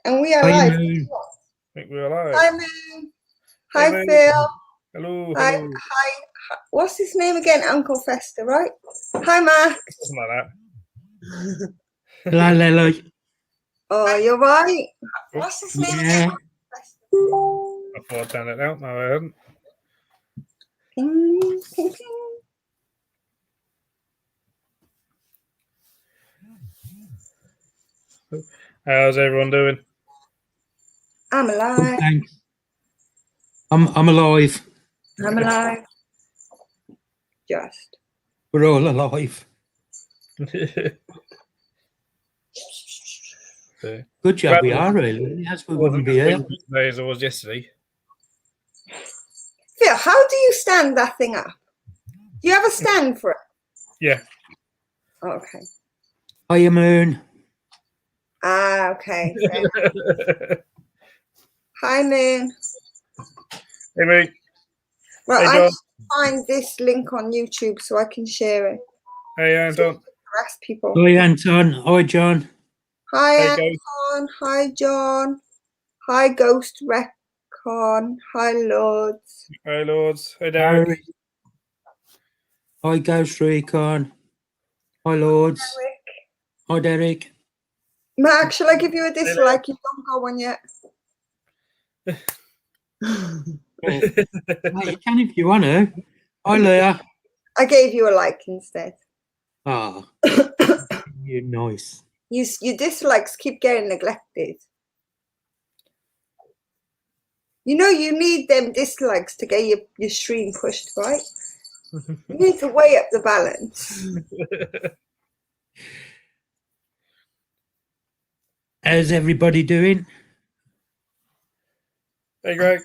And we are Hi, live. Moon. I think we're alive. Hi, Moon. Hi, Hey, Moon. Phil. Hello, Hi, hello. hi. What's his name again? Uncle Fester, right? Hi, Mark. Something like that. Hello, hello. Oh, you're right. What's his name Yeah. again? I thought I'd done it out. No, I haven't. Ping, ping, ping. How's everyone doing? I'm Good, alive. thanks. I'm alive. I'm alive. Just. We're all alive. Good job, we are really. As we wouldn't be here. Today as I was yesterday. Phil, how do you stand that thing up? Do you have a stand for it? Yeah. Okay. Hiya, Moon. Ah, okay. Hi, Moon. Hey, mate. Well, Hey, I John. need to find this link on YouTube so I can share it. Hey, Anton. Harass people. Hi, Anton. Hi, John. Hi, Hey, Anton. Hi, John. Hi, Ghost Recon. Hi, Lords. Hey, Lords. Hey, Derek. Harry. Hi, Ghost Recon. Hi, Lords. Hi, Derek. Mark, shall I give you a dislike? You don't go one yet. Well, mate, you can if you want to. Hi, Leah. I gave you a like instead. Ah, you're nice. Your dislikes keep getting neglected. You know you need them dislikes to get your stream pushed, right? You need to weigh up the balance. How's everybody doing? Hey, Greg.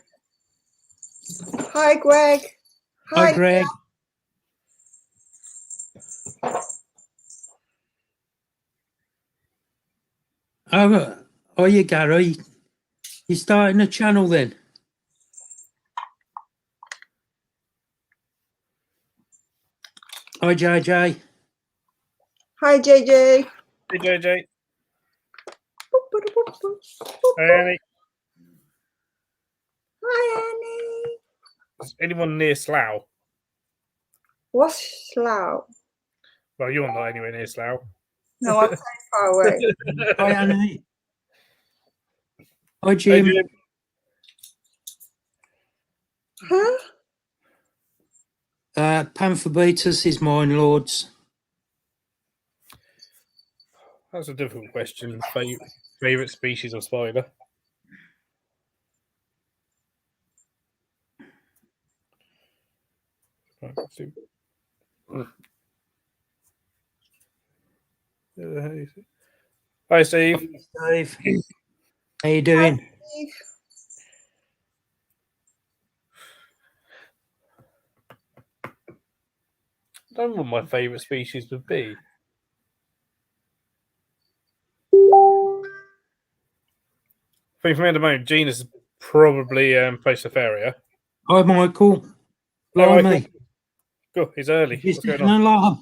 Hi, Greg. Hi, Greg. Oh, you, Gary. You starting a channel then? Hi, JJ. Hi, JJ. Hey, JJ. Hey, Annie. Hi, Annie. Is anyone near Slough? What's Slough? Well, you're not anywhere near Slough. No, I'm very far away. Hi, Annie. Hi, Jim. Hey, Jim. Huh? Panther Beaters is mine, Lords. That's a difficult question. Favorite species of spider? Right, let's see. Hi, Steve. Steve. How you doing? Hi, Steve. I don't know what my favourite species would be. I think from the moment, genus is probably Placifera. Hi, Michael. Hi, Blimey. Michael. Good, he's early. Just What's an going on? alarm.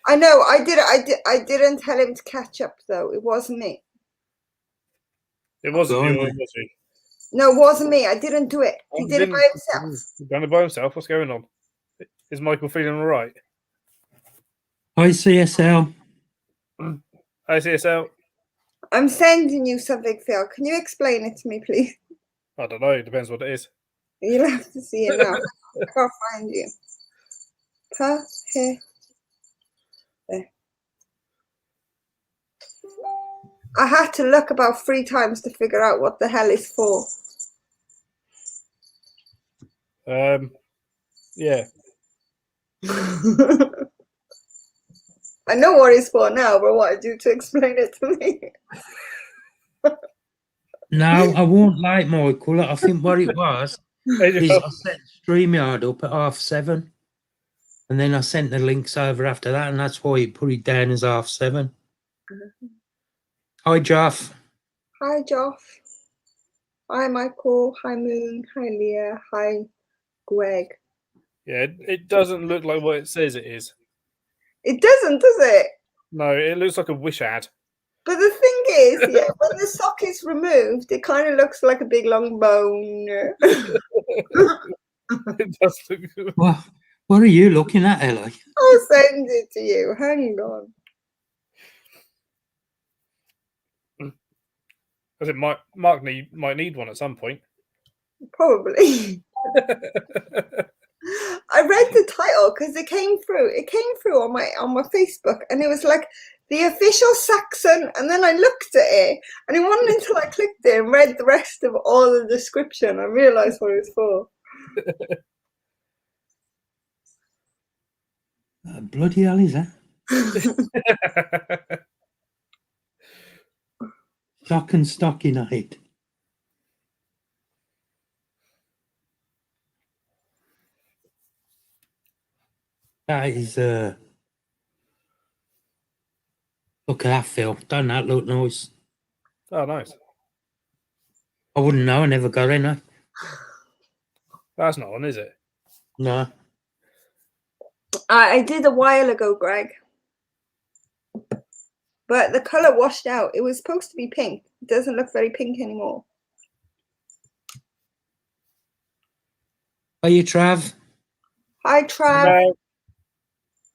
I know. I didn't tell him to catch up though. It wasn't me. It wasn't you, Blimey. was he? No, it wasn't me. I didn't do it. He did it by himself. He's done it by himself. What's going on? Is Michael feeling all right? Hi, CSL. Hi, CSL. I'm sending you something, Phil. Can you explain it to me, please? I don't know. It depends what it is. You'll have to see it now. I can't find you. Here. There. I had to look about 3 times to figure out what the hell it's for. Yeah. I know what it's for now, but I wanted you to explain it to me. No, I won't like Michael. I think what it was is I set StreamYard up at 7:30. And then I sent the links over after that, and that's why he put it down as 7:30. Hi, Joff. Hi, Joff. Hi, Michael. Hi, Moon. Hi, Leah. Hi, Greg. Yeah, it doesn't look like what it says it is. It doesn't, does it? No, it looks like a wish ad. But the thing is, yeah. When the sock is removed, it kind of looks like a big long bone. It does look good. What are you looking at, Ellie? I'll send it to you. Hang on. Because Mark might need one at some point. Probably. I read the title because it came through. It came through on my Facebook, and it was like the official Saxon. And then I looked at it, and it wasn't until I clicked it and read the rest of all the description I realised what it was for. Bloody hell is that? Shock and stockinite. That is look at that, Phil. Don't that look nice? Oh, nice. I wouldn't know. I never got in there. That's not on, is it? No. I did a while ago, Greg. But the colour washed out. It was supposed to be pink. It doesn't look very pink anymore. Are you, Trav? Hi, Trav. No.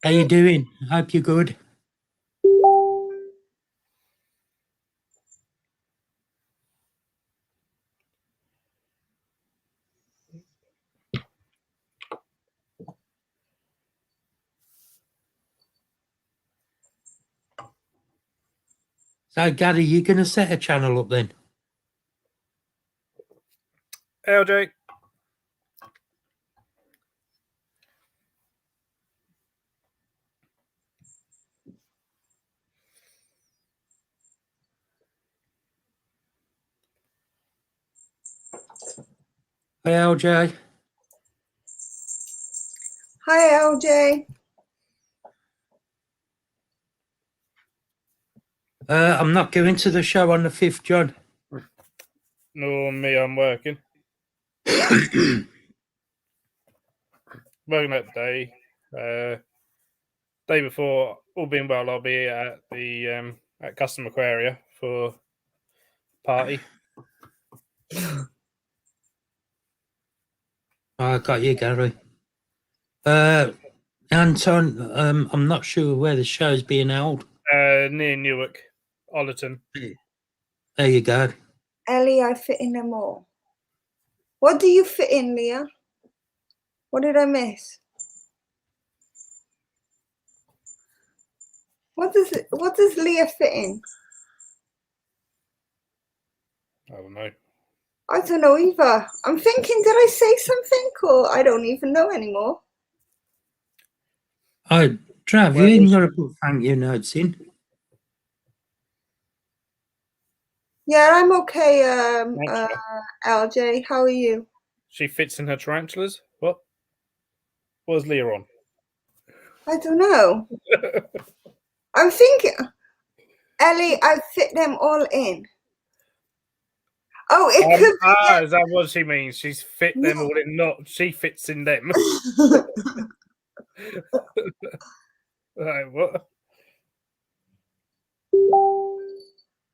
How you doing? Hope you're good. So, Gary, you going to set a channel up then? LJ. Hey, LJ. Hi, LJ. I'm not going to the show on the 5th, John. No, me, I'm working. Working that day. Day before, all being well, I'll be at the at Custom Aquaria for party. I got you, Gary. Anton, I'm not sure where the show's being held. Near Newark, Ollerton. There you go. Ellie, I fit in them all. What do you fit in, Leah? What did I miss? What does Leah fit in? I don't know. I don't know either. I'm thinking, did I say something, or I don't even know anymore. Oh, Trav, you ain't got to put thank you notes in. Yeah, I'm okay, LJ. How are you? She fits in her tarantulas? What? What was Leah on? I don't know. I'm thinking, Ellie, I fit them all in. Oh, it could be. Is that what she means? She's fit them all in, not she fits in them. Right, what?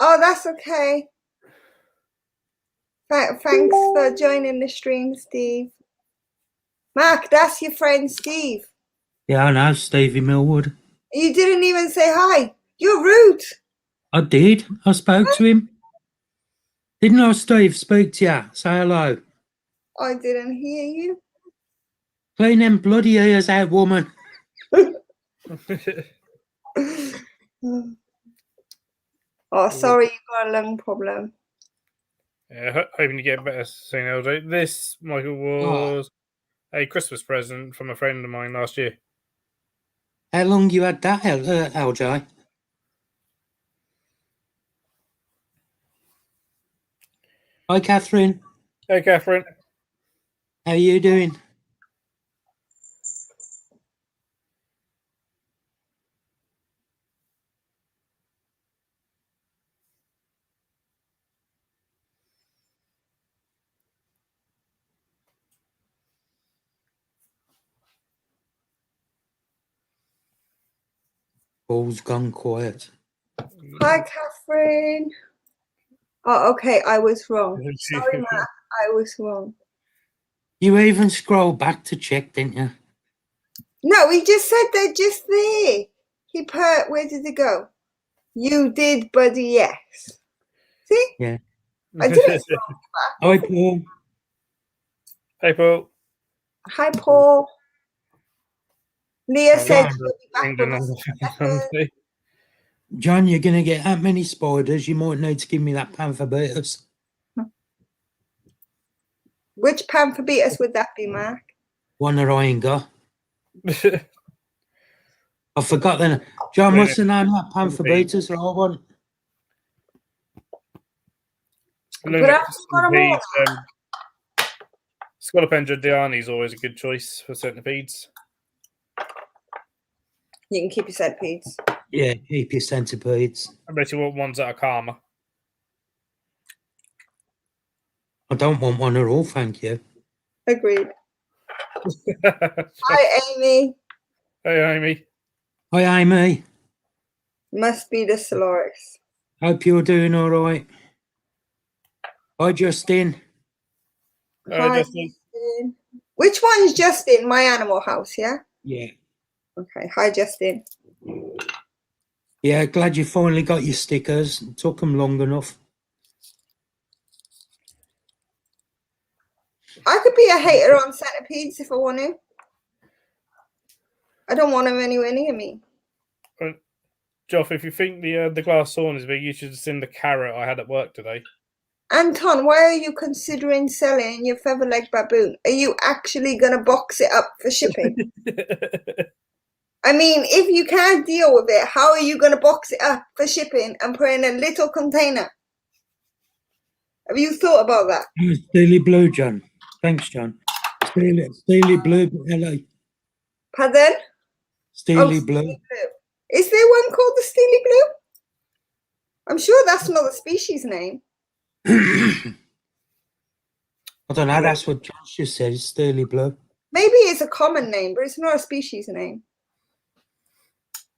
Oh, that's okay. Thanks for joining the stream, Steve. Mark, that's your friend, Steve. Yeah, I know, Stevie Millwood. You didn't even say hi. You're rude. I did. I spoke to him. Didn't I, Steve? Speak to you. Say hello. I didn't hear you. Clean them bloody ears out, woman. Oh, sorry, you got a lung problem. Yeah, hoping you get better soon, LJ. This, Michael, was a Christmas present from a friend of mine last year. How long you had that, LJ? Hi, Catherine. Hey, Catherine. How you doing? All's gone quiet. Hi, Catherine. Oh, okay. I was wrong. Sorry, Matt. I was wrong. You even scroll back to check, didn't you? No, he just said they're just there. He put, where did it go? You did, buddy, yes. See? Yeah. I didn't scroll back. Hi, Paul. Hey, Paul. Hi, Paul. Leah Oh, said John. she'll be back England with on us. the Sunday. John, you're going to get that many spiders. You might need to give me that panther beaters. Which panther beaters would that be, Mark? One that I ain't got. I forgot then. John, what's the name of that panther beaters that I want? But I've got them all. Scolopendra Diani is always a good choice for centipedes. You can keep your centipedes. Yeah, keep your centipedes. I bet you want ones that are calmer. I don't want one at all, thank you. Agreed. Hi, Amy. Hey, Amy. Hi, Amy. Must be the Solaris. Hope you're doing all right. Hi, Justin. Hi, Justin. Justin. Which one's Justin? My Animal House, yeah? Yeah. Okay. Hi, Justin. Yeah, glad you finally got your stickers. It took them long enough. I could be a hater on centipedes if I want to. I don't want them anywhere near me. Joff, if you think the glass horn is big, you should have seen the carrot I had at work today. Anton, why are you considering selling your feather-leg baboon? Are you actually going to box it up for shipping? I mean, if you can't deal with it, how are you going to box it up for shipping and put in a little container? Have you thought about that? Steely Blue, John. Thanks, John. Steely Blue, hello. Pardon? Steely Steely Blue. Is there one called the Steely Blue? I'm sure that's not a species name. I don't know, that's what Josh just said, it's Steely Blue. Maybe it's a common name, but it's not a species name.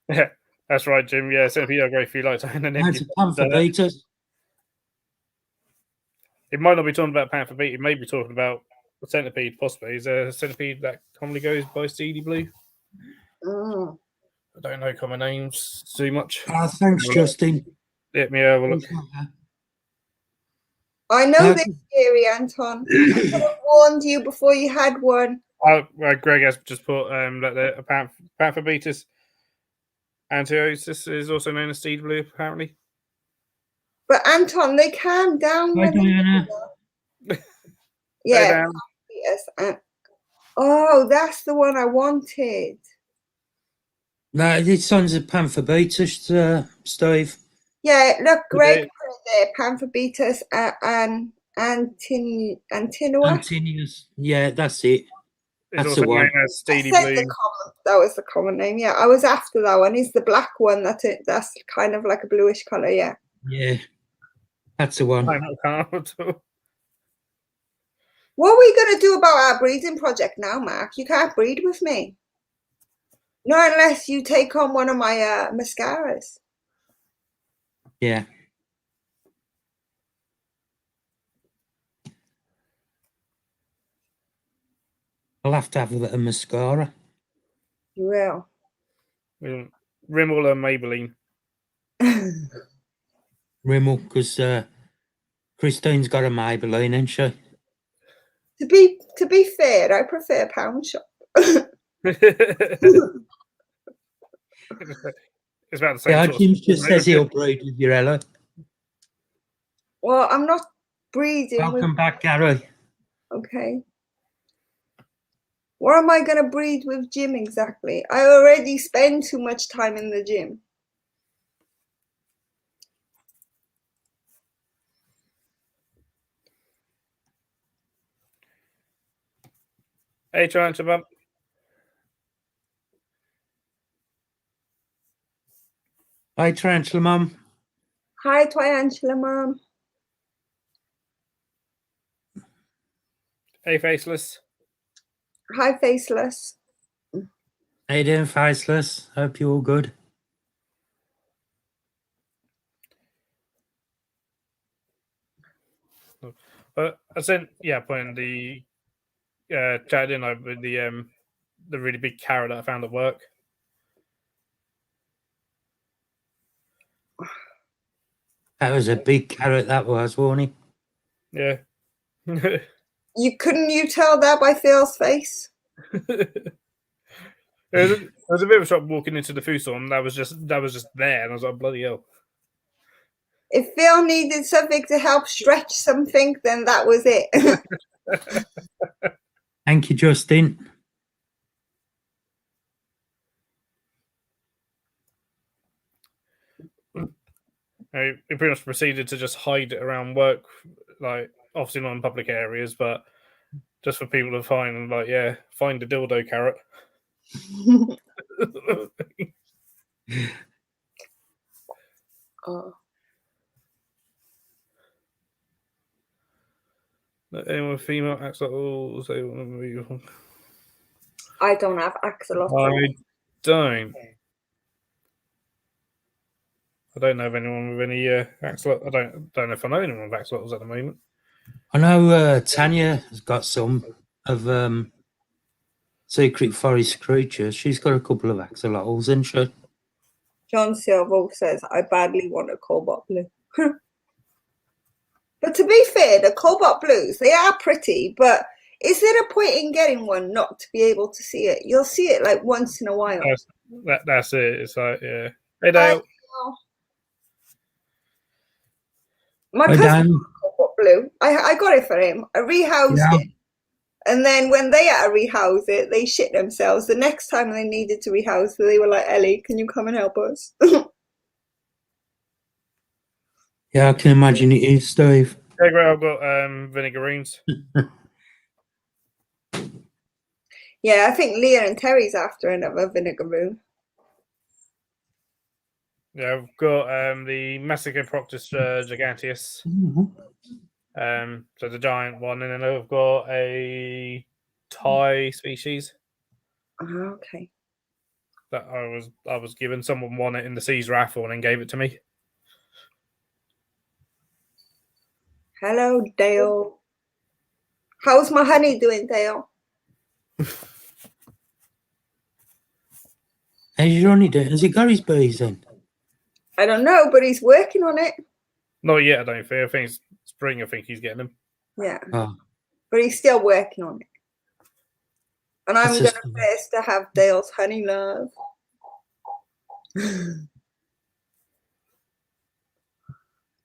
Yeah, that's right, Jim. Yeah, centipede are great if you like to That's a panther beaters. It might not be talking about panther beat. It may be talking about a centipede, possibly. Is there a centipede that commonly goes by Steely Blue? Oh. I don't know common names too much. Thanks, Justin. Let me have a look. I know this theory, Anton. I could have warned you before you had one. Greg has just put that a panther beatus antiosis is also known as Steely Blue, apparently. But Anton, they calm down. Hi, Diana. Yeah. Yes. Oh, that's the one I wanted. No, this one's a panther beaters, Steve. Yeah, look, Greg put it there. Panther beaters and Antinua. Antinius. Yeah, that's it. It's That's also the one. known as Steely I said Blue. that was the common name. Yeah, I was after that one. It's the black one. That's kind of like a bluish color. Yeah. Yeah, that's the one. I'm not What are we gonna do about our breeding project now, Mark? You can't breed with me. Not unless you take on one of my mascaras. Yeah. I'll have to have a bit of mascara. You will. Rimmel and Maybelline. Rimmel, because Christine's got a Maybelline, ain't she? To be fair, I prefer Pound Shop. It's about the same. Yeah, Jim just says he'll breed with your Ella. Well, I'm not breeding. Welcome back, Gary. Okay. What am I going to breed with Jim exactly? I already spend too much time in the gym. Hey, Tarantula Mum. Hi, Tarantula Mum. Hi, Tarantula Mum. Hey, Faceless. Hi, Faceless. How you doing, Faceless? Hope you're all good. But I sent putting the chat in over the really big carrot that I found at work. That was a big carrot, that was, wasn't it? Yeah. Couldn't you tell that by Phil's face? It was a bit of a shock walking into the food store, and that was just there, and I was like, bloody hell. If Phil needed something to help stretch something, then that was it. Thank you, Justin. He pretty much proceeded to just hide it around work, like obviously not in public areas, but just for people to find, and like, find a dildo carrot. Oh. Anyone with female axolotls? They want to move. I don't have axolotls. I don't. I don't know of anyone with any axolotl. I don't know if I know anyone with axolotls at the moment. I know Tanya has got some of Secret Forest Creatures. She's got a couple of axolotls, isn't she? John Silvo says, I badly want a cobalt blue. But to be fair, the cobalt blues, they are pretty, but is there a point in getting one not to be able to see it? You'll see it like once in a while. That's it. It's like, yeah. Hey, Dale. My cousin got a cobalt blue. I got it for him. I rehoused it. And then when they had to rehouse it, they shit themselves. The next time they needed to rehouse it, they were like, Ellie, can you come and help us? Yeah, I can imagine it is, Steve. Yeah, great. I've got vinegarines. Yeah, I think Leah and Terry's after another vinegaroon. Yeah, I've got the Massacroproctus giganteus. So the giant one, and then I've got a Thai species. Okay. That I was given. Someone won it in the Seas raffle and then gave it to me. Hello, Dale. How's my honey doing, Dale? How's your honey doing? Has he got his bees then? I don't know, but he's working on it. Not yet, I don't think. I think it's spring. I think he's getting them. Yeah. Oh. But he's still working on it. And I'm going to first to have Dale's honey love.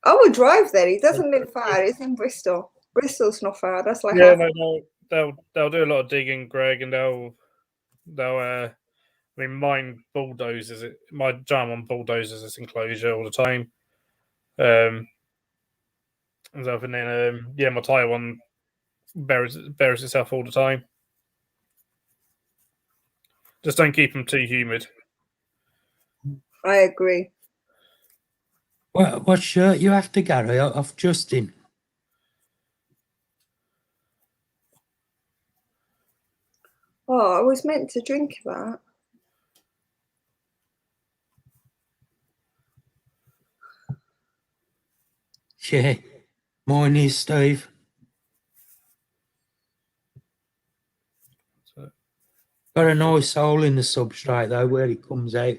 I would drive there. He doesn't live far. He's in Bristol. Bristol's not far. That's like they'll do a lot of digging, Greg, and they'll I mean, mine bulldozes it. My German bulldozes this enclosure all the time. And then my Thai one buries itself all the time. Just don't keep them too humid. I agree. What shirt you have to, Gary, off Justin? Oh, I was meant to drink that. Yeah, mine is, Steve. Got a nice hole in the substrate, though, where it comes out.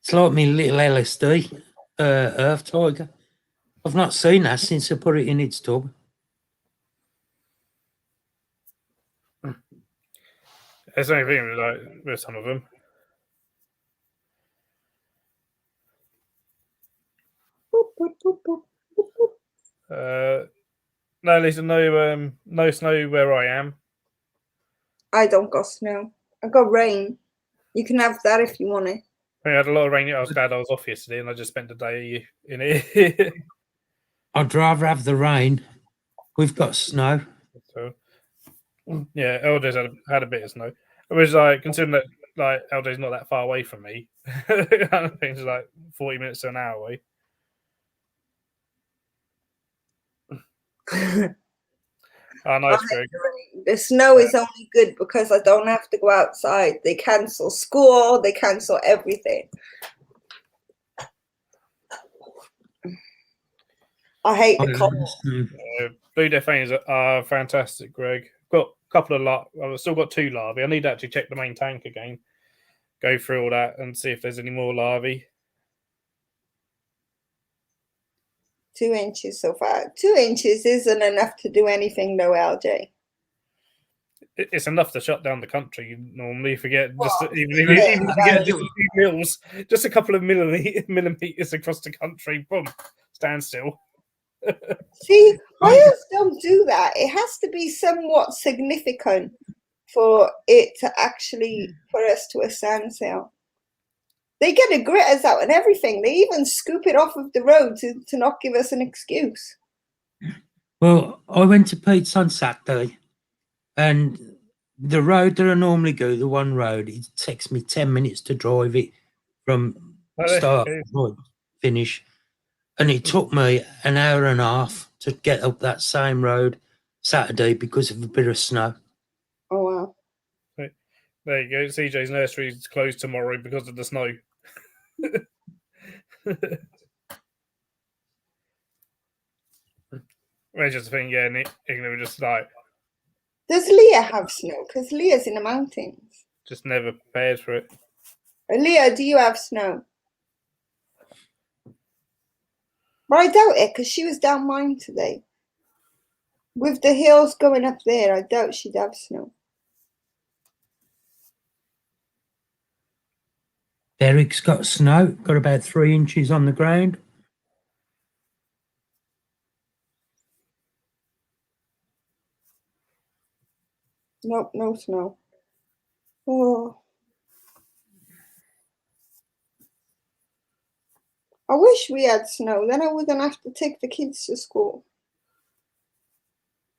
It's like me little LSD, Earth Tiger. I've not seen that since I put it in its tub. It's the only thing with some of them. No, Lisa, no snow where I am. I don't got snow. I got rain. You can have that if you want it. I had a lot of rain. I was glad I was off yesterday, and I just spent the day in it. I'd rather have the rain. We've got snow. So, yeah, LJ's had a bit of snow. I was considering that LJ's not that far away from me. I think it's like 40 minutes to an hour away. Nice, Greg. The snow is only good because I don't have to go outside. They cancel school. They cancel everything. I hate I the cold. understand. Blue death veins are fantastic, Greg. Got a couple of I've still got 2 larvae. I need to actually check the main tank again. Go through all that and see if there's any more larvae. 2 inches so far. 2 inches isn't enough to do anything though, LJ. It's enough to shut down the country. Normally, if you get even yeah, if you get just a few mils, just a couple of millimeters across the country, boom, standstill. See, whales don't do that. It has to be somewhat significant for it to actually put us to a standstill. They get the gritters out and everything. They even scoop it off of the road to not give us an excuse. Well, I went to Pete's on Saturday, and the road that I normally go, the one road, it takes me 10 minutes to drive it from start to finish. And it took me an hour and a half to get up that same road Saturday because of a bit of snow. Oh, wow. There you go. CJ's nursery is closed tomorrow because of the snow. It's just a thing, yeah, England were just like... Does Leah have snow? Because Leah's in the mountains. Just never prepared for it. Leah, do you have snow? But I doubt it, because she was down mine today. With the hills going up there, I doubt she'd have snow. Eric's got snow, got about 3 inches on the ground. Nope, no snow. Oh. I wish we had snow, then I wouldn't have to take the kids to school.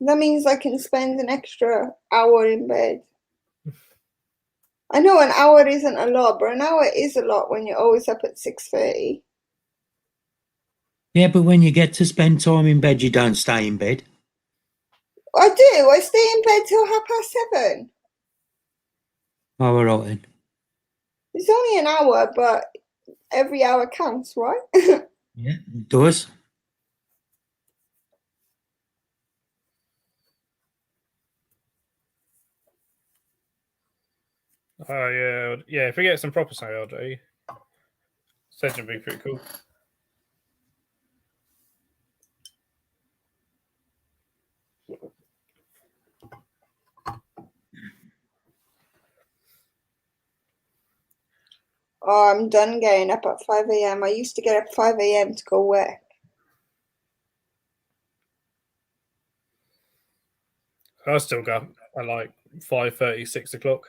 That means I can spend an extra hour in bed. I know an hour isn't a lot, but an hour is a lot when you're always up at 6:30. Yeah, but when you get to spend time in bed, you don't stay in bed. I do. I stay in bed till 7:30. Oh, all right then. It's only an hour, but every hour counts, right? Yeah, it does. Oh, yeah. If we get some proper snow, LJ, said it'd be pretty cool. Oh, I'm done getting up at 5 a.m. I used to get up 5 a.m. to go work. I still go at like 5:30, 6 o'clock.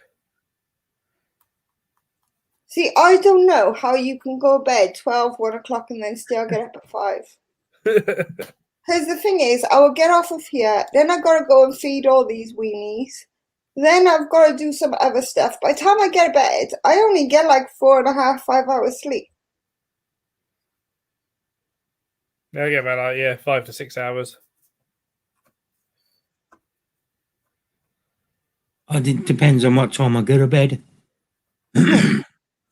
See, I don't know how you can go to bed 12, 1 o'clock and then still get up at 5. Because the thing is, I will get off of here, then I gotta go and feed all these weenies. Then I've got to do some other stuff. By the time I get to bed, I only get like 4.5, 5 hours sleep. I get about 5 to 6 hours. It depends on what time I go to bed.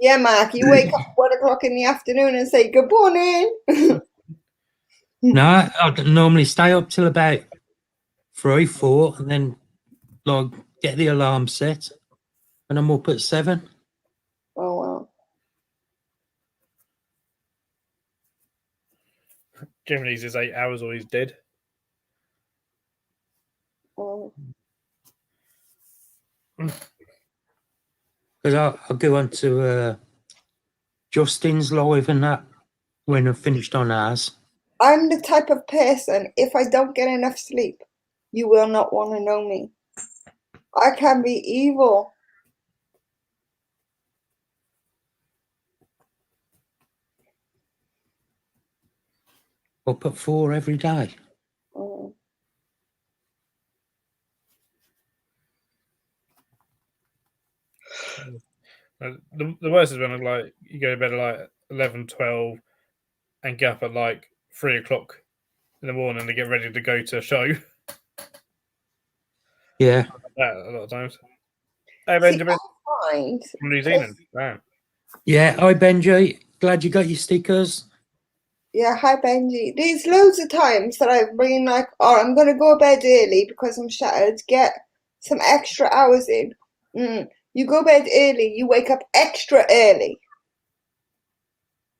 Yeah, Mark, you wake up 1 o'clock in the afternoon and say, good morning. No, I normally stay up till about 3, 4, and then like get the alarm set, and I'm up at 7. Oh, wow. Jimmy's is 8 hours or he's dead. Oh. Because I'll go on to Justin's live and that when I've finished on ours. I'm the type of person, if I don't get enough sleep, you will not want to know me. I can be evil. Up at 4 every day. Oh. The worst is when like you go to bed at like 11, 12 and get up at like 3 o'clock in the morning to get ready to go to a show. Yeah. That a lot of times. Hey, See, Benjamin I find from New Zealand. Wow. Yeah, hi Benji. Glad you got your stickers. Yeah, hi Benji. There's loads of times that I've been like, oh, I'm gonna go to bed early because I'm shattered. Get some extra hours in. You go to bed early, you wake up extra early.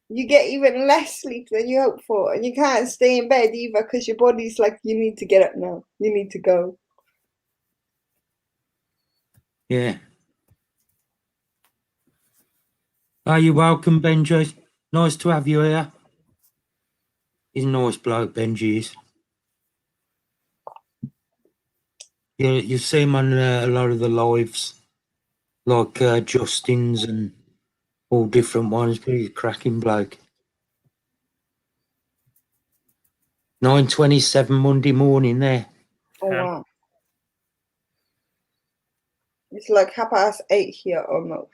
You get even less sleep than you hoped for, and you can't stay in bed either because your body's like, you need to get up now. You need to go. Yeah. Are you welcome, Benji? Nice to have you here. He's a nice bloke, Benji is. Yeah, you see him on a lot of the lives, like Justin's and all different ones, but he's a cracking bloke. 9:27 Monday morning there. Oh wow. It's like 8:30 here almost.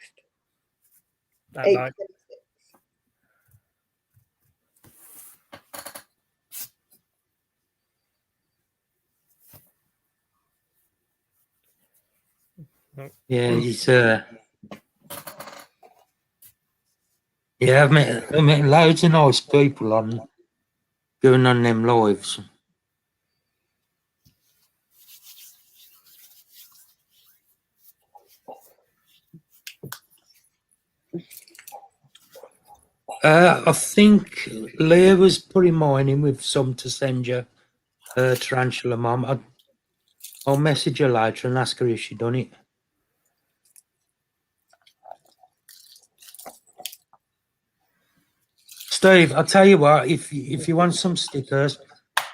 At 8. night. Yeah, he's yeah, I've met loads of nice people on going on them lives. I think Leah was putting mine in with some to send you, Tarantula Mum. I'll message her later and ask her if she done it. Steve, I'll tell you what, if you want some stickers,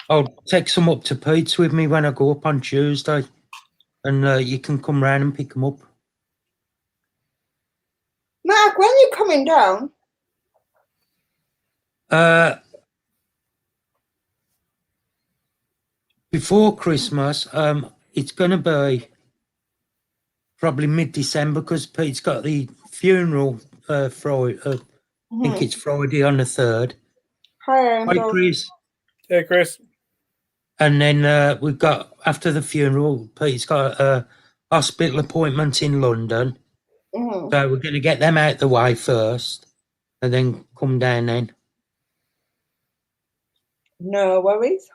I'll take some up to Pete's with me when I go up on Tuesday, and you can come round and pick them up. Mark, when you coming down? Before Christmas, it's going to be probably mid-December because Pete's got the funeral Friday. I think it's Friday on the 3rd. Hi, Hi, Chris. Yeah, Chris. And then we've got, after the funeral, Pete's got a hospital appointment in London. So we're going to get them out the way first and then come down then. No worries.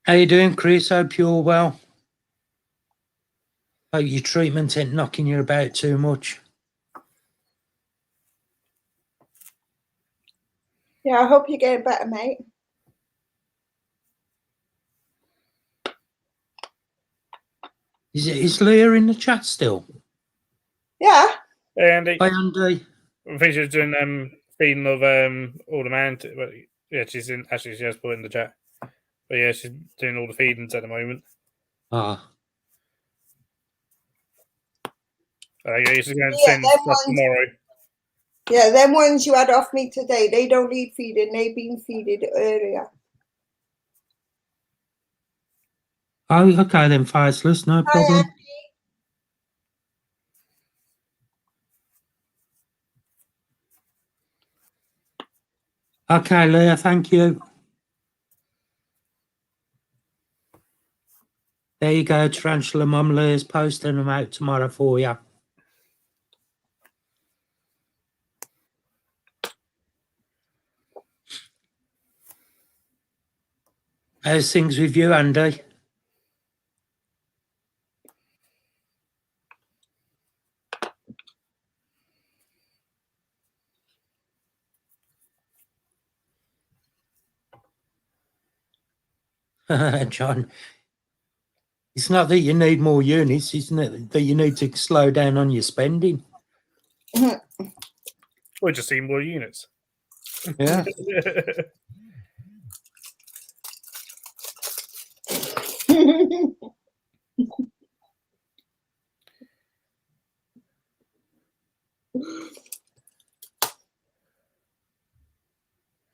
How you doing, Chris? Hope you're well. Hope your treatment ain't knocking you about too much. Yeah, I hope you're getting better, mate. Is Leah in the chat still? Yeah. Hey, Andy. Hi, Andy. I think she's doing feeding of all the man. But yeah, she's in. Actually, she has put it in the chat. But yeah, she's doing all the feedings at the moment. Ah. Yeah, she's going to send stuff tomorrow. Yeah, them ones you had off me today, they don't need feeding. They've been feeded earlier. Oh, okay then, Faceless, no problem. Okay, Leah, thank you. There you go, Tarantula Mum. Leah's posting them out tomorrow for you. How's things with you, Andy? John, it's not that you need more units, isn't it? That you need to slow down on your spending. Or just see more units. Yeah.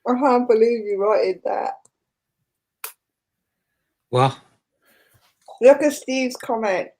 I can't believe you wrote that. What? Look at Steve's comment.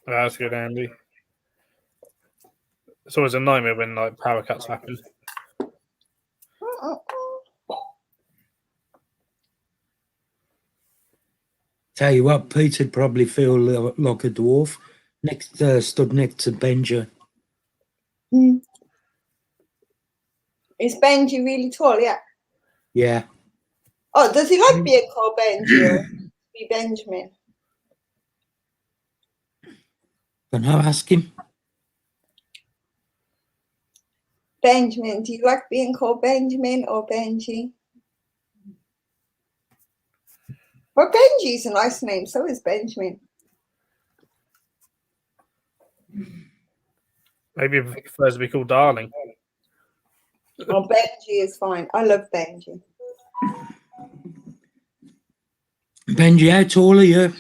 That's good, Andy. It's always a nightmare when like power cuts happen. Tell you what, Peter'd probably feel like a dwarf stood next to Benja. Is Benji really tall? Yeah. Yeah. Oh, does he like being called Benji or be Benjamin? Can I ask him? Benjamin, do you like being called Benjamin or Benji? Well, Benji's a nice name, so is Benjamin. Maybe he prefers to be called Darling. Oh, Benji is fine. I love Benji. Benji, how tall are you?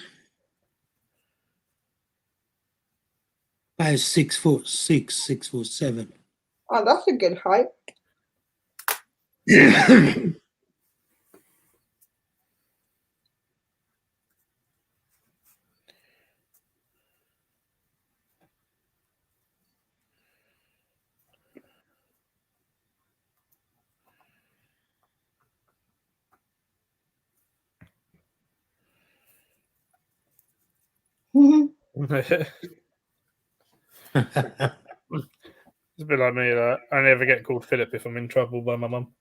About 6'6", 6'7". Oh, that's a good height. It's a bit like me. I never get called Philip if I'm in trouble by my mum.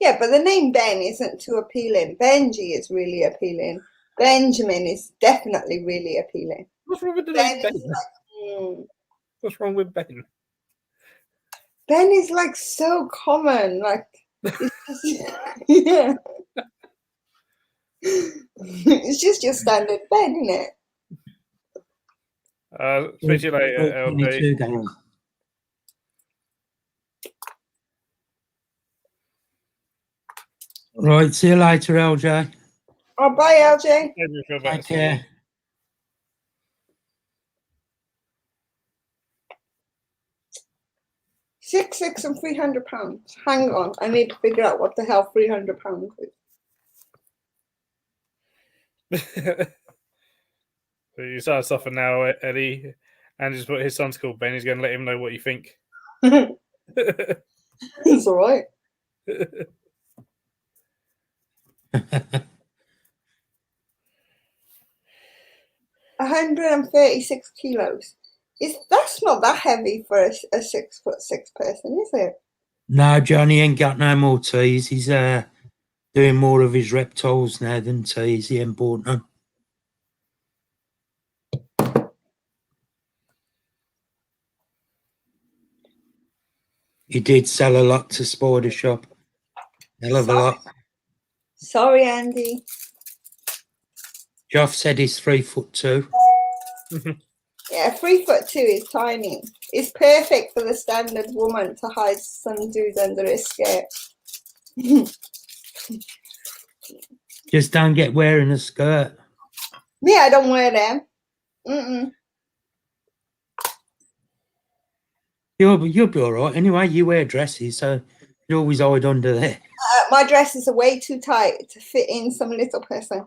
Yeah, but the name Ben isn't too appealing. Benji is really appealing. Benjamin is definitely really appealing. What's wrong with the name Ben? What's wrong with Ben? Ben is like so common. Like, it's just, yeah. It's just your standard Ben, isn't it? Speak to you later, LJ. Right, see you later, LJ. Oh, bye, LJ. Take care. £6 and £300. Hang on, I need to figure out what the hell £300 is. So you start suffering now, Eddie. And just what his son's called Ben. He's going to let him know what you think. It's all right. 136 kilos. That's not that heavy for a 6'6" person, is it? No, Johnny ain't got no more teas. He's doing more of his reptiles now than teas. He ain't bought none. He did sell a lot to Spider Shop. Hell of a lot. Sorry, Andy. Joff said he's 3'2". Yeah, 3'2" is tiny. It's perfect for the standard woman to hide some dude under his skirt. Just don't get wearing a skirt. Me, I don't wear them. You'll be all right. Anyway, you wear dresses, so you always hide under there. My dresses are way too tight to fit in some little person.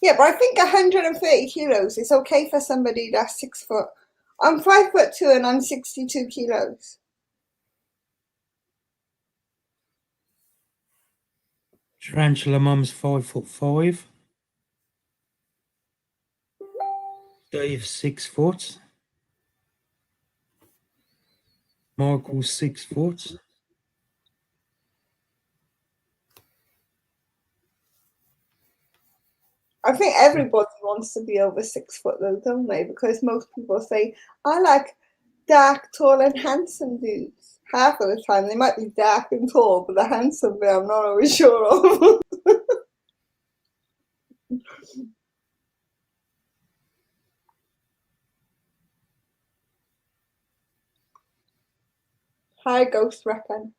Yeah, but I think 130 kilos is okay for somebody that's 6 foot. I'm 5'2" and I'm 62 kilos. Tarantula Mum's 5'5". Dave's 6 foot. Michael's 6 foot. I think everybody wants to be over 6 foot though, don't they? Because most people say, I like dark, tall and handsome dudes. Half of the time they might be dark and tall, but the handsome bit I'm not always sure of. Hi, Ghost Reckon.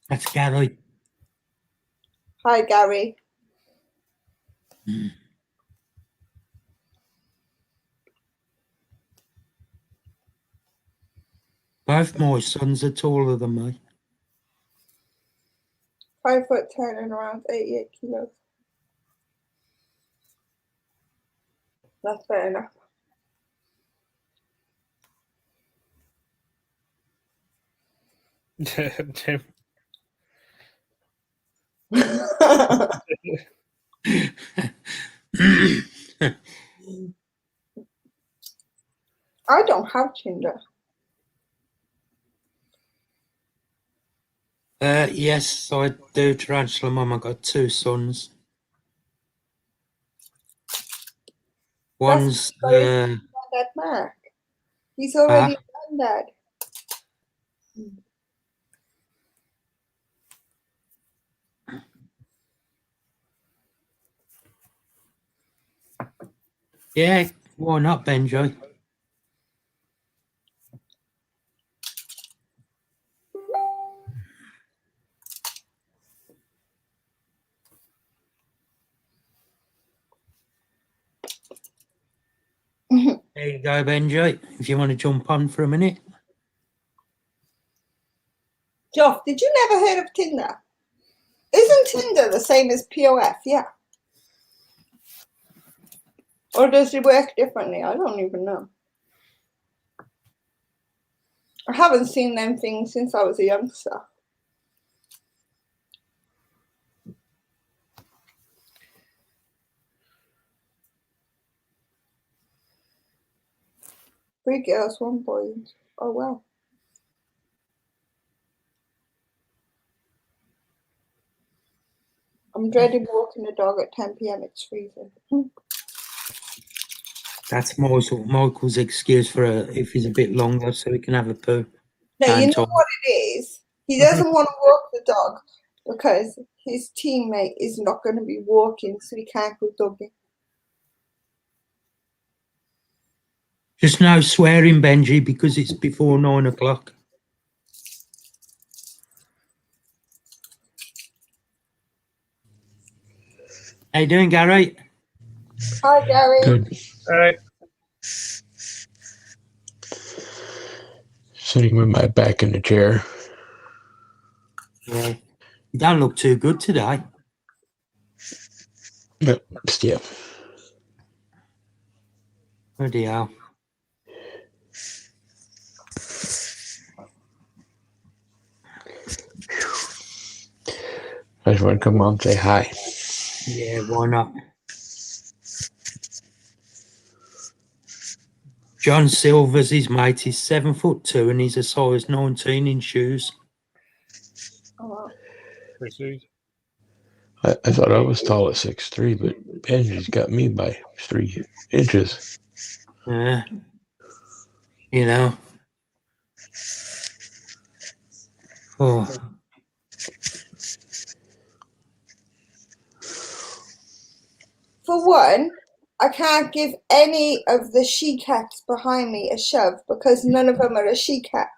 That's Gary. Hi, Gary. Both my sons are taller than me. 5'10" and around 88 kilos. That's fair enough. Tim. I don't have Tinder. Yes, I do, Tarantula Mum. I got 2 sons. One's Dad Mark. He's already done that. yeah, why not, Benjo? There you go, Benjo, if you want to jump on for a minute. Joff, did you never heard of Tinder? Isn't Tinder the same as POF? Yeah. Or does it work differently? I don't even know. I haven't seen them things since I was a youngster. Three girls, one boy. Oh, wow. I'm dreading walking the dog at 10 p.m. It's freezing. That's Michael's excuse for if he's a bit longer so he can have a poo. No, you know what it is? He doesn't want to walk the dog because his teammate is not going to be walking, so he can't go dogging. Just no swearing, Benji, because it's before 9 o'clock. How you doing, Gary? Hi, Gary. Good. All right. Sitting with my back in the chair. Yeah. You don't look too good today. But yeah. Bloody hell. I just want to come on and say hi. Yeah, why not? John Silver's his mate. He's 7'2" and he's a size 19 in shoes. Oh, wow. I thought I was tall at 6'3", but Benji's got me by 3 inches. Yeah. You know. Oh. For one, I can't give any of the she-cats behind me a shove because none of them are a she-cat.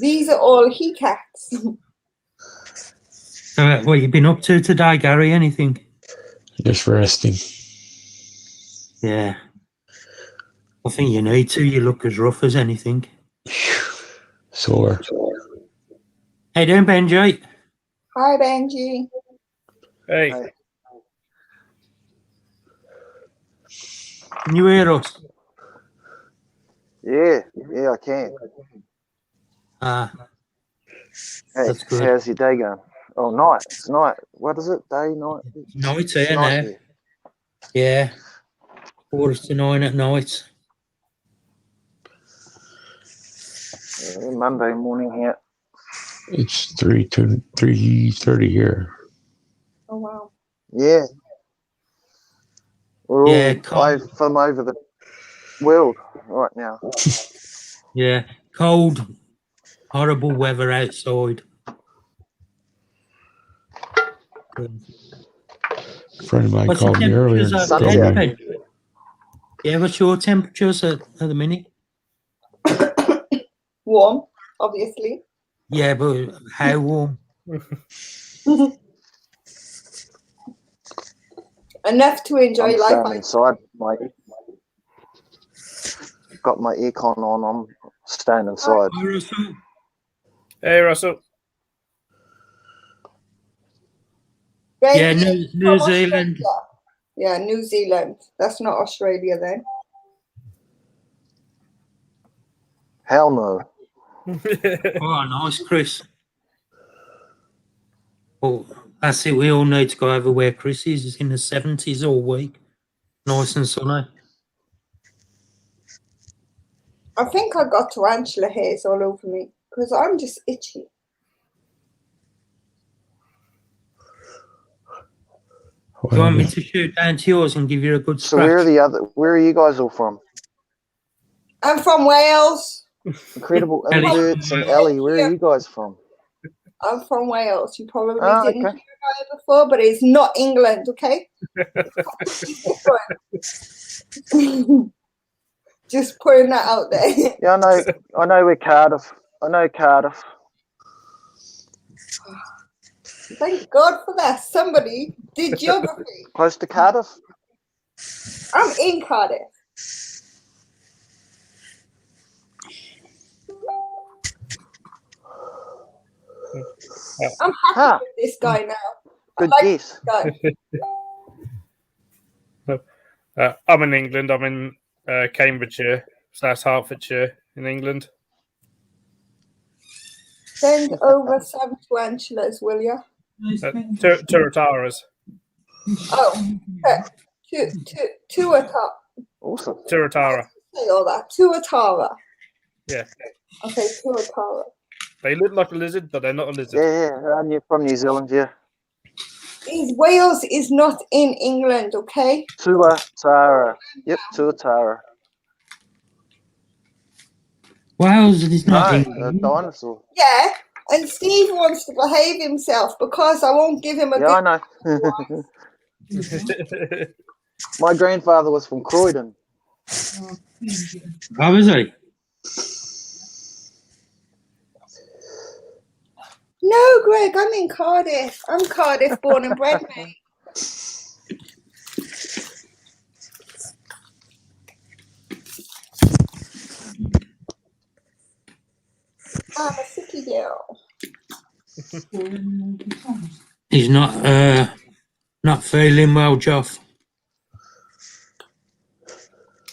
These are all he-cats. So what you been up to today, Gary? Anything? Just resting. Yeah. I think you need to. You look as rough as anything. Sore. How you doing, Benji? Hi, Benji. Hey. Hi. Can you hear us? Yeah, I can. Hey, That's good. how's your day going? Oh, night. It's night. What is it? Day, night? Night It's here night now. here. Yeah. 8:45 at night. Yeah, Monday morning here. It's 3:30 here. Oh, wow. Yeah. We're Yeah, all from over the world right now. Yeah. Cold, horrible weather outside. A friend of mine What's the called me earlier temperatures and over told there, me Ben? Yeah, what's your temperatures at the minute? Warm, obviously. Yeah, but how warm? Enough to enjoy I'm life. staying inside. Got my aircon on. I'm staying inside. Hi, Russell. Hey, Russell. Yeah, Benji is New from Zealand. Australia. Yeah, New Zealand. That's not Australia then. Hell no. Oh, nice, Chris. Well, that's it. We all need to go over where Chris is. It's in the 70s all week. Nice and sunny. I think I got tarantula hairs all over me because I'm just itchy. Do you want me to shoot down to yours and give you a good So where scratch? are you guys all from? I'm from Wales. Incredible Ellie. Inverts and Ellie, where are you guys from? I'm from Wales. You probably Ah, didn't okay. hear about it before, but it's not England, okay? Just putting that out there. Yeah, I know where Cardiff. I know Cardiff. Thank God for that. Somebody did geography. Close to Cardiff? I'm in Cardiff. I'm happy with this guy now. Good I like guess. this guy. I'm in England. I'm in Cambridgeshire. So that's Hertfordshire in England. Send over some tarantulas, will you? Turretaras. Oh, Tuatara. Awesome. Turretara. Say all that. Tuatara. Yeah. Okay, Tuatara. They look like a lizard, but they're not a lizard. Yeah, and you're from New Zealand, yeah. Wales is not in England, okay? Tuatara. Yep, Tuatara. Wales is not No, a England. dinosaur. Yeah, and Steve wants to behave himself because I won't give him a Yeah, I good know. My grandfather was from Croydon. How is he? No, Greg, I'm in Cardiff. I'm Cardiff born and bred, mate. I'm a city girl. He's not feeling well, Joff.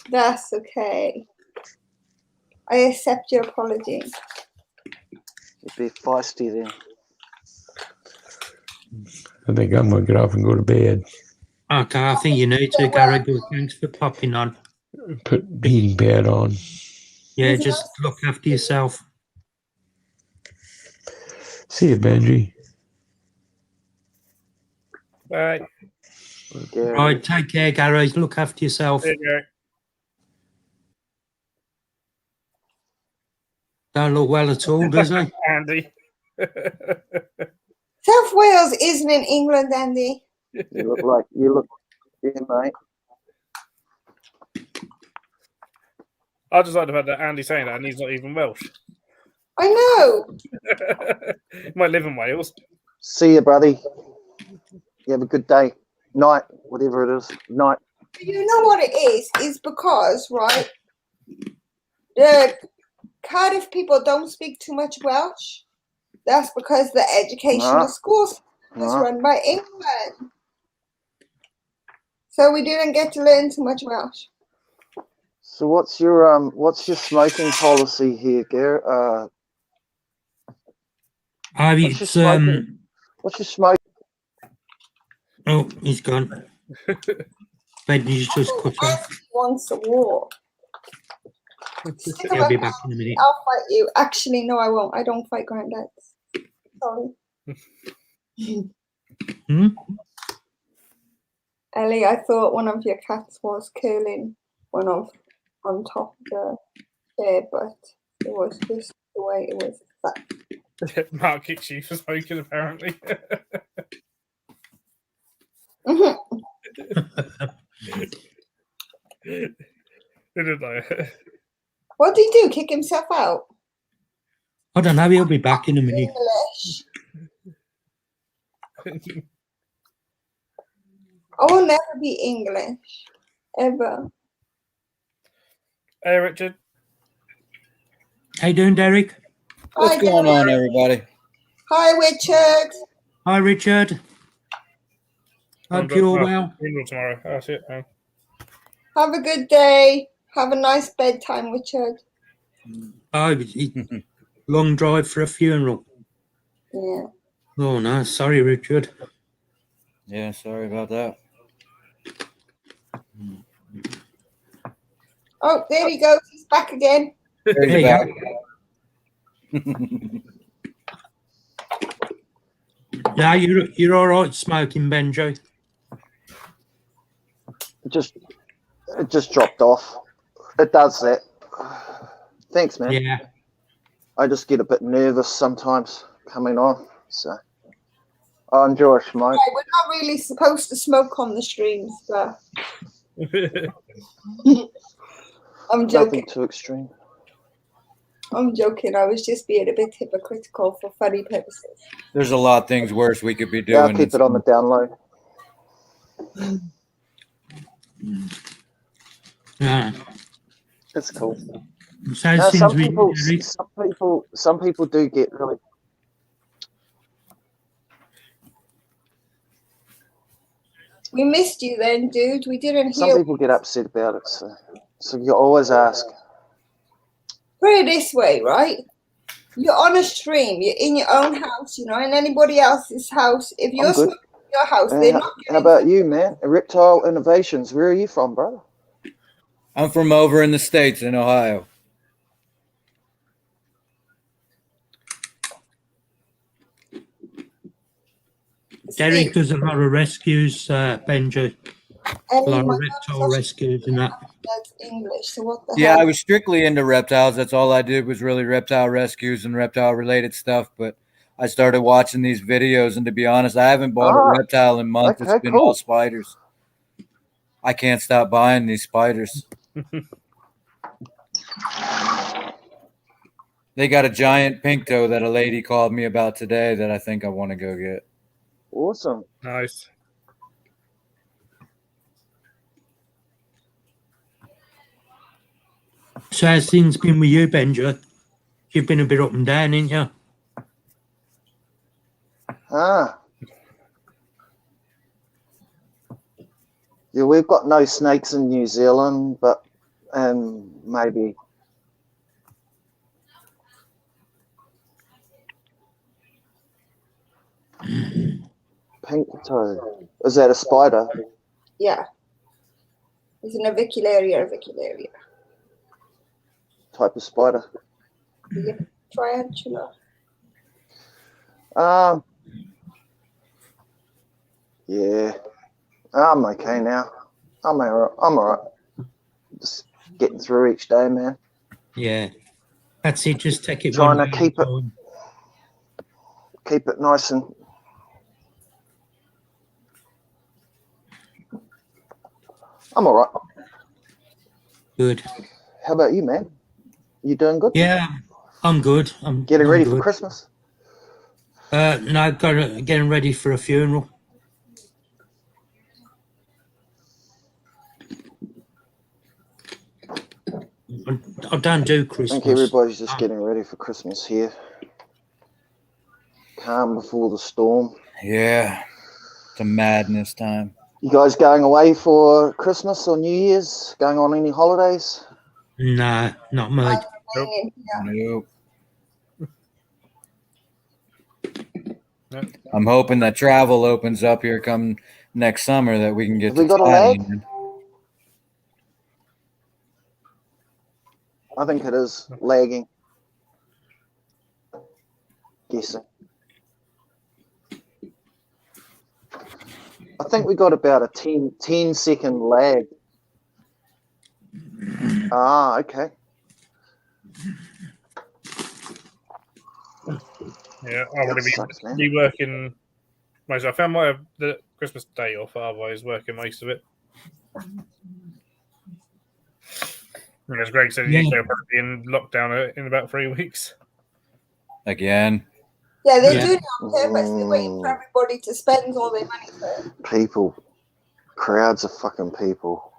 That's okay. I accept your apology. You'd be feisty then. I think I'm going to get off and go to bed. Okay, I think you need to, Gary. Good. Thanks for popping on. Put heating pad on. Yeah, just look after yourself. See you, Benji. Right. Gary. Right, take care, Gary. Look after yourself. There you go. Don't look well at all, does he? Andy. South Wales isn't in England, Andy. You look, yeah, mate. I just like the fact that Andy's saying that and he's not even Welsh. I know. He might live in Wales. See you, buddy. You have a good day. Night, whatever it is. Night. You know what it is because, right, the Cardiff people don't speak too much Welsh. That's because the educational schools was run by England. So we didn't get to learn too much Welsh. So what's your smoking policy here, Gary? What's your smoke? Oh, he's gone. Benji's just cut off. Wants a war. He'll be back in a minute. I'll fight you. Actually, no, I won't. I don't fight granddads. Sorry. Ellie, I thought one of your cats was curling one of on top of the chair, but it was just the way it was. Mark kicks you for smoking, apparently. What did he do? Kick himself out? I don't know. He'll be back in a minute. English. I will never be English. Ever. Hey, Richard. How you doing, Derek? What's Hi, going Derek. on, everybody? Hi, Richard. Hi, Richard. Hope you're well. Funeral tomorrow. That's it. Man. Have a good day. Have a nice bedtime, Richard. Oh, long drive for a funeral. Yeah. Oh, no. Sorry, Richard. Yeah, sorry about that. Oh, there he goes. He's back again. There There you you go. No, you're all right smoking, Benjo. It just dropped off. It does that. Thanks, man. Yeah. I just get a bit nervous sometimes coming on, so I enjoy a smoke. Right, we're not really supposed to smoke on the streams, but I'm joking. Nothing too extreme. I'm joking. I was just being a bit hypocritical for funny purposes. There's a lot of things worse we could be doing. Yeah, I'll keep it on the download. Yeah. It's cool. So No, since we some people do get really. We missed you then, dude. We didn't Some hear. people get upset about it, so you always ask. Put it this way, right? You're on a stream. You're in your own house, you know, in anybody else's house. If you're I'm good. smoking in your house, they're not. How about you, man? Reptile Innovations. Where are you from, brother? I'm from over in the States in Ohio. Derek does a lot of rescues, Benjo. A lot of reptile rescues and that. That's English. So what the Yeah, hell? I was strictly into reptiles. That's all I did was really reptile rescues and reptile related stuff. But I started watching these videos, and to be honest, I haven't bought a reptile in months. Okay, It's been cool. all spiders. I can't stop buying these spiders. They got a giant pink toe that a lady called me about today that I think I want to go get. Awesome. Nice. So how's things been with you, Benjo? You've been a bit up and down, ain't you? Yeah, we've got no snakes in New Zealand, but maybe. Pink toe. Is that a spider? Yeah. It's an avicularia. Type of spider? Yep. Tarantula. Yeah. I'm okay now. I'm all right. Just getting through each day, man. Yeah. That's it. Just take it Trying one to day keep at a it time. keep it nice and. I'm all right. Good. How about you, man? You doing good? Yeah, I'm good. I'm Getting ready good. for Christmas? No, getting ready for a funeral. I don't do I Christmas. think everybody's just getting ready for Christmas here. Calm before the storm. Yeah, it's a madness time. You guys going away for Christmas or New Year's? Going on any holidays? No, not me. Nope. I'm hoping that travel opens up here come next summer that we can get Have we to got a flying. lag? I think it is lagging. Guessing. I think we got about a 10-second lag. Okay. Yeah, I want to Sucks, man. be working. I found the Christmas day off. Otherwise, working most of it. And as Greg said, Yeah. they'll probably be in lockdown in about 3 weeks. Again. Yeah, they're Yeah. doing it on purpose. They're waiting for everybody to spend all their money first. People, crowds of fucking people.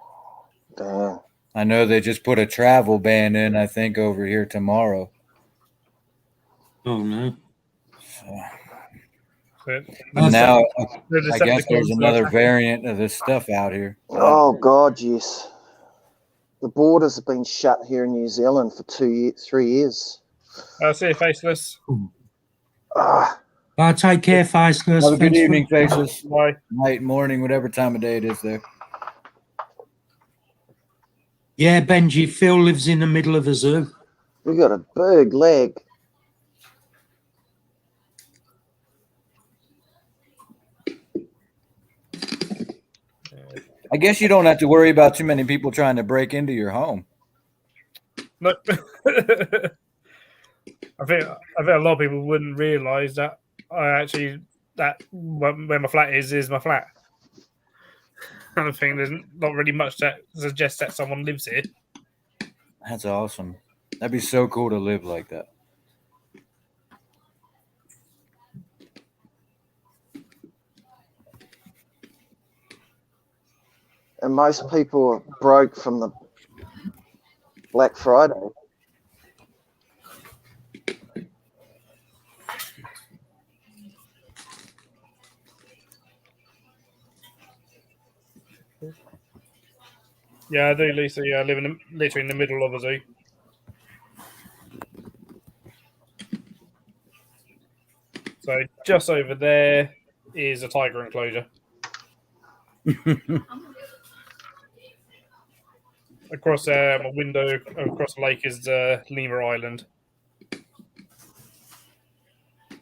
Damn. I know they just put a travel ban in, I think, over here tomorrow. Oh no. But And now the I guess there's Decepticons another are- variant of this stuff out here. Oh God, yes. The borders have been shut here in New Zealand for 3 years. See you, Faceless. Ah, Take care, Faceless. Have a good Thanks for- evening, Faces. Bye. Night, morning, whatever time of day it is there. Yeah, Benji, Phil lives in the middle of a zoo. we got a big leg. I guess you don't have to worry about too many people trying to break into your home. No. I think a lot of people wouldn't realise that that where my flat is my flat. I think there's not really much that suggests that someone lives here. That's awesome. That'd be so cool to live like that. And most people are broke from the Black Friday. Yeah, I do, Lisa. Yeah, I live literally in the middle of a zoo. So just over there is a tiger enclosure. Across my window, across the lake, is Lemur Island.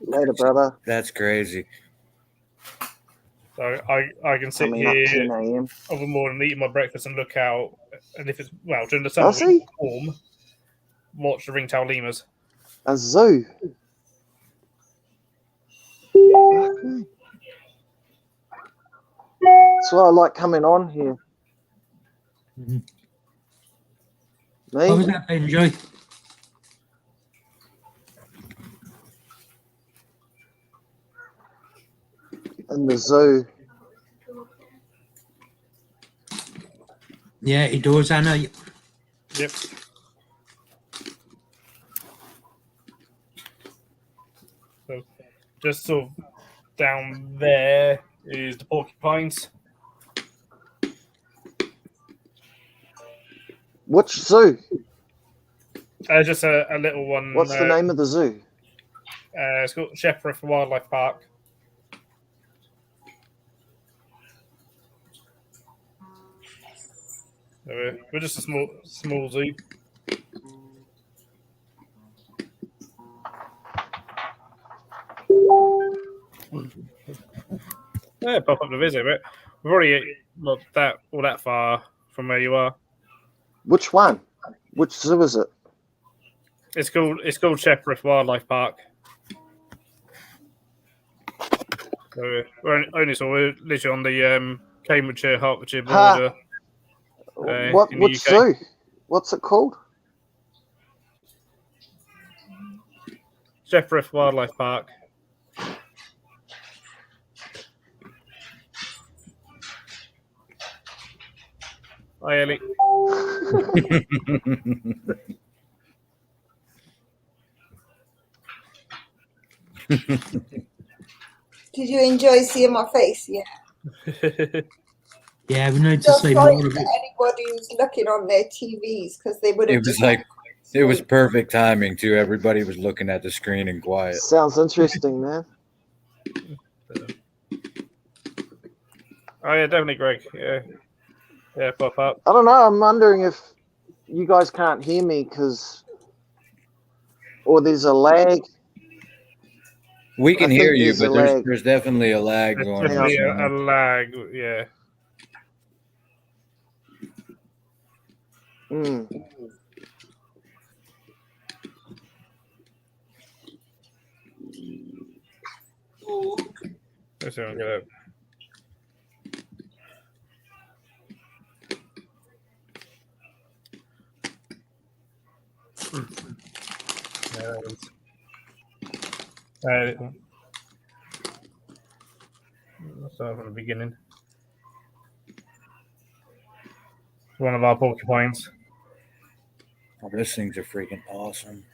Later, brother. That's crazy. So I can sit Coming up here 10 a.m. of the morning, eating my breakfast, and look out. And if it's during the summer, I see. warm, watch the ringtail lemurs. A zoo. Okay. That's why I like coming on here. Mhm. Me? What was that, Benji? In the zoo. Yeah, he does, Anna. Yep. So just sort of down there is the porcupines. Which zoo? Just a little one. What's the name of the zoo? It's called Shepworth Wildlife Park. So we're just a small zoo. Yeah, pop up to visit, but we're already not all that far from where you are. Which one? Which zoo is it? It's called Shepworth Wildlife Park. So we're we're literally on the Cambridgeshire Hertfordshire border. What? In the Which UK. zoo? What's it called? Shepworth Wildlife Park. Hi, Ellie. Did you enjoy seeing my face? Yeah. Yeah, we need to Just see sorry more of for it. anybody who's looking on their TVs because they would have It was just like it was perfect timing too. Everybody was looking at the screen and quiet. Sounds interesting, man. Oh yeah, definitely, Greg. Yeah, pop up. I don't know. I'm wondering if you guys can't hear me or there's a lag. We can I hear think you, there's a but lag. there's definitely a lag There's going definitely a on. lag. Yeah. Mm. Let's see if I can get it. Yeah, that one's- Let's start from the beginning. One of our porcupines. Oh, those things are freaking awesome.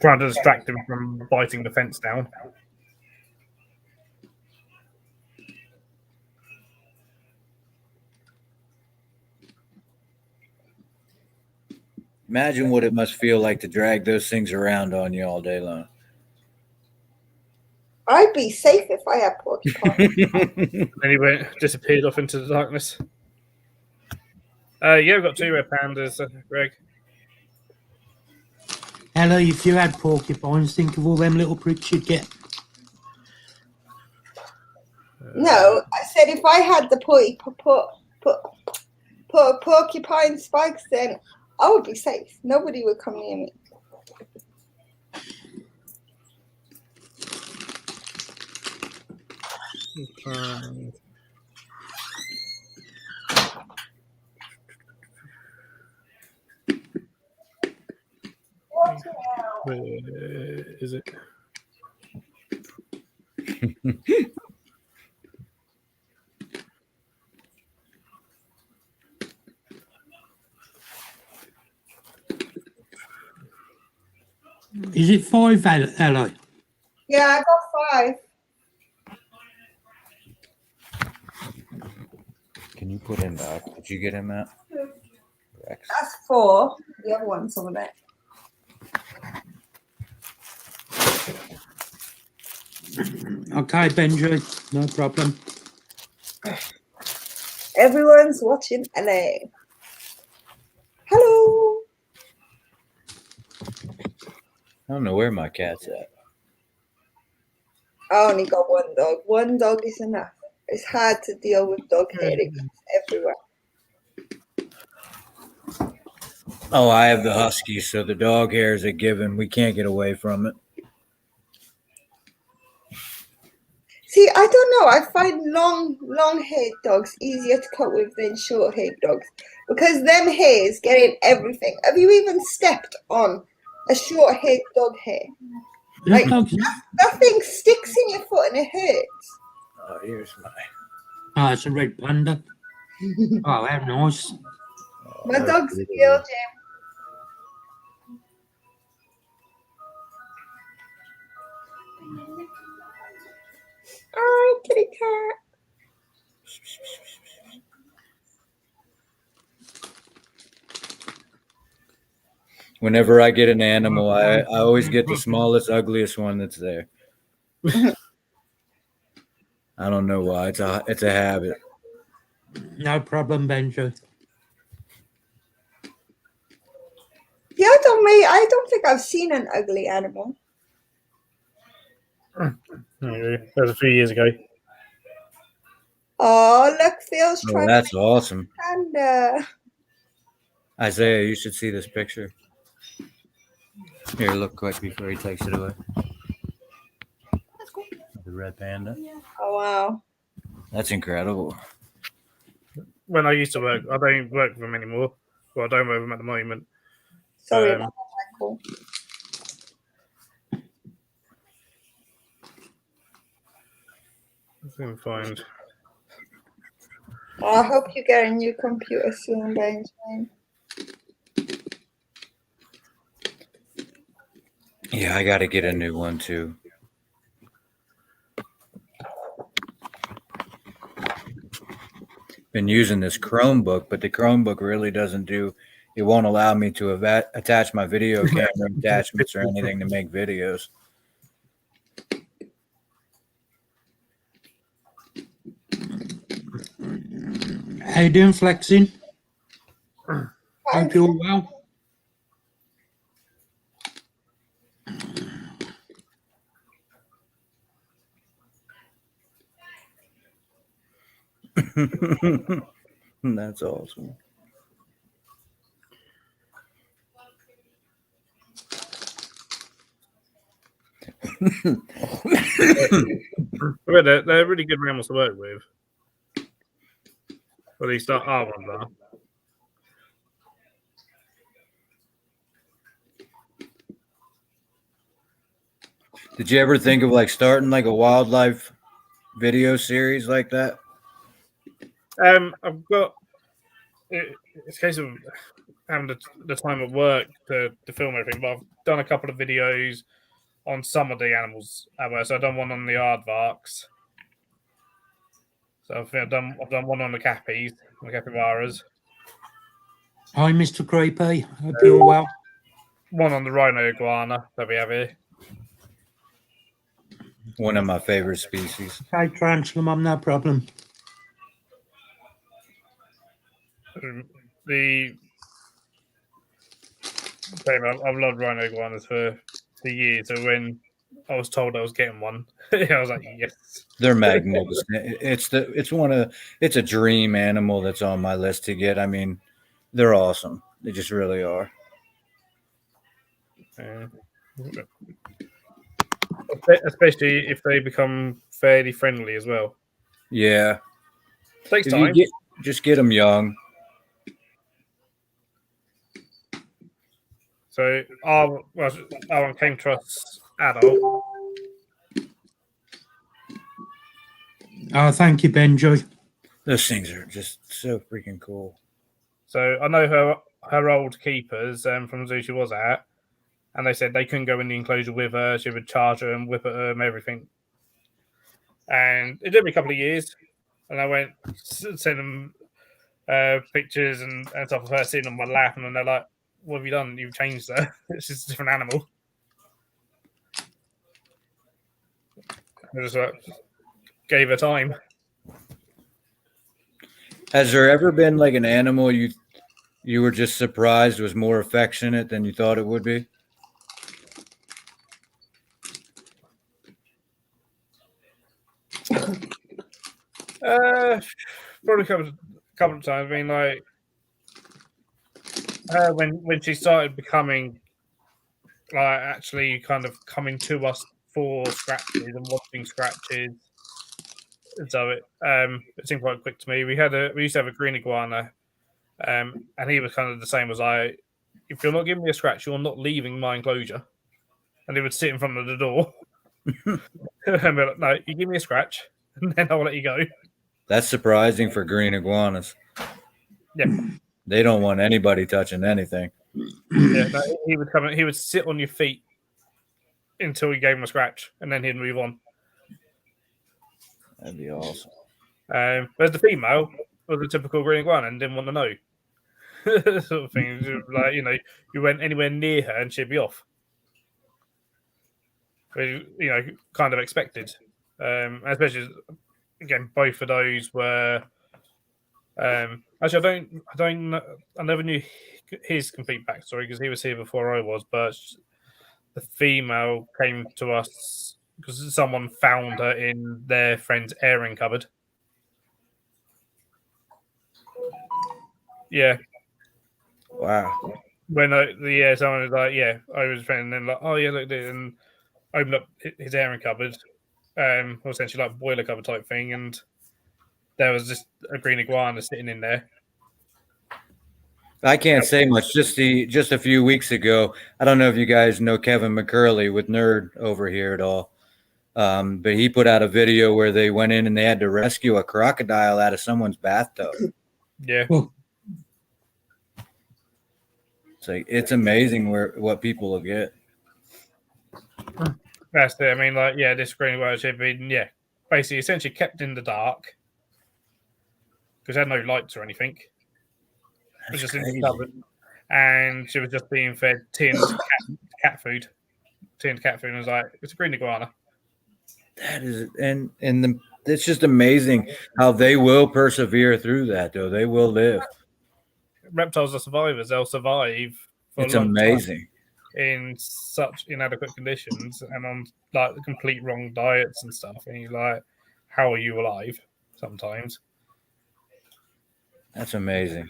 Trying to distract him from biting the fence down. Imagine what it must feel like to drag those things around on you all day long. I'd be safe if I had porcupine. Then he disappeared off into the darkness. Yeah, we've got 2 red pandas, Greg. Hello, if you had porcupines, think of all them little pricks you'd get. No, I said if I had the porcupine spikes, then I would be safe. Nobody would come near me. Where is it? Is it 5, Hello? Yeah, I got 5. Can you put him back? Did you get him out? Rex. That's 4. The other one's over there. Okay, Benji, no problem. Everyone's watching LA. Hello. I don't know where my cat's at. I only got 1 dog. 1 dog is enough. It's hard to deal with dog hair. It goes everywhere. Oh, I have the husky, so the dog hair is a given. We can't get away from it. See, I don't know. I find long-haired dogs easier to cope with than short-haired dogs because them hairs get in everything. Have you even stepped on a short-haired dog hair? Like that thing sticks in your foot and it hurts. Oh, here's my. Oh, it's a red panda. Oh, how nice. My dog's a girl, Jim. Oh, kitty cat. Whenever I get an animal, I always get the smallest, ugliest one that's there. I don't know why. It's a habit. No problem, Benji. Yeah, I don't think I've seen an ugly animal. That was a few years ago. Oh, look, Phil's Oh, trying that's to awesome. panda. Isaiah, you should see this picture. Here, look quick before he takes it away. The red panda. Oh, wow. That's incredible. When I used to work, I don't work with them anymore. Well, I don't work with them at the moment. Sorry about that, Michael. I can find. Oh, I hope you get a new computer soon, Benjamin. Yeah, I got to get a new one too. Been using this Chromebook, but the Chromebook really doesn't do. It won't allow me to attach my video camera attachments or anything to make videos. How you doing, Flexing? Hope you're well. That's awesome. They're really good mammals to work with. Well, at least our ones are. Did you ever think of like starting like a wildlife video series like that? I've got it's a case of having the time at work to film everything, but I've done a couple of videos on some of the animals at work. So I've done one on the aardvarks. So I've done one on the cappies, the capybaras. Hi, Mr. Creepy. Hope you're well. One on the rhino iguana that we have here. One of my favorite species. Okay, tarantula, mum, no problem. I've loved rhino iguanas for years. So when I was told I was getting one, I was like, yes. They're magnificent. It's a dream animal that's on my list to get. I mean, they're awesome. They just really are. Especially if they become fairly friendly as well. Yeah. Takes If time. Just get them young. So our one came to us adult. Oh, thank you, Benji. Those things are just so freaking cool. So I know her old keepers from the zoo she was at, and they said they couldn't go in the enclosure with her. She would charge her and whip at her and everything. And it took me a couple of years, and I went send them pictures and stuff of her sitting on my lap, and then they're like, "What have you done? You've changed her. It's just a different animal." I just gave her time. Has there ever been like an animal you were just surprised was more affectionate than you thought it would be? Probably a couple of times. I mean, like when she started becoming like actually kind of coming to us for scratches and wanting scratches. So it seemed quite quick to me. We used to have a green iguana, and he was kind of the same as I. If you're not giving me a scratch, you're not leaving my enclosure. And he would sit in front of the door. And be like, no, you give me a scratch, and then I'll let you go. That's surprising for green iguanas. Yeah. They don't want anybody touching anything. Yeah, no, he would come. He would sit on your feet until you gave him a scratch, and then he'd move on. That'd be awesome. Whereas the female was a typical green iguana and didn't want to know. Sort of thing. Like, you went anywhere near her and she'd be off. Kind of expected. Especially, again, both of those were. Actually, I never knew his complete backstory because he was here before I was, but the female came to us because someone found her in their friend's airing cupboard. Yeah. Wow. When someone was like, yeah, I was a friend, and then like, oh yeah, look, and opened up his airing cupboard, essentially like boiler cupboard type thing, and there was just a green iguana sitting in there. I can't say much. Just a few weeks ago, I don't know if you guys know Kevin McCurley with Nerd over here at all, but he put out a video where they went in and they had to rescue a crocodile out of someone's bathtub. Yeah. Well, It's amazing what people will get. That's it. I mean, like, yeah, this green iguana had been, basically essentially kept in the dark because it had no lights or anything. It was just in the cupboard, and she was just being fed tinned cat food. Tinned cat food, and I was like, it's a green iguana. That is, it's just amazing how they will persevere through that, though. They will live. Reptiles are survivors. They'll survive for It's a long amazing. time in such inadequate conditions and on like the complete wrong diets and stuff. And you're like, how are you alive? Sometimes. That's amazing.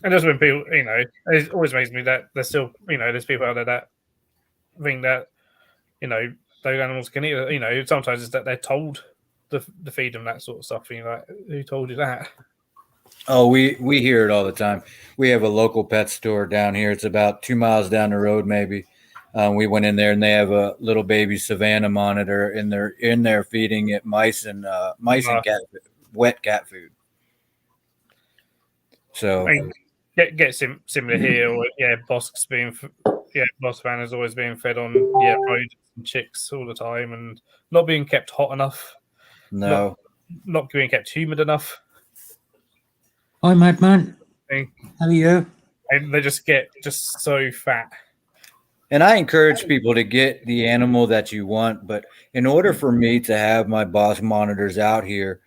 And just when people, it always amazes me that there's still, there's people out there that think that, those animals can eat. Sometimes it's that they're told to feed them that sort of stuff. And you're like, who told you that? Oh, we hear it all the time. We have a local pet store down here. It's about 2 miles down the road, maybe. We went in there and they have a little baby Savannah monitor in there feeding it mice and cat wet cat food. So get similar here. Or, Boss Savannah's always being fed on rodents and chicks all the time, and not being kept hot enough. No, not being kept humid enough. Hi, Madman. How are you? And they just get so fat. And I encourage people to get the animal that you want, but in order for me to have my boss monitors out here,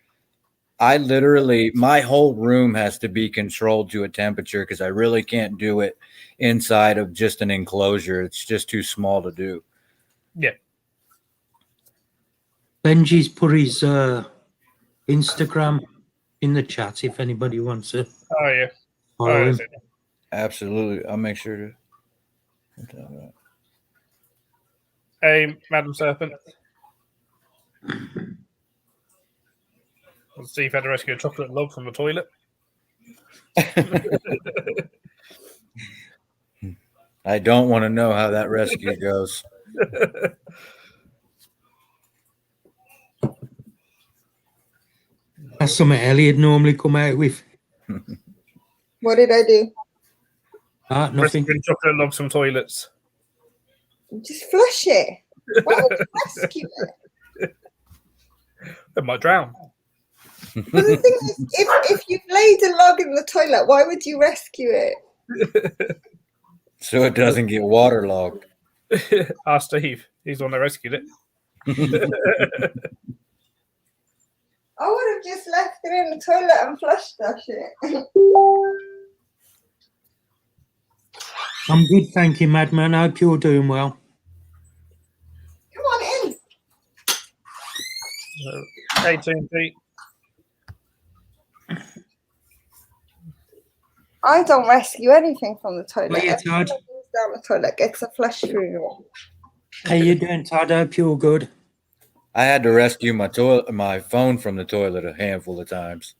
I literally, my whole room has to be controlled to a temperature because I really can't do it inside of just an enclosure. It's just too small to do. Yeah. Benji's put his Instagram in the chat if anybody wants to. Oh, yeah. Follow him. Absolutely. I'll make sure to. Hey, Madam Serpent. Let's see if I had to rescue a chocolate log from the toilet. I don't want to know how that rescue goes. That's something Elliot normally come out with. What did I do? Nothing. Rescuing chocolate logs from toilets. Just flush it. Why would you rescue it? It might drown. But the thing is, if you've laid a log in the toilet, why would you rescue it? So it doesn't get waterlogged. Ask Steve. He's the one that rescued it. I would have just left it in the toilet and flushed that shit. I'm good, thank you, Madman. I hope you're doing well. Come on in. Hey, TNT. I don't rescue anything from the toilet. Well, yeah, Todd. Everything goes down the toilet gets a flush through. How you doing, Todd? I hope you're good. I had to rescue my phone from the toilet a handful of times.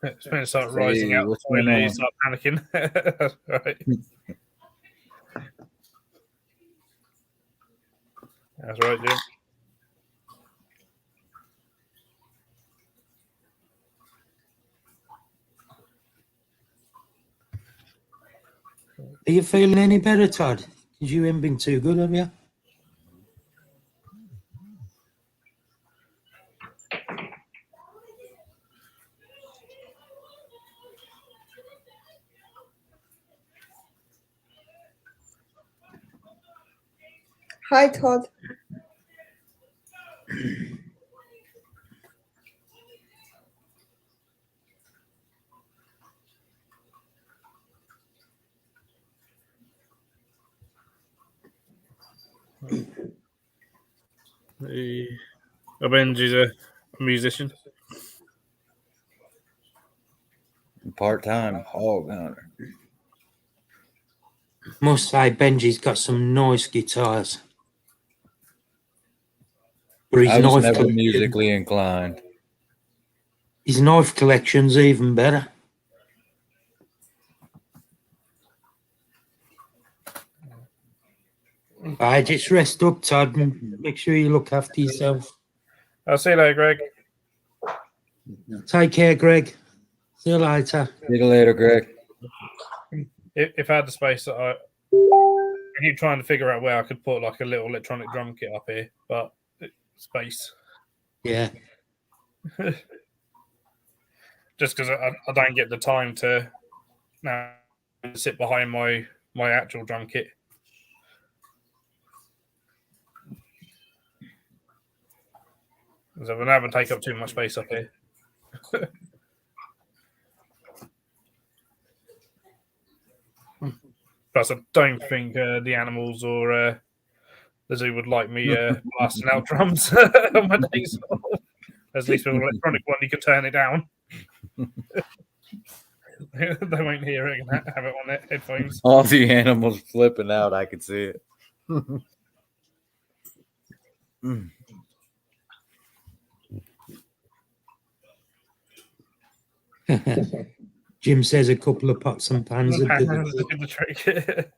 It's when it starts rising out. What's going on? You start panicking. Right. That's right, Jim. Are you feeling any better, Todd? Because you haven't been too good, have you? Hi, Todd. Benji's a musician. Part-time hog hunter. Must say, Benji's got some nice guitars. I was never musically inclined. His knife collection's even better. I just rest up, Todd, and make sure you look after yourself. I'll see you later, Greg. Take care, Greg. See you later. See you later, Greg. If I had the space that I keep trying to figure out where I could put like a little electronic drum kit up here, but space. Yeah. Just because I don't get the time to now sit behind my actual drum kit. So we're not going to take up too much space up here. Plus, I don't think the animals or the zoo would like me blasting out drums on my days off. At least with an electronic one, you can turn it down. They won't hear it and have it on their headphones. All the animals flipping out. I could see it. Mm. Jim says a couple of pots and pans would do Hands it. did the trick.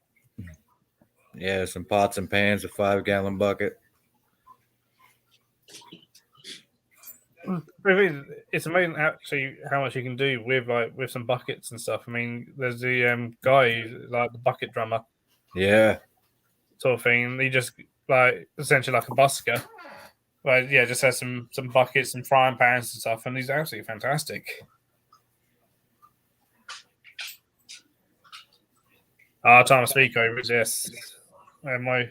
Yeah, some pots and pans, a 5-gallon bucket. It's amazing actually how much you can do with some buckets and stuff. I mean, there's the guy who's like the bucket drummer Yeah. sort of thing. He just like essentially like a busker. Like yeah, just has some buckets and frying pans and stuff, and he's absolutely fantastic. Time to speak over it, yes. They're my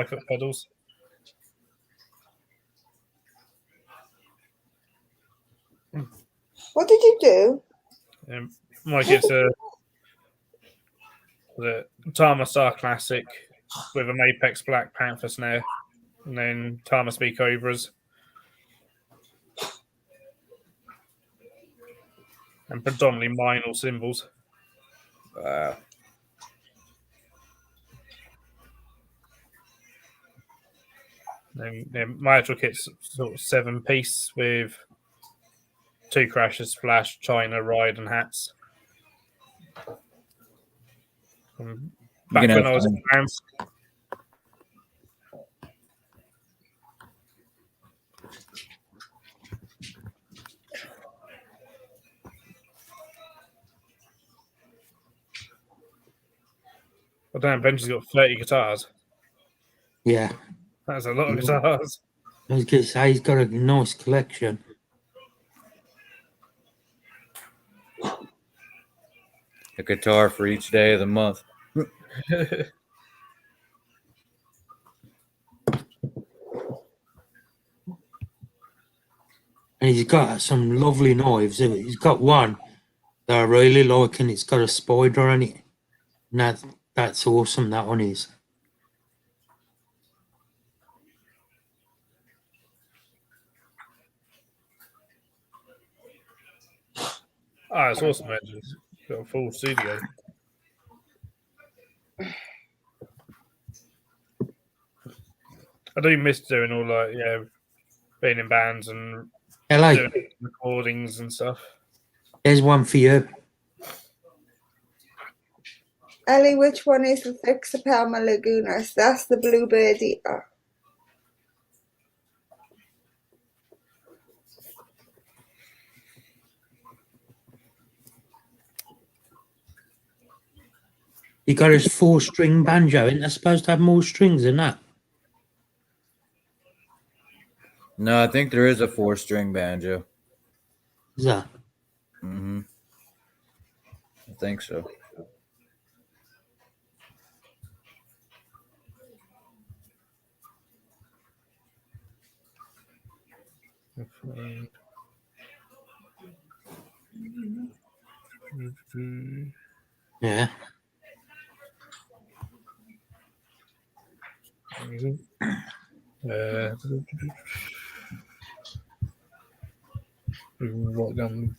foot pedals. What did you do? Mike, it's the Tama Star Classic with an Apex Black Panther snare, and then Tama Speak Cobras, and predominantly minor cymbals. Wow. And my actual kit's sort of 7-piece with 2 crashes, splash, china, ride, and hats. Back when I was in bands. I don't know, Benji's got 30 guitars. Yeah. That's a lot of guitars. I was going to say, he's got a nice collection. A guitar for each day of the month. And he's got some lovely knives. He's got one that I really like, and it's got a spider on it. And that's awesome, that one is. It's awesome, Benji's got a full studio. I do miss doing all being in bands and Hello, doing recordings and stuff. there's one for you. Ellie, which one is the Fix Palma Lagunas? That's the Bluebird Eater. He got his 4-string banjo. Isn't that supposed to have more strings than that? No, I think there is a 4-string banjo. Is that? Mm-hmm. I think so. Yeah. What gun?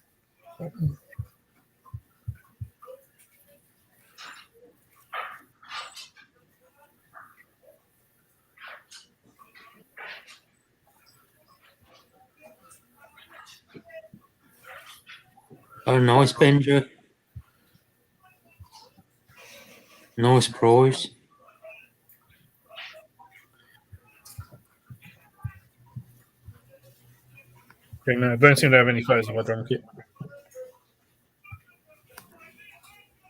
Oh, nice banjo. Nice prize. Okay, no, I don't seem to have any photos of my drum kit.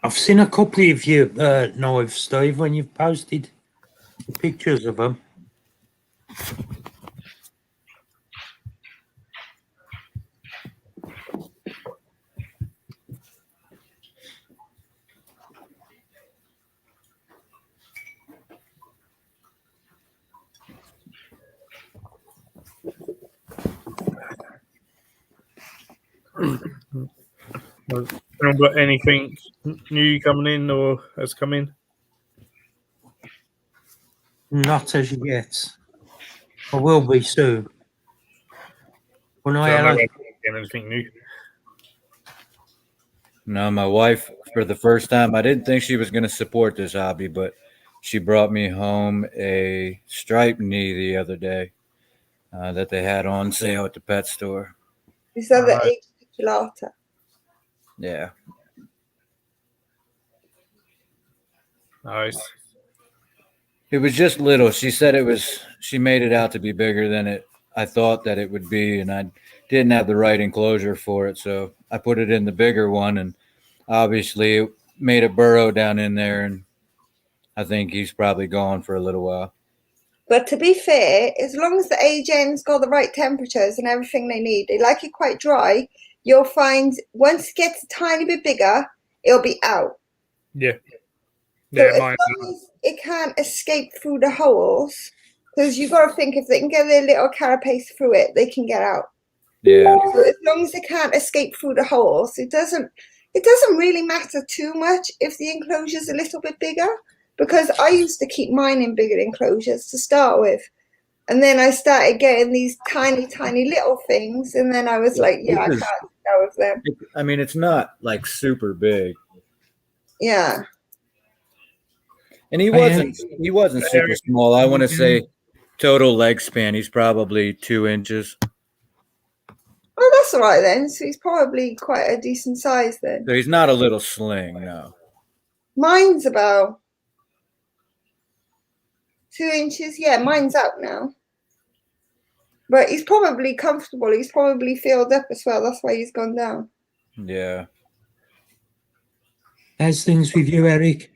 I've seen a couple of your knives, Steve, when you've posted pictures of them. Anyone got anything new coming in or has come in? Not as yet. I will be soon. When I So had anything new. No, my wife, for the first time, I didn't think she was going to support this hobby, but she brought me home a striped knee the other day that they had on sale at the pet store. Is that the A.K.A.C? Yeah. Nice. It was just little. She said she made it out to be bigger than I thought that it would be, and I didn't have the right enclosure for it, so I put it in the bigger one, and obviously it made a burrow down in there, and I think he's probably gone for a little while. But to be fair, as long as the agent's got the right temperatures and everything they need, they like it quite dry, you'll find once it gets a tiny bit bigger, it'll be out. Yeah. So Yeah, as mine. long as it can't escape through the holes, because you've got to think if they can get their little carapace through it, they can get out. Yeah. So as long as it can't escape through the holes, it doesn't really matter too much if the enclosure's a little bit bigger. Because I used to keep mine in bigger enclosures to start with. And then I started getting these tiny, tiny little things. And then I was like, yeah, I can't go with them. I mean, it's not like super big. Yeah. And he wasn't super small. I want to say total leg span, he's probably 2 inches. Well, that's all right then. So he's probably quite a decent size then. So he's not a little sling, no. Mine's about 2 inches. Yeah, mine's out now. But he's probably comfortable. He's probably filled up as well. That's why he's gone down. Yeah. How's things with you, Eric?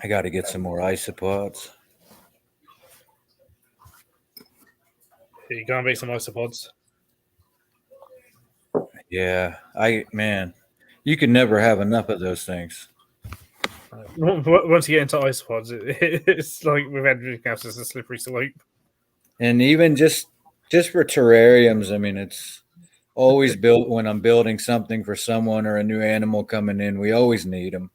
I got to get some more isopods. You can't beat some isopods. Yeah. Man, you can never have enough of those things. Once you get into isopods, it's like with everything else, it's a slippery slope. And even just for terrariums, I mean, it's always built when I'm building something for someone or a new animal coming in. We always need them.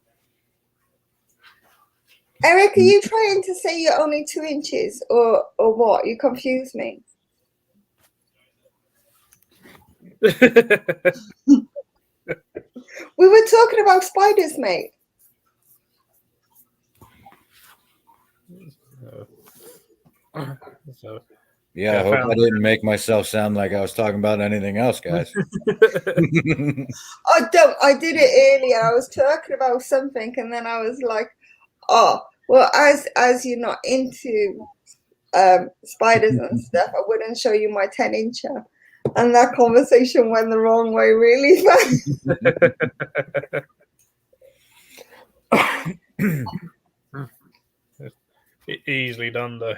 Eric, are you trying to say you're only 2 inches or what? You confuse me. We were talking about spiders, mate. Yeah, I hope I didn't make myself sound like I was talking about anything else, guys. I did it earlier. I was talking about something, and then I was like, "Oh, well, as you're not into spiders and stuff, I wouldn't show you my 10-incher." And that conversation went the wrong way really fast. Easily done, though.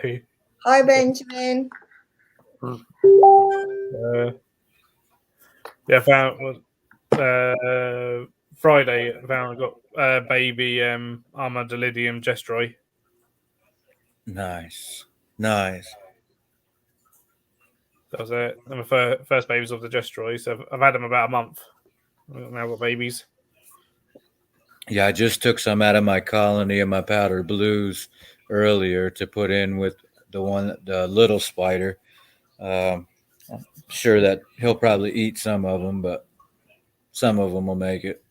Hi, Benjamin. Yeah, I found Friday. I found I got baby Armadillidium gestroi. Nice. That was it. And my first babies of the gestroi. So I've had them about a month. I've now got babies. Yeah, I just took some out of my colony of my powder blues earlier to put in with the little spider. I'm sure that he'll probably eat some of them, but some of them will make it.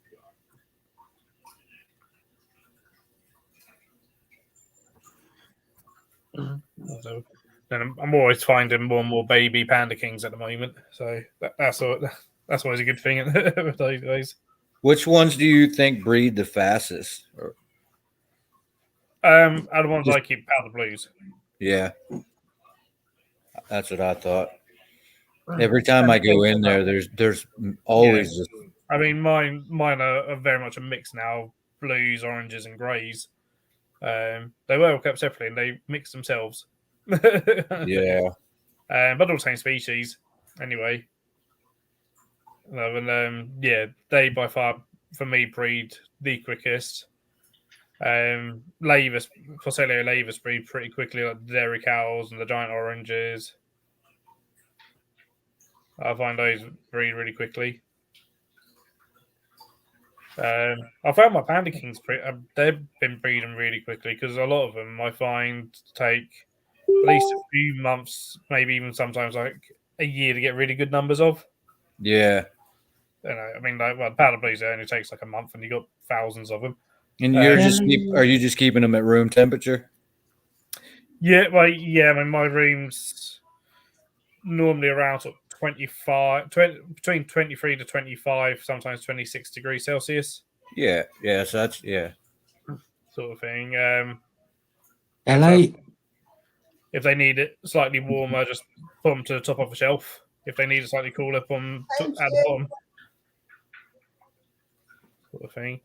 So, and I'm always finding more and more baby panda kings at the moment. So that's always a good thing with those guys. Which ones do you think breed the fastest? Are the ones I keep powder blues. Yeah, that's what I thought. Every time I go in there, there's always. Yeah. I mean, mine are very much a mix now: blues, oranges, and greys. They were all kept separately, and they mix themselves. Yeah. But all the same species, anyway. And they by far for me breed the quickest. Lavis, Porcelio Lavis breed pretty quickly, like the dairy cows and the giant oranges. I find those breed really quickly. I found my Panda Kings they've been breeding really quickly because a lot of them I find take at least a few months, maybe even sometimes like a year to get really good numbers of. Yeah. I mean, like, well, powder blues it only takes like a month, and you got thousands of them. And are you just keeping them at room temperature? Yeah, well, yeah. I mean, my room's normally around sort of 20, between 23 to 25, sometimes 26 degrees Celsius. Yeah. So that's sort of thing. LA. If they need it slightly warmer, just put them to the top of the shelf. If they need it slightly cooler, put them at the bottom. Sort of thing.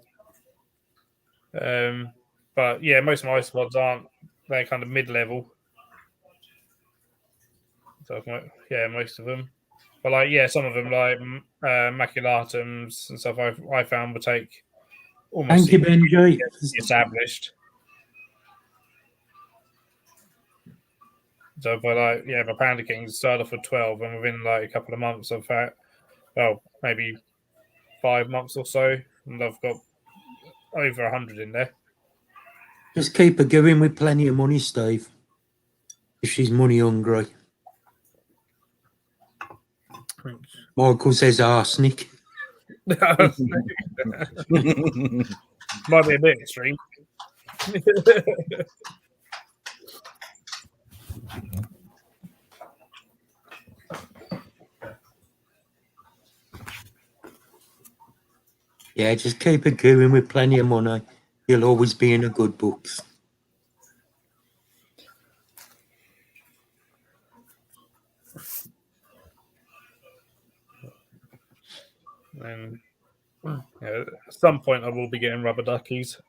But yeah, most of my isopods aren't. They're kind of mid-level. So yeah, most of them. But like, yeah, some of them like maculatums and stuff. I found would take almost Thank you, Benji. established. So, but like, yeah, my Panda Kings started off with 12, and within like a couple of months, I've had, well, maybe 5 months or so, and I've got over 100 in there. Just keep her going with plenty of money, Steve. If she's money hungry. Michael says arsenic. Might be a bit extreme. Yeah, just keep it going with plenty of money. You'll always be in the good books. And at some point, I will be getting rubber duckies.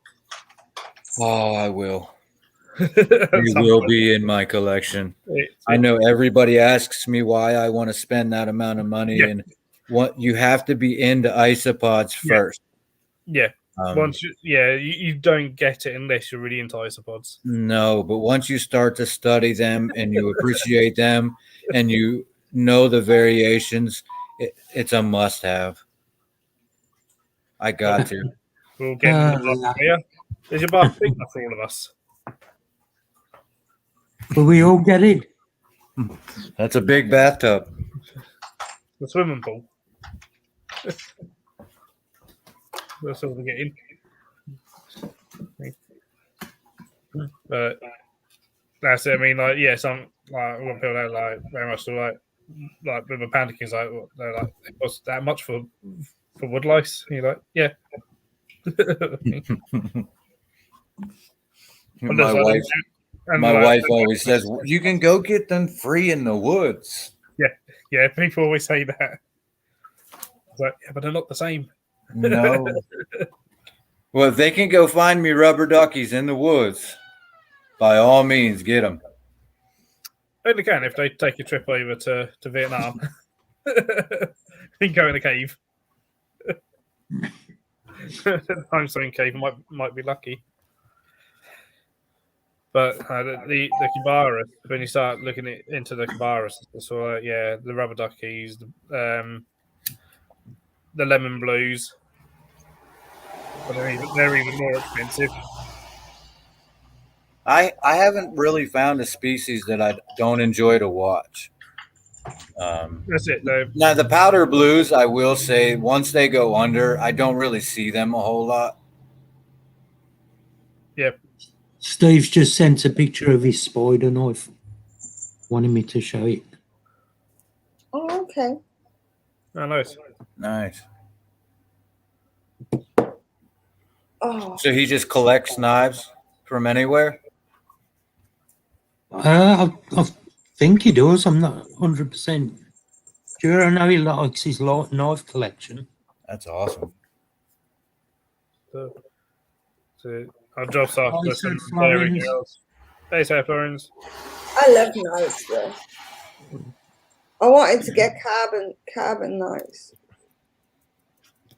Oh, I will. They will be in my collection. I know everybody asks me why I want to spend that amount of money, and what you have to be into isopods first. Yeah. Once you don't get it unless you're really into isopods. No, but once you start to study them and you appreciate them and you know the variations, it's a must-have. I got to. We'll get here. There's your bath big enough for all of us. Will we all get in? That's a big bathtub. The swimming pool. That's all we're getting. But that's it. I mean, like, yeah, some like a lot of people don't like very much to like with the Panda Kings, like they're like it costs that much for wood lice. And you're like, yeah. My wife always says you can go get them free in the woods. Yeah, people always say that. But yeah, but they're not the same. No. Well, if they can go find me rubber duckies in the woods, by all means, get them. Only can if they take a trip over to Vietnam. You can go in a cave. I'm so in cave might be lucky. But the Kibaras, when you start looking into the Kibaras, so yeah, the rubber duckies, the lemon blues, but they're even more expensive. I haven't really found a species that I don't enjoy to watch. That's it, though. Now the powder blues, I will say, once they go under, I don't really see them a whole lot. Yep. Steve's just sent a picture of his spider knife. Wanted me to show it. Oh, okay. Oh, nice. Nice. Oh, So he just collects knives from anywhere? I think he does. I'm not 100% sure. I know he likes his knife collection. That's awesome. So our job's off Hi, with Sir some dairy Florence. girls. Hey, Sir Florence. I love knives though. I wanted to get carbon knives.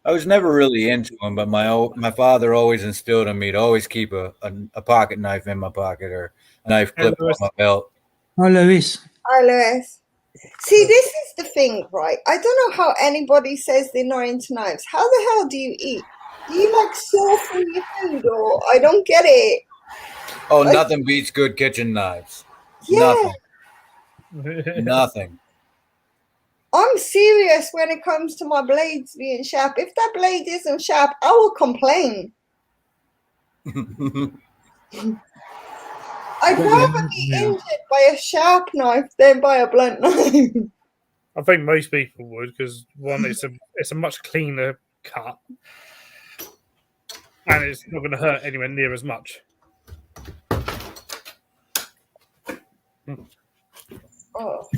I was never really into them, but my father always instilled in me to always keep a pocket knife in my pocket or a knife clip on my belt. Hi, Lewis. Hi, Lewis. See, this is the thing, right? I don't know how anybody says they're not into knives. How the hell do you eat? Do you like saw through your food, or I don't get it? Oh, nothing beats good kitchen knives. Yeah. Nothing. Nothing. I'm serious when it comes to my blades being sharp. If that blade isn't sharp, I will complain. I'd rather be injured by a sharp knife than by a blunt knife. I think most people would, because one, it's a much cleaner cut, and it's not going to hurt anywhere near as much. Oh.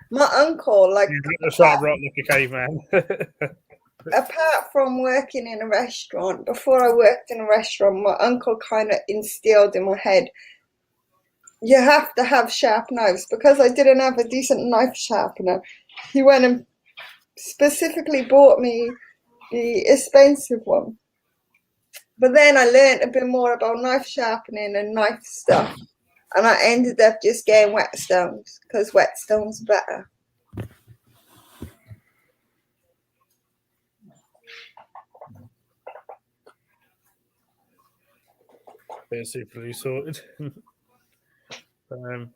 My uncle, like, A sharp rock like a caveman. apart from working in a restaurant, before I worked in a restaurant, my uncle kind of instilled in my head, you have to have sharp knives. Because I didn't have a decent knife sharpener, he went and specifically bought me the expensive one. But then I learned a bit more about knife sharpening and knife stuff, and I ended up just getting whetstones because whetstones are better. They're superly sorted. But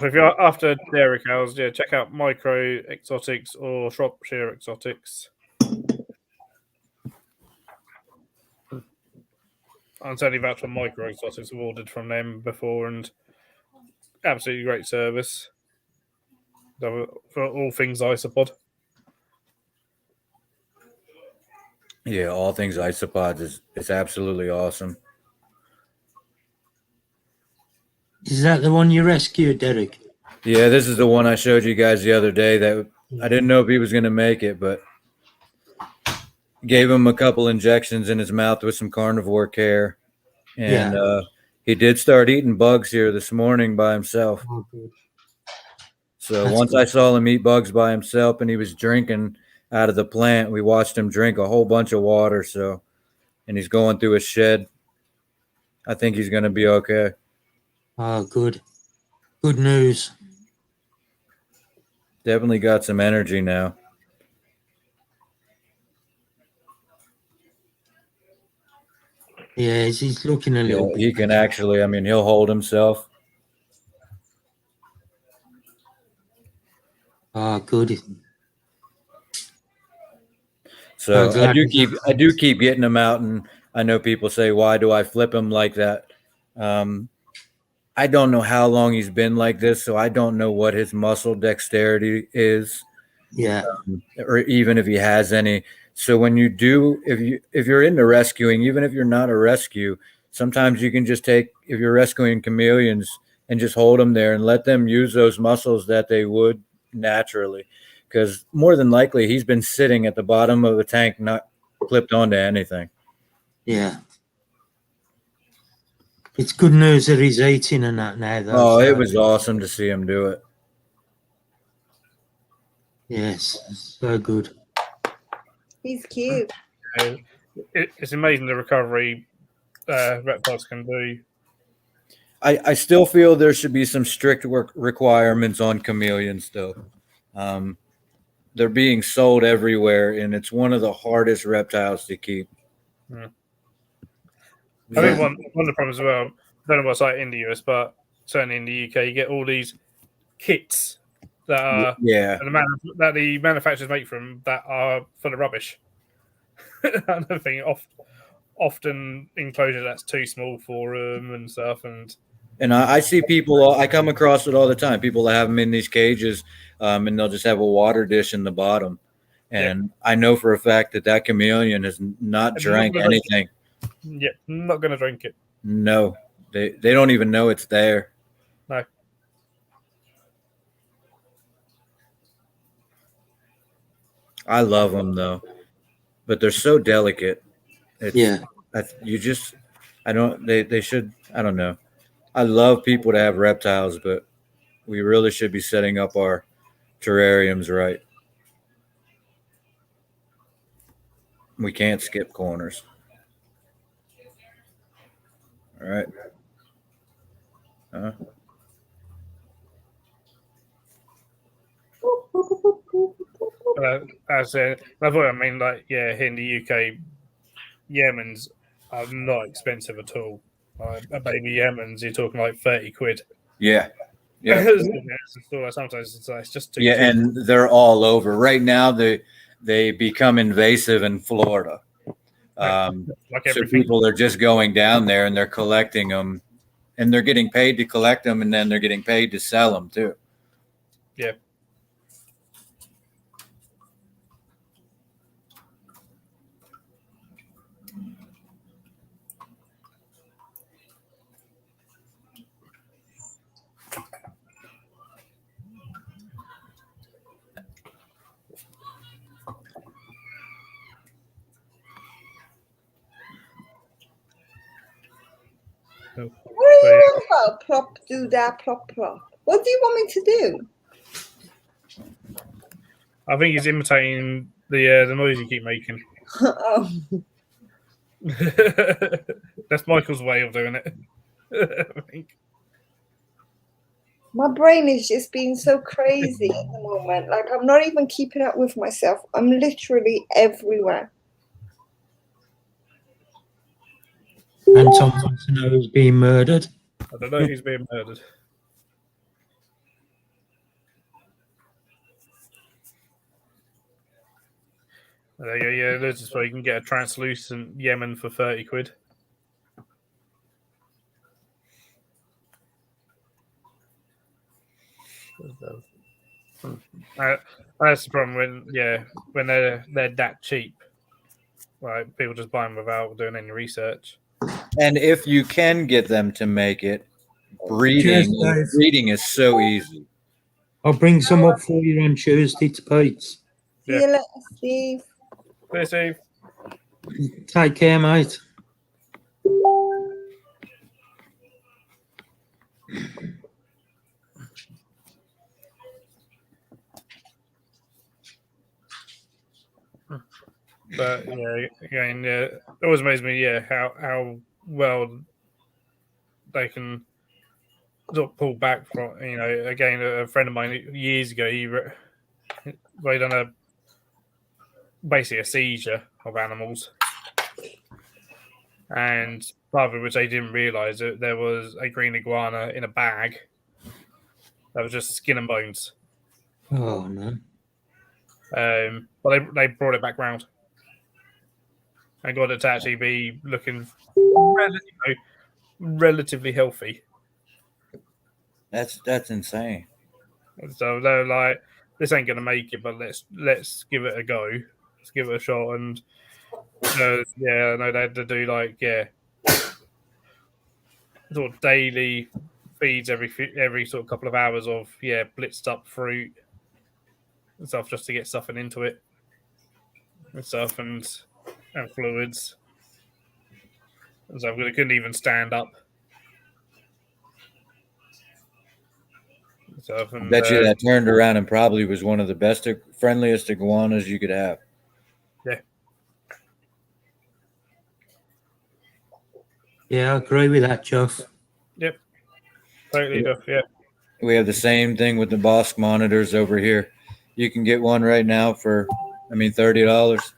if you're after dairy cows, yeah, check out Micro Exotics or Shropshire Exotics. I'm certainly about for Micro Exotics. I've ordered from them before, and absolutely great service for all things isopod. Yeah, all things isopods is absolutely awesome. Is that the one you rescued, Derek? Yeah, this is the one I showed you guys the other day that I didn't know if he was going to make it, but gave him a couple injections in his mouth with some carnivore care. And he did start eating bugs here this morning by himself. Oh, good. So That's once good. I saw him eat bugs by himself and he was drinking out of the plant, we watched him drink a whole bunch of water. So, and he's going through his shed. I think he's going to be okay. Oh, good. Good news. Definitely got some energy now. Yeah, he's looking a little bit. He can actually, I mean, he'll hold himself. Oh, good. So glad I do keep getting him out, and I know people say, "Why do I flip him like that?" I don't know how long he's been like this, so I don't know what his muscle dexterity is, Yeah. or even if he has any. So when you do, if you're into rescuing, even if you're not a rescue, sometimes you can just take, if you're rescuing chameleons, and just hold them there and let them use those muscles that they would naturally, because more than likely he's been sitting at the bottom of a tank, not clipped onto anything. Yeah. It's good news that he's eating and that now, though. Oh, so, it was awesome to see him do it. yes, so good. He's cute. It's amazing the recovery reptiles can do. I still feel there should be some strict requirements on chameleons, though. They're being sold everywhere, and it's one of the hardest reptiles to keep. I think one of the problems as well, I don't know what's like in the US, but certainly in the UK, you get all these kits that are that the manufacturers make from that are full of rubbish. Another thing, often enclosure that's too small for them and stuff, and I see people, I come across it all the time. People that have them in these cages, and they'll just have a water dish in the bottom. And I know for a fact that chameleon has not drank anything. Yeah, not going to drink it. No, they don't even know it's there. No. I love them though, but they're so delicate. They should, I don't know. I love people to have reptiles, but we really should be setting up our terrariums right. We can't skip corners. All right. That's it. That's what I mean. Like, yeah, here in the UK, Yemens are not expensive at all. A baby Yemen's, you're talking like 30 quid. Yeah. Yeah. Sometimes it's just too Yeah, cheap. and they're all over. Right now they become invasive in Florida. Like So everything. people are just going down there and they're collecting them, and they're getting paid to collect them, and then they're getting paid to sell them too. Yeah. What are you on about? Plop, do that, plop, plop. What do you want me to do? I think he's imitating the noise you keep making. Oh, That's Michael's way of doing it. I think. my brain is just being so crazy at the moment. Like, I'm not even keeping up with myself. I'm literally everywhere. And Tom wants to know who's being murdered. I don't know who's being murdered. There you go. Yeah, this is where you can get a translucent Yemen for 30 quid. That's the problem when they're that cheap. Like people just buy them without doing any research. And if you can get them to make it, breeding is so easy. I'll bring some up for you on Tuesday to Pete's. See you later, Steve. Hey, Steve. Take care, mate. But again, it always amazes me, how well they can sort of pull back from. Again, a friend of mine years ago, they done basically a seizure of animals, and part of it, which they didn't realise, that there was a green iguana in a bag that was just skin and bones. Oh no! But they brought it back round and got it to actually be looking relatively healthy. That's insane. So they're like, this ain't gonna make it, but let's give it a go. Let's give it a shot. And I know they had to do sort of daily feeds every sort of couple of hours of blitzed up fruit and stuff, just to get stuff into it and stuff, and fluids and stuff. They couldn't even stand up. Stuff, and, Bet you that turned around and probably was one of the best, friendliest iguanas you could have. Yeah, I agree with that, Jeff. Yep. Totally, yeah. We have the same thing with the Bosk monitors over here. You can get one right now for, $30.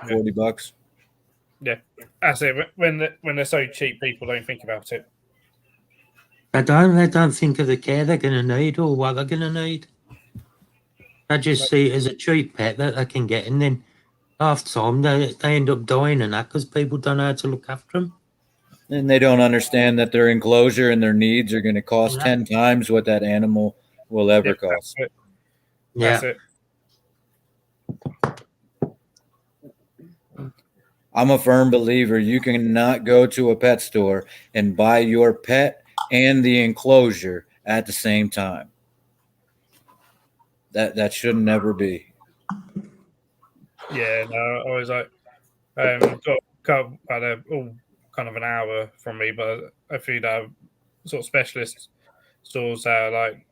$40. Yeah, that's it. When they're so cheap, people don't think about it. They don't think of the care they're going to need or what they're going to need. They just see it as a cheap pet that they can get, and then half the time they end up dying and that because people don't know how to look after them. And they don't understand that their enclosure and their needs are going to cost 10 times what that animal will ever cost. That's it. I'm a firm believer you cannot go to a pet store and buy your pet and the enclosure at the same time. That should never be. Yeah, no, I was like, got about kind of an hour from me, but a few sort of specialist stores that are like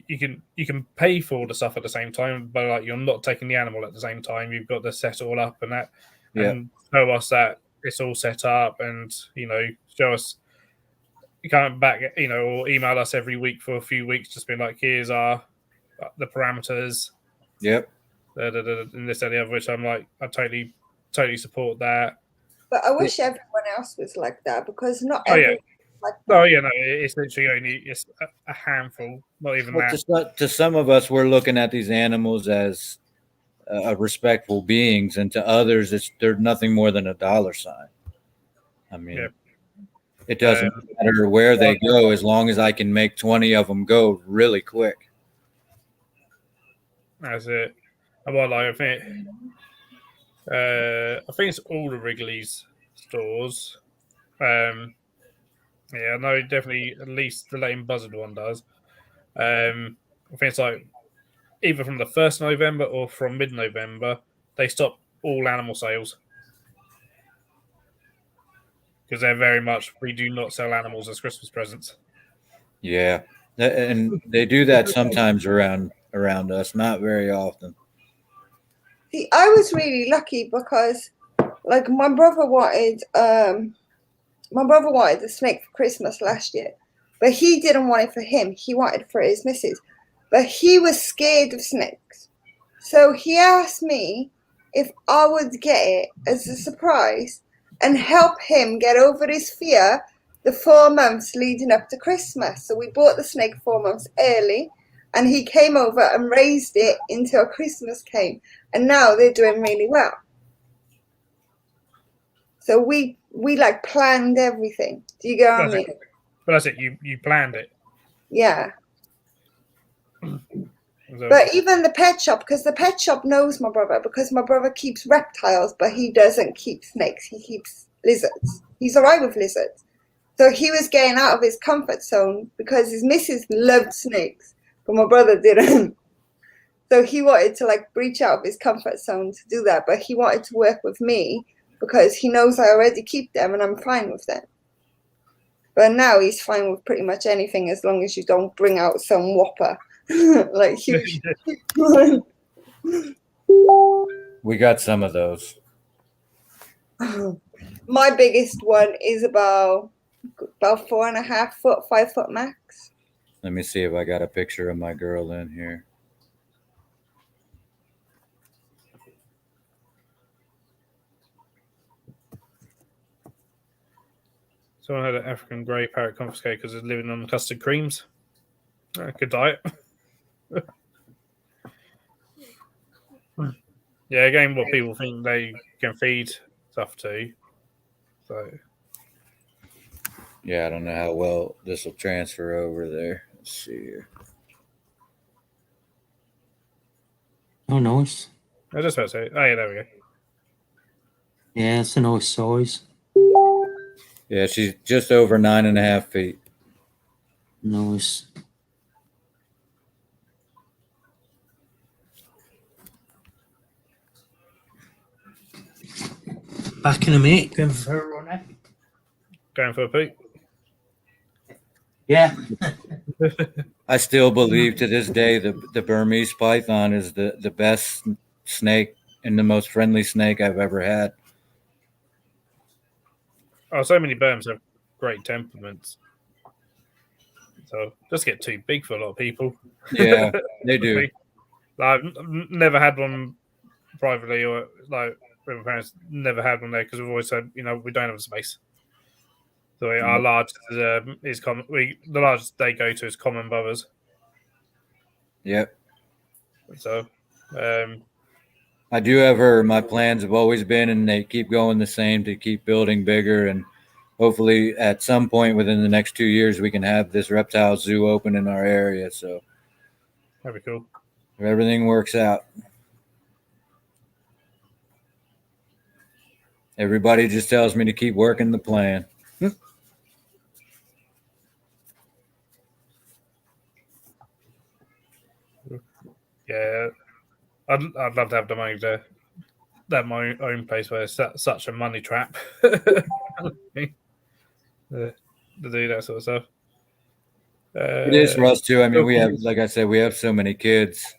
you can pay for all the stuff at the same time, but like you're not taking the animal at the same time. You've got to set it all up and that, and show us that it's all set up, and show us. You can't back, or email us every week for a few weeks, just being like, here's the parameters. Yep. And this and the other, which I'm like, I totally support that. But I wish everyone else was like that, because not Oh, yeah. everyone like that. Oh yeah, no, it's literally only a handful, not even Well, that. to some of us, we're looking at these animals as respectful beings, and to others, they're nothing more than a dollar sign. I mean, Yeah. it doesn't matter where they go as long as I can make 20 of them go really quick. That's it. Well, like, I think it's all the Wrigley's stores. Yeah, I know definitely at least the Leighton Buzzard one does. I think it's like either from the 1st of November or from mid-November, they stop all animal sales. Because they're very much, we do not sell animals as Christmas presents. Yeah, and they do that sometimes around us, not very often. See, I was really lucky because, like, my brother wanted a snake for Christmas last year, but he didn't want it for him. He wanted it for his missus, but he was scared of snakes, so he asked me if I would get it as a surprise and help him get over his fear the 4 months leading up to Christmas. So we bought the snake 4 months early, and he came over and raised it until Christmas came, and now they're doing really well. So we like planned everything. Do you get what I mean? But that's it. You planned it. Yeah. So, But even the pet shop, because the pet shop knows my brother, because my brother keeps reptiles, but he doesn't keep snakes. He keeps lizards. He's all right with lizards. So he was getting out of his comfort zone because his missus loved snakes, but my brother didn't. So he wanted to like breach out of his comfort zone to do that, but he wanted to work with me because he knows I already keep them and I'm fine with them. But now he's fine with pretty much anything as long as you don't bring out some whopper. Like huge. We got some of those. My biggest one is about 4.5 foot, 5 foot max. Let me see if I got a picture of my girl in here. someone had an African grey parrot confiscated because it's living on custard creams. Good diet. Yeah, again, what people think they can feed stuff to. So, Yeah, I don't know how well this will transfer over there. Let's see here. Oh, nice. I was just about to say, oh yeah, there we go. Yeah, it's a nice size. Yeah, she's just over 9.5 feet. Nice. Back in a minute, going for a run. Going for a poop. Yeah. I still believe to this day the Burmese python is the best snake and the most friendly snake I've ever had. Oh, so many Burms have great temperaments. So just get too big for a lot of people. Yeah, they do. I've never had one privately, or like with my parents, never had one there because we've always said, we don't have the space. So our largest is common. The largest they go to is common brothers. Yep. So, I do have her. My plans have always been, and they keep going the same, to keep building bigger. And hopefully at some point within the next 2 years, we can have this reptile zoo open in our area. So that'd be cool. if everything works out. Everybody just tells me to keep working the plan. Yeah, I'd love to have the money to have my own place where it's such a money trap to do that sort of stuff. It is for us too. I mean, we have, like I said, we have so many kids,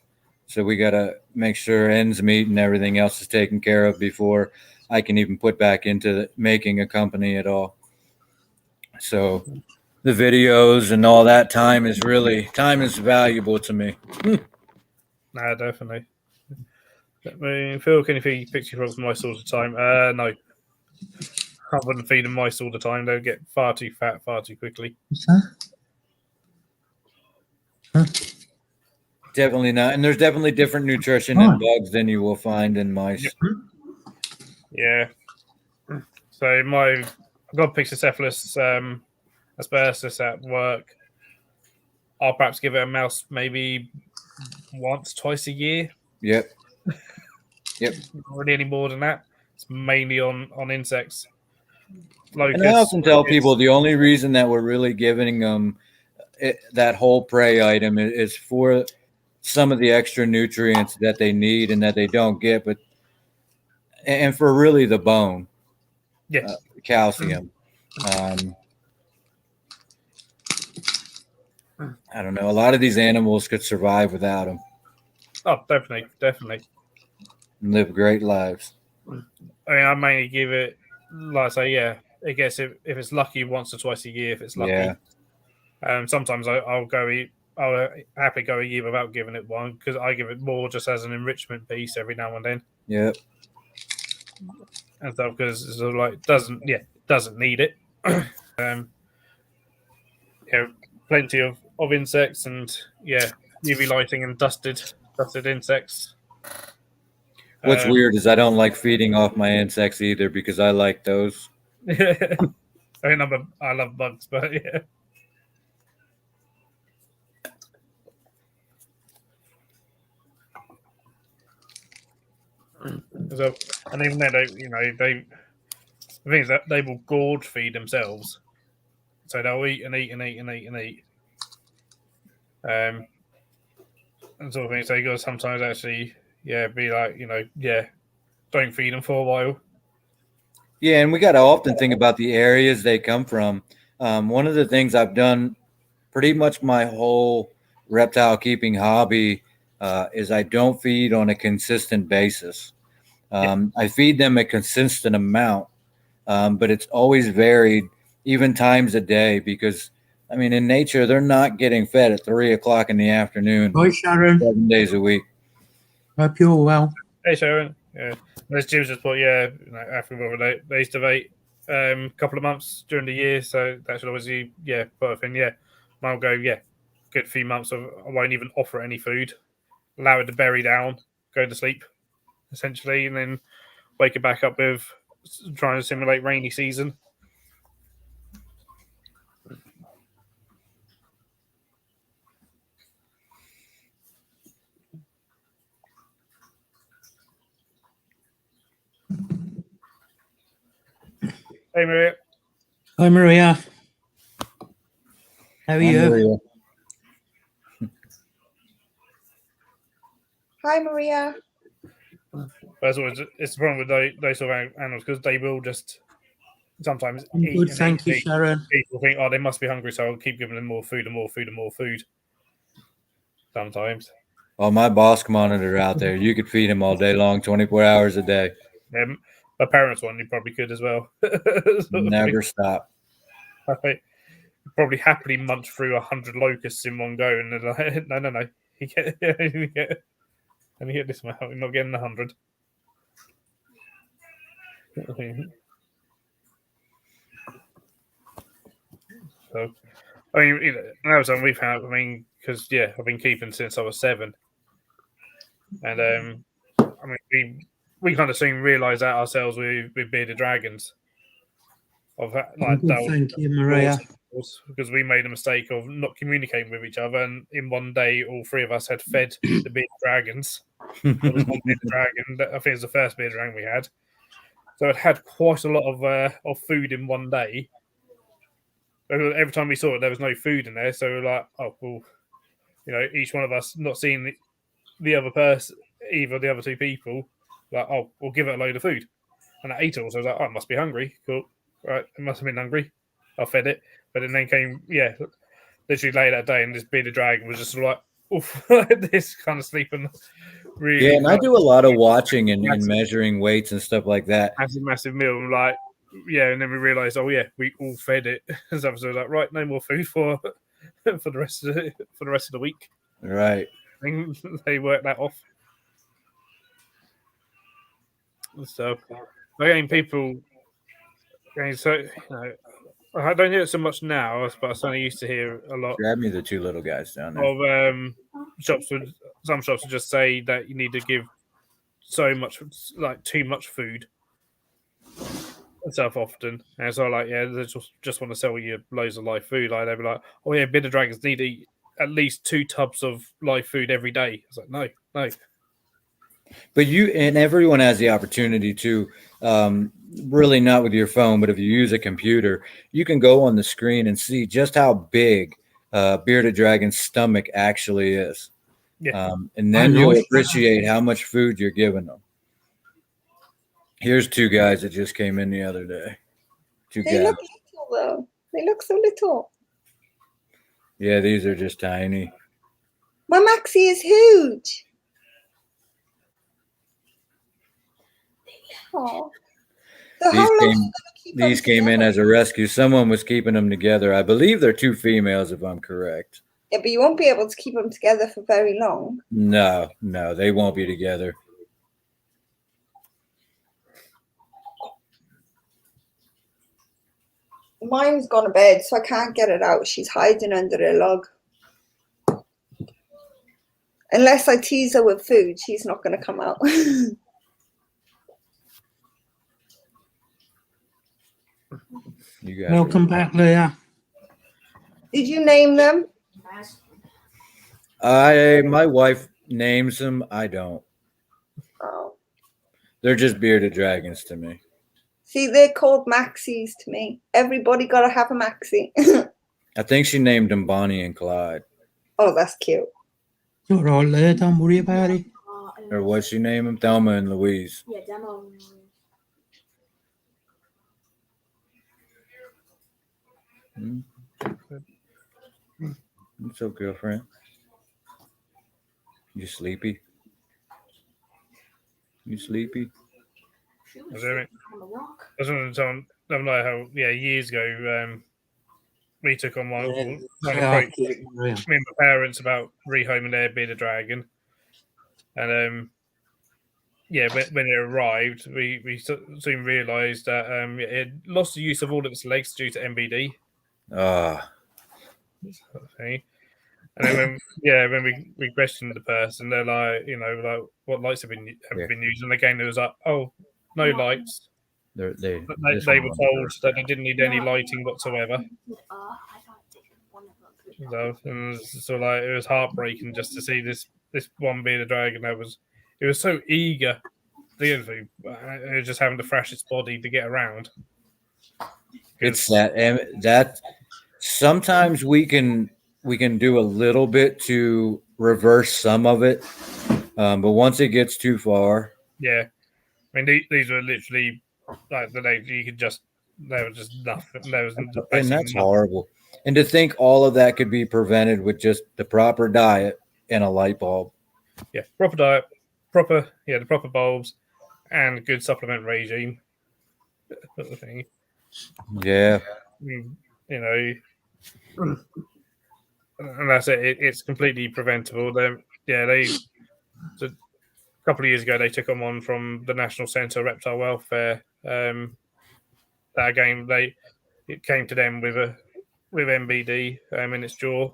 so we got to make sure ends meet and everything else is taken care of before I can even put back into making a company at all. So the videos and all that time is valuable to me. Nah, definitely. I mean, Phil, can you feed picture frogs my sort of time? No. I wouldn't feed them mice all the time. They'll get far too fat far too quickly. What's that? Definitely not. And there's definitely different nutrition in bugs than you will find in mice. Yeah. So I've got Pixocephalus aspersus at work. I'll perhaps give it a mouse maybe once, twice a year. Yep. Yep. Not really any more than that. It's mainly on insects. And I often tell people the only reason that we're really giving them that whole prey item is for some of the extra nutrients that they need and that they don't get, and for really the bone, calcium. I don't know. A lot of these animals could survive without them. Oh, definitely. And live great lives. I mean, I mainly give it, like I say, yeah. I guess if it's lucky, once or twice a year. If it's lucky, sometimes I'll happily go a year without giving it one because I give it more just as an enrichment piece every now and then. Yep. And stuff because it's sort of like doesn't need it. Plenty of insects and UV lighting and dusted insects. What's weird is I don't like feeding off my insects either because I like those. I mean, I love bugs, but yeah. So, and even then, the thing is that they will gorge feed themselves. So they'll eat and eat and eat and eat and eat. And sort of thing. So you got to sometimes actually, be like, don't feed them for a while. Yeah, and we got to often think about the areas they come from. One of the things I've done pretty much my whole reptile keeping hobby is I don't feed on a consistent basis. I feed them a consistent amount, but it's always varied, even times a day, because, I mean, in nature, they're not getting fed at 3 o'clock in the afternoon. Hi, Sharon. 7 days a week. Hope you're well. Hey, Sharon. Yeah. As Jim just put, African they used to wait a couple of months during the year, so that should obviously, put a thing. Yeah. Mine will go, good few months of I won't even offer any food, allow it to bury down, go to sleep, essentially, and then wake it back up with trying to simulate rainy season. Hey, Maria. Hi, Maria. How are you? Maria. Hi, Maria. That's always it's the problem with those sort of animals because they will just sometimes eat. Good, and thank you, eat. Sharon. People think, they must be hungry, so I'll keep giving them more food and more food and more food. Sometimes. Well, my boss monitor out there, you could feed him all day long, 24 hours a day. My parents' one, you probably could as well. Never stop. Probably happily munch through 100 locusts in one go, and they're like, no. You get this one. You're not getting 100. So, I mean, that was something we've had. I mean, because I've been keeping since I was 7, and I mean, we kind of soon realised that ourselves with bearded dragons. Of like Good, thank you, Maria. Because we made a mistake of not communicating with each other, and in one day, all 3 of us had fed the bearded dragons. There was one bearded dragon. I think it was the first bearded dragon we had. So it had quite a lot of food in one day. Every time we saw it, there was no food in there. So we were like, oh, well, each one of us not seeing the other person, either the other 2 people, like, oh, we'll give it a load of food. And I ate it all. So I was like, oh, it must be hungry. Cool. Right. It must have been hungry. I fed it. But then came, literally late that day, and this bearded dragon was just like, oof, this kind of sleeping. Really. Yeah, and I do a lot of watching and measuring weights and stuff like that. Massive meal. I'm like, and then we realised, we all fed it. So I was like, right, no more food for the rest of the week. Right. They worked that off. So again, people Okay, so I don't hear it so much now, but I certainly used to hear a lot Grab me the two little guys down there. of some shops would just say that you need to give so much, like too much food and stuff often. And so like, yeah, they just want to sell you loads of live food. Like they'd be like, oh yeah, bearded dragons need to eat at least 2 tubs of live food every day. I was like, no. But you and everyone has the opportunity to, really not with your phone, but if you use a computer, you can go on the screen and see just how big bearded dragon's stomach actually is. Yeah. And then you'll nice. appreciate how much food you're giving them. Here's 2 guys that just came in the other day. 2 They guys. look little though. They look so little. Yeah, these are just tiny. My Maxie is huge. Oh. So how long are you going to keep These them came in together? as a rescue. Someone was keeping them together. I believe they're 2 females, if I'm correct. Yeah, but you won't be able to keep them together for very long. No, they won't be together. Mine's gone to bed, so I can't get it out. She's hiding under a log. Unless I tease her with food, she's not going to come out. You guys. Welcome back, Leah. Did you name them? My wife names them. I don't. Oh. They're just bearded dragons to me. See, they're called Maxies to me. Everybody got to have a Maxie. I think she named them Bonnie and Clyde. Oh, that's cute. It's all right, Leah. Don't worry about it. Or what she named them? Thelma and Louise. Yeah, demo. What's up, girlfriend? You sleepy? You sleepy? I was going to tell them like how years ago we took on one approach me and my parents about rehoming their bearded dragon, and when it arrived, we soon realised that it had lost the use of all of its legs due to MBD. Okay. And then when we questioned the person, they're like, like what lights have been used, and again it was like, oh, no lights. They were told that they didn't need any lighting whatsoever. So like it was heartbreaking just to see this one bearded dragon that was so eager to get food. It was just having to thrash its body to get around. It's that sometimes we can do a little bit to reverse some of it, but once it gets too far, yeah. I mean, these were literally like you could just there was just nothing. There was and that's nothing. Horrible. And to think all of that could be prevented with just the proper diet and a light bulb. Yeah, proper diet, the proper bulbs, and good supplement regime. Sort of thing. Yeah. And that's it. It's completely preventable. A couple of years ago they took on from the National Centre of Reptile Welfare. That again, it came to them with MBD in its jaw.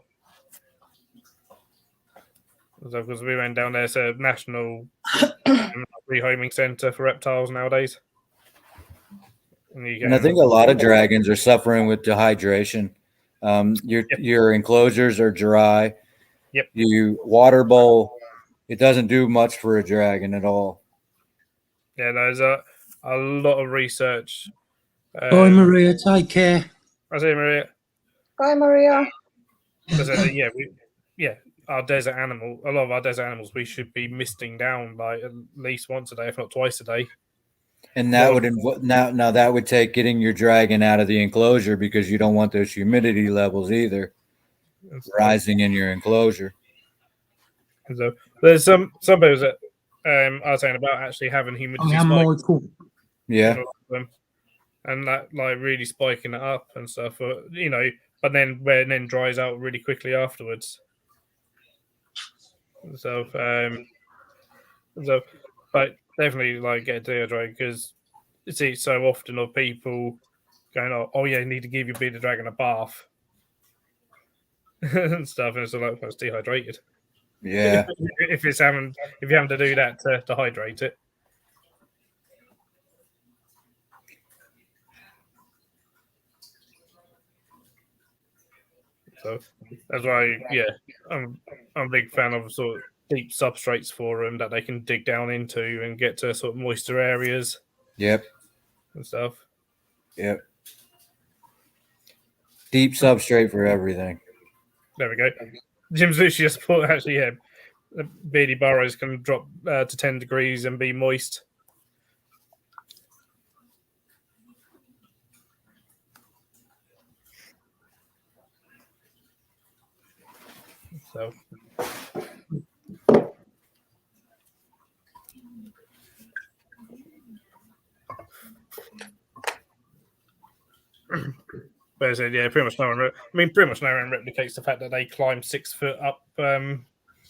Because we went down there, it's a national rehoming centre for reptiles nowadays. And I think a lot of dragons are suffering with dehydration. Your enclosures are dry. Yep. You water bowl, it doesn't do much for a dragon at all. Yeah, there's a lot of research. Bye, Maria. Take care. I say, Maria. Bye, Maria. Our desert animal. A lot of our desert animals, we should be misting down like at least once a day, if not twice a day. And that would now that would take getting your dragon out of the enclosure because you don't want those humidity levels either rising in your enclosure. So there's some people that are saying about actually having humidity spike. Yeah. And that like really spiking it up and stuff, but then when it dries out really quickly afterwards. So but definitely like get dehydrated because you see so often of people going, oh yeah, you need to give your bearded dragon a bath and stuff, and it's like, well, it's dehydrated. Yeah. if you're having to do that to hydrate it. So that's why, yeah, I'm a big fan of sort of deep substrates for them that they can dig down into and get to sort of moisture areas. Yep. And stuff. Yep. Deep substrate for everything. There we go. Jim's literally just put, actually, yeah, the beardy burrows can drop to 10 degrees and be moist. So, but I said, yeah, pretty much no one replicates the fact that they climb 6 foot up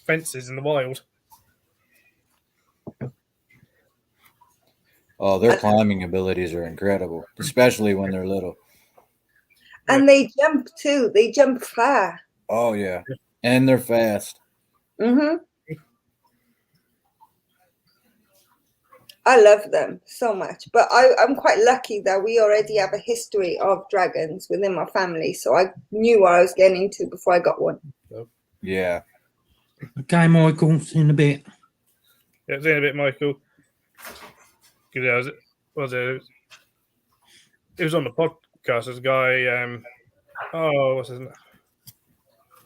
fences in the wild. Oh, their climbing abilities are incredible, especially when they're little. And they jump too. They jump far. Oh yeah, and they're fast. Mm-hmm. I love them so much, but I'm quite lucky that we already have a history of dragons within my family, so I knew what I was getting into before I got one. Yeah. Okay, Michael, see you in a bit. Yeah, see you in a bit, Michael. It was on the podcast. There's a guy, what's his name?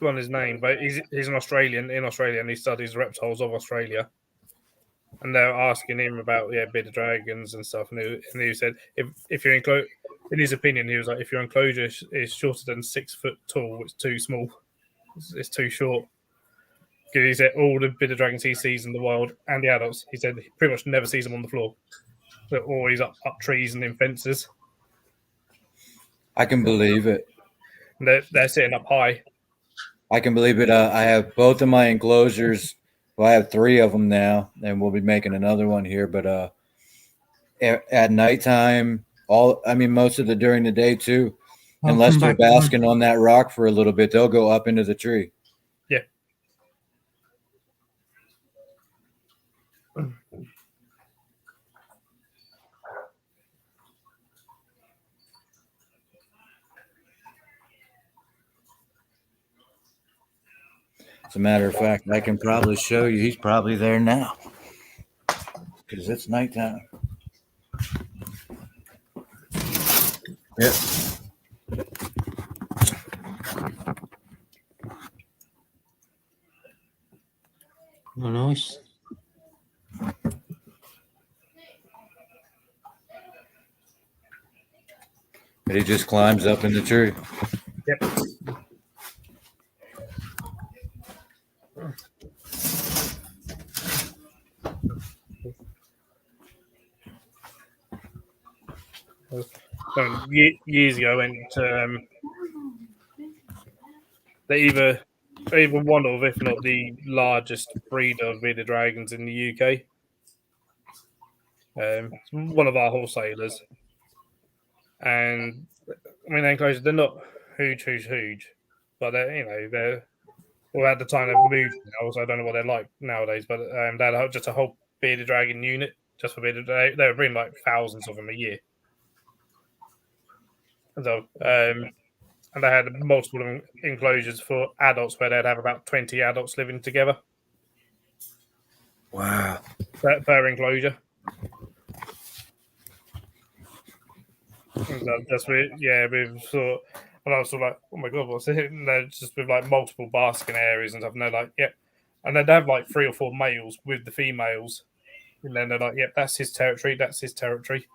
On his name, but he's an Australian in Australia, and he studies reptiles of Australia. And they're asking him about bearded dragons and stuff, and he said if you're in his opinion, he was like, if your enclosure is shorter than 6 foot tall, it's too small, it's too short. Because he said all the bearded dragons he sees in the wild and the adults, he said he pretty much never sees them on the floor. They're always up trees and in fences. I can believe it. And they're sitting up high. I can believe it. I have both of my enclosures. Well, I have 3 of them now, and we'll be making another one here. But at nighttime, most of during the day too, unless they're basking on that rock for a little bit, they'll go up into the tree. Yeah. As a matter of fact, I can probably show you. He's probably there now because it's nighttime. Yep. Oh, nice. But he just climbs up in the tree. Yep. Years ago, I went to they're either one of, if not the largest breeder of bearded dragons in the UK. It's one of our wholesalers, and I mean, they're not huge, but they're well, at the time they've moved now, so I don't know what they're like nowadays. But they had just a whole bearded dragon unit just for bearded. They were bringing like thousands of them a year. So, and they had multiple enclosures for adults where they'd have about 20 adults living together. Wow. Per enclosure. And that's we've sort of, and I was sort of like, oh my god, what's it? And they're just with like multiple basking areas and stuff. And they're like, yep. And they'd have like 3 or 4 males with the females. And then they're like, yep, that's his territory, that's his territory.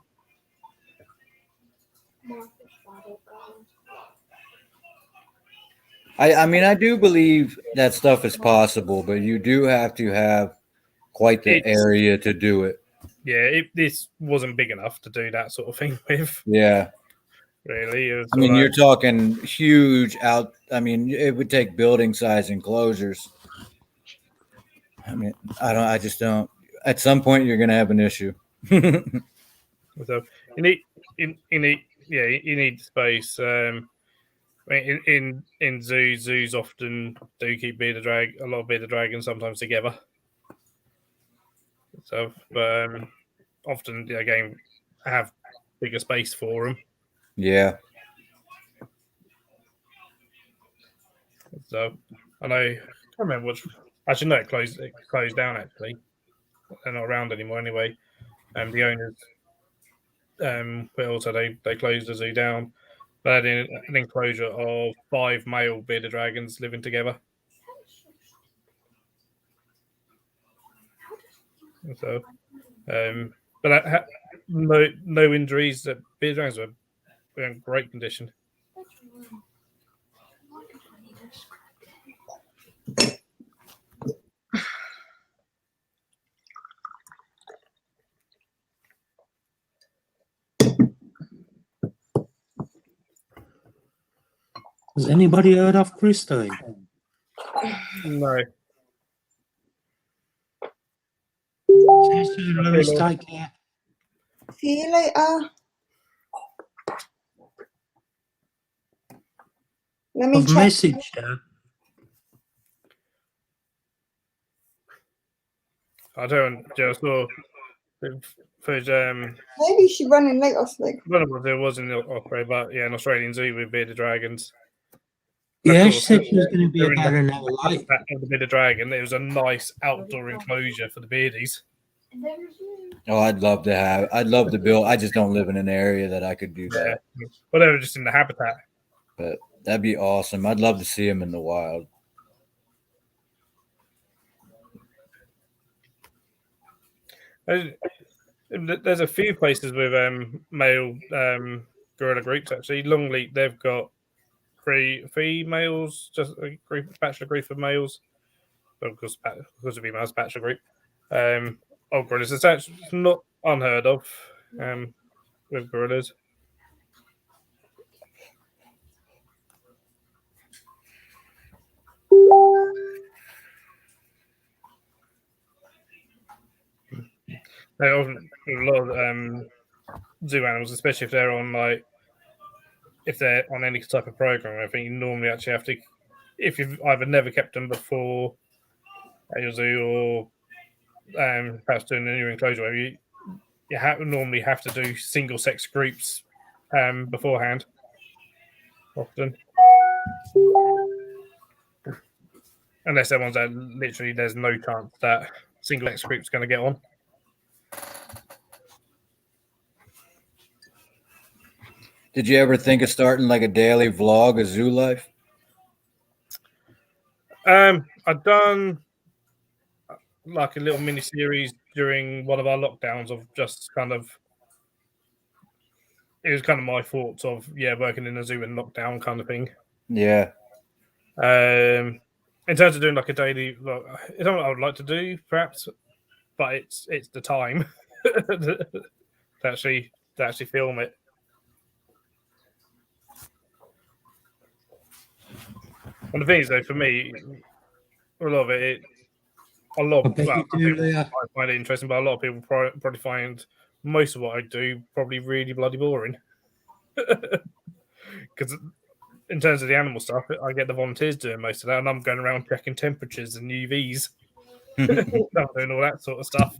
I do believe that stuff is possible, but you do have to have quite the area to do it. Yeah, this wasn't big enough to do that sort of thing with. Yeah. Really. You're talking huge out. It would take building size enclosures. I just don't. At some point, you're going to have an issue. So you need you need space. I mean, in zoos often do keep a lot of bearded dragons sometimes together. So, but often again have bigger space for them. Yeah. So I know. I can't remember which. Actually, no, it closed down. Actually, they're not around anymore anyway. The owners, but also they closed the zoo down. They had an enclosure of 5 male bearded dragons living together. So, but no injuries. The bearded dragons were in great condition. Has anybody heard of Christine? No. Lewis, take care. See you later. Let me I've check. messaged her. I don't. Just saw for Maybe she's running late or something. one of there was in the Australia, but yeah, an Australian zoo with bearded dragons. Yeah, Of she course, said she was going to be they're in about the an hour late. habitat of the bearded dragon. It was a nice outdoor enclosure for the beardies. Oh, I'd love to build. I just don't live in an area that I could do that. Yeah, but they were just in the habitat. But that'd be awesome. I'd love to see them in the wild. There's a few places with male gorilla groups actually. Longleat, they've got three males, just a bachelor group of males. But of course, because of females, bachelor group. Gorillas. It's actually not unheard of with gorillas. They often with a lot of zoo animals, especially if they're on any type of program. I think you normally actually have to, if you've either never kept them before at your zoo or perhaps doing a new enclosure, you normally have to do single sex groups beforehand. Often, unless they're ones that literally there's no chance that single sex group's going to get on. Did you ever think of starting like a daily vlog of zoo life? I've done like a little mini series during one of our lockdowns of just kind of. It was kind of my thoughts of working in a zoo in lockdown kind of thing. Yeah. In terms of doing like a daily, it's not what I would like to do, perhaps, but it's the time to actually film it. And the thing is, though, for me, a lot of it, people find it interesting, but a lot of people probably find most of what I do probably really bloody boring. Because in terms of the animal stuff, I get the volunteers doing most of that, and I'm going around checking temperatures and UVs, doing all that sort of stuff.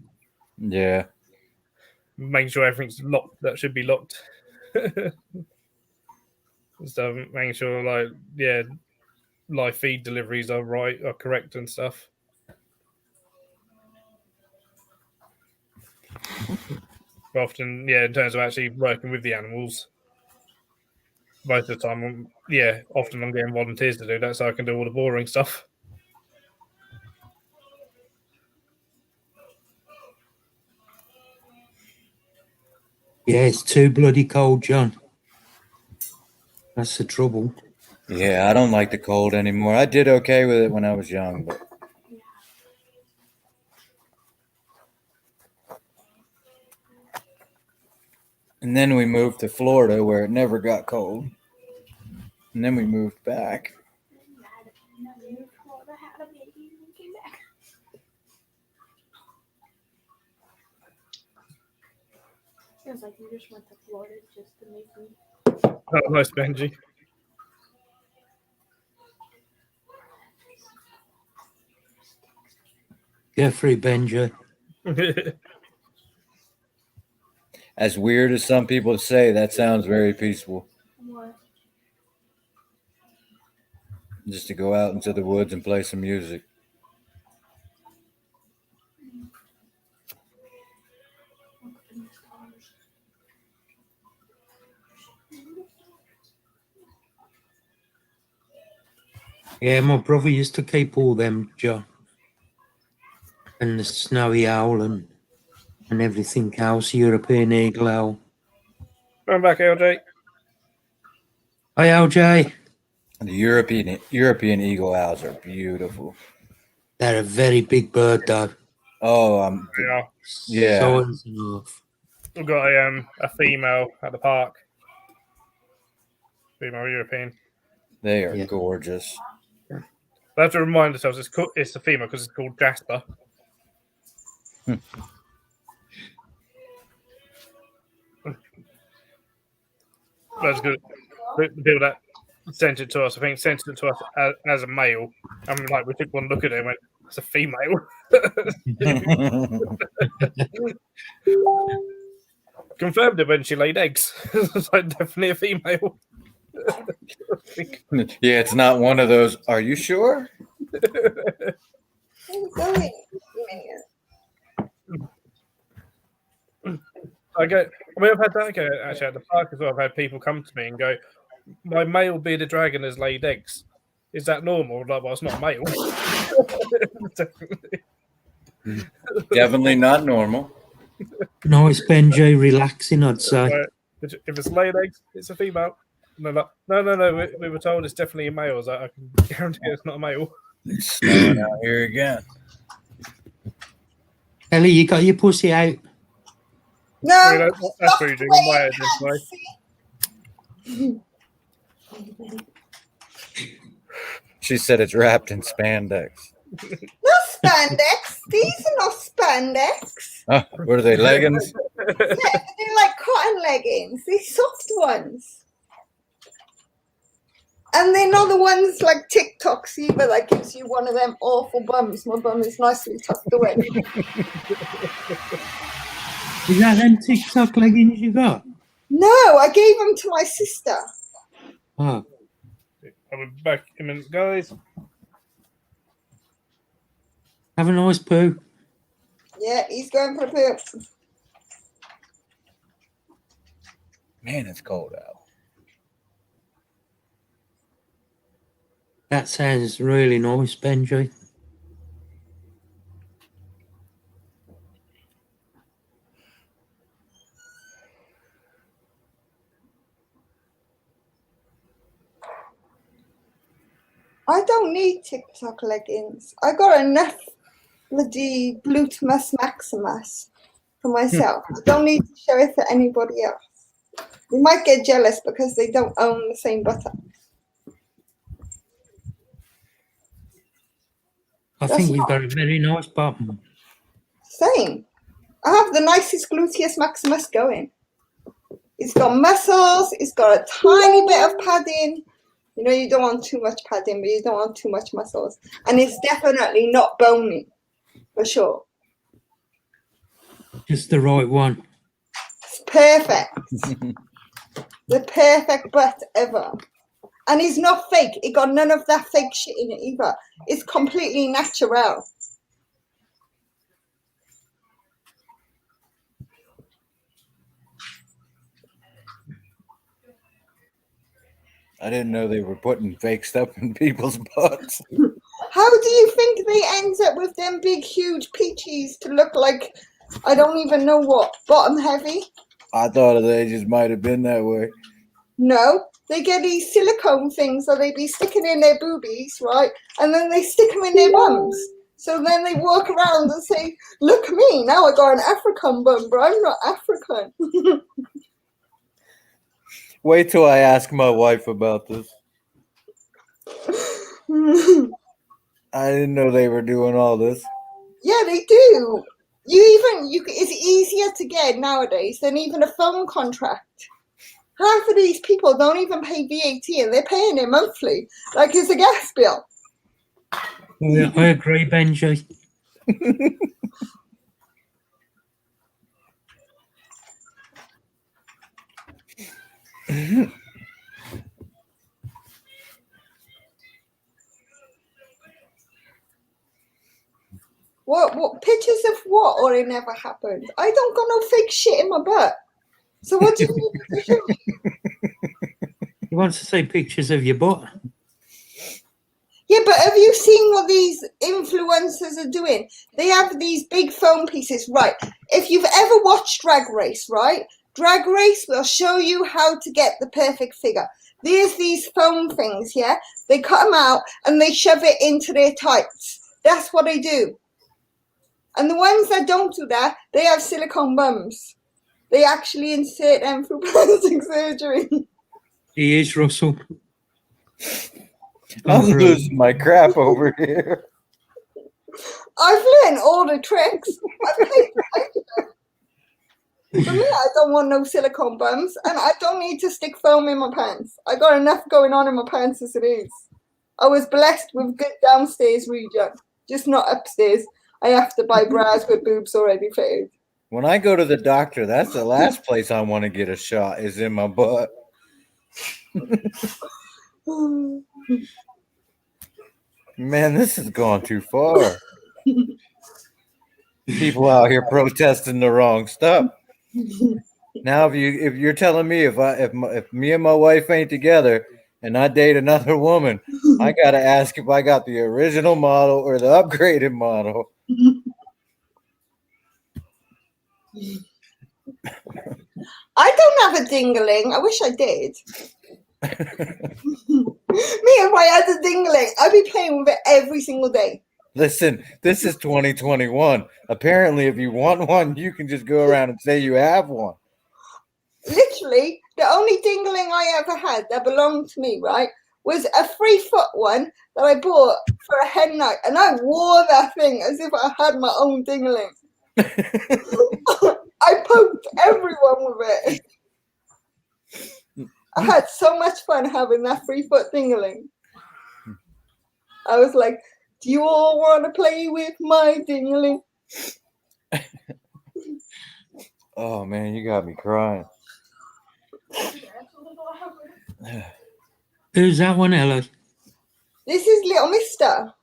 Yeah. Making sure everything's locked that should be locked. Stuff, making sure live feed deliveries are correct and stuff. But often, in terms of actually working with the animals, most of the time, often I'm getting volunteers to do that, so I can do all the boring stuff. Yeah, it's too bloody cold, John. That's the trouble. Yeah, I don't like the cold anymore. I did okay with it when I was young, but and then we moved to Florida where it never got cold. And then we moved back. It was like you just went to Florida just to make me Oh, nice, Benji. Jeffrey Benja. As weird as some people say, that sounds very peaceful. Just to go out into the woods and play some music. Yeah, my brother used to keep all them, John. And the snowy owl and everything else, European eagle owl. Come back, LJ. Hi, LJ. The European eagle owls are beautiful. They're a very big bird, though. Oh, yeah. Size enough. We've got a female at the park. Female European. They are gorgeous. We have to remind ourselves it's a female because it's called Jasper. That's good. The people that sent it to us, I think, sent it to us as a male. I mean, like, we took one look at it and went, it's a female. Confirmed it when she laid eggs. It's like definitely a female. Yeah, it's not one of those. Are you sure? I've had that actually at the park as well. I've had people come to me and go, my male bearded dragon has laid eggs. Is that normal? Like, well, it's not male. Definitely not normal. Nice, Benji, relaxing, I'd say. If it's laid eggs, it's a female. No, no. We were told it's definitely a male. I was like, I can guarantee it's not a male. It's snowing out here again. Ellie, you got your pussy out. No, that's what you're doing. She said it's wrapped in spandex. not spandex. These are not spandex. What are they, leggings? Yeah, they're like cotton leggings. These soft ones. And they're not the ones like TikToks either that gives you one of them awful bums. My bum is nicely tucked away. Is that them TikTok leggings you got? No, I gave them to my sister. Oh. I'll be back in a minute, guys. Have a nice poo. Yeah, he's going for a poo. Man, it's cold out. That sounds really nice, Benji. I don't need TikTok leggings. I got enough bloody Blutemus Maximus for myself. I don't need to show it to anybody else. We might get jealous because they don't own the same buttock. I think we've got a very nice bottom. Same. I have the nicest gluteus maximus going. It's got muscles. It's got a tiny bit of padding. You know, you don't want too much padding, but you don't want too much muscles. And it's definitely not bony, for sure. Just the right one. It's perfect. The perfect butt ever. And it's not fake. It got none of that fake shit in it either. It's completely natural. I didn't know they were putting fake stuff in people's butts. How do you think they end up with them big, huge peaches to look like, I don't even know what, bottom heavy? I thought they just might have been that way. No, they get these silicone things that they be sticking in their boobies, right? And then they stick them in their bums. So then they walk around and say, look me, now I got an African bum, but I'm not African. Wait till I ask my wife about this. I didn't know they were doing all this. Yeah, they do. It's easier to get nowadays than even a phone contract. Half of these people don't even pay VAT and they're paying it monthly, like it's a gas bill. Yeah, I agree, Benji. What pictures of what, or it never happened? I don't got no fake shit in my butt. So what do you need me to show you? He wants to see pictures of your butt. Yeah, but have you seen what these influencers are doing? They have these big foam pieces, right? If you've ever watched Drag Race, right? Drag Race will show you how to get the perfect figure. There's these foam things, yeah? They cut them out and they shove it into their tights. That's what they do. And the ones that don't do that, they have silicone bums. They actually insert them through plastic surgery. He is, Russell. I'm losing my crap over here. I've learned all the tricks. I've paid For me, I don't want no silicone bums, and I don't need to stick foam in my pants. I got enough going on in my pants as it is. I was blessed with good downstairs region, just not upstairs. I have to buy bras with boobs already fitted. When I go to the doctor, that's the last place I want to get a shot is in my butt. Man, this has gone too far. People out here protesting the wrong stuff. Now, if you're telling me if me and my wife ain't together and I date another woman, I gotta ask if I got the original model or the upgraded model. I don't have a dingling. I wish I did. Me, if I had a dingling, I'd be playing with it every single day. Listen, this is 2021. Apparently, if you want one, you can just go around and say you have one. Literally, the only dingling I ever had that belonged to me, right, was a 3-foot one that I bought for a hen night, and I wore that thing as if I had my own dingling. I poked everyone with it. I had so much fun having that 3-foot dingling. I was like, do you all want to play with my dingling? Oh, man, you got me crying. Who's that one, Ella? This is Little Mister.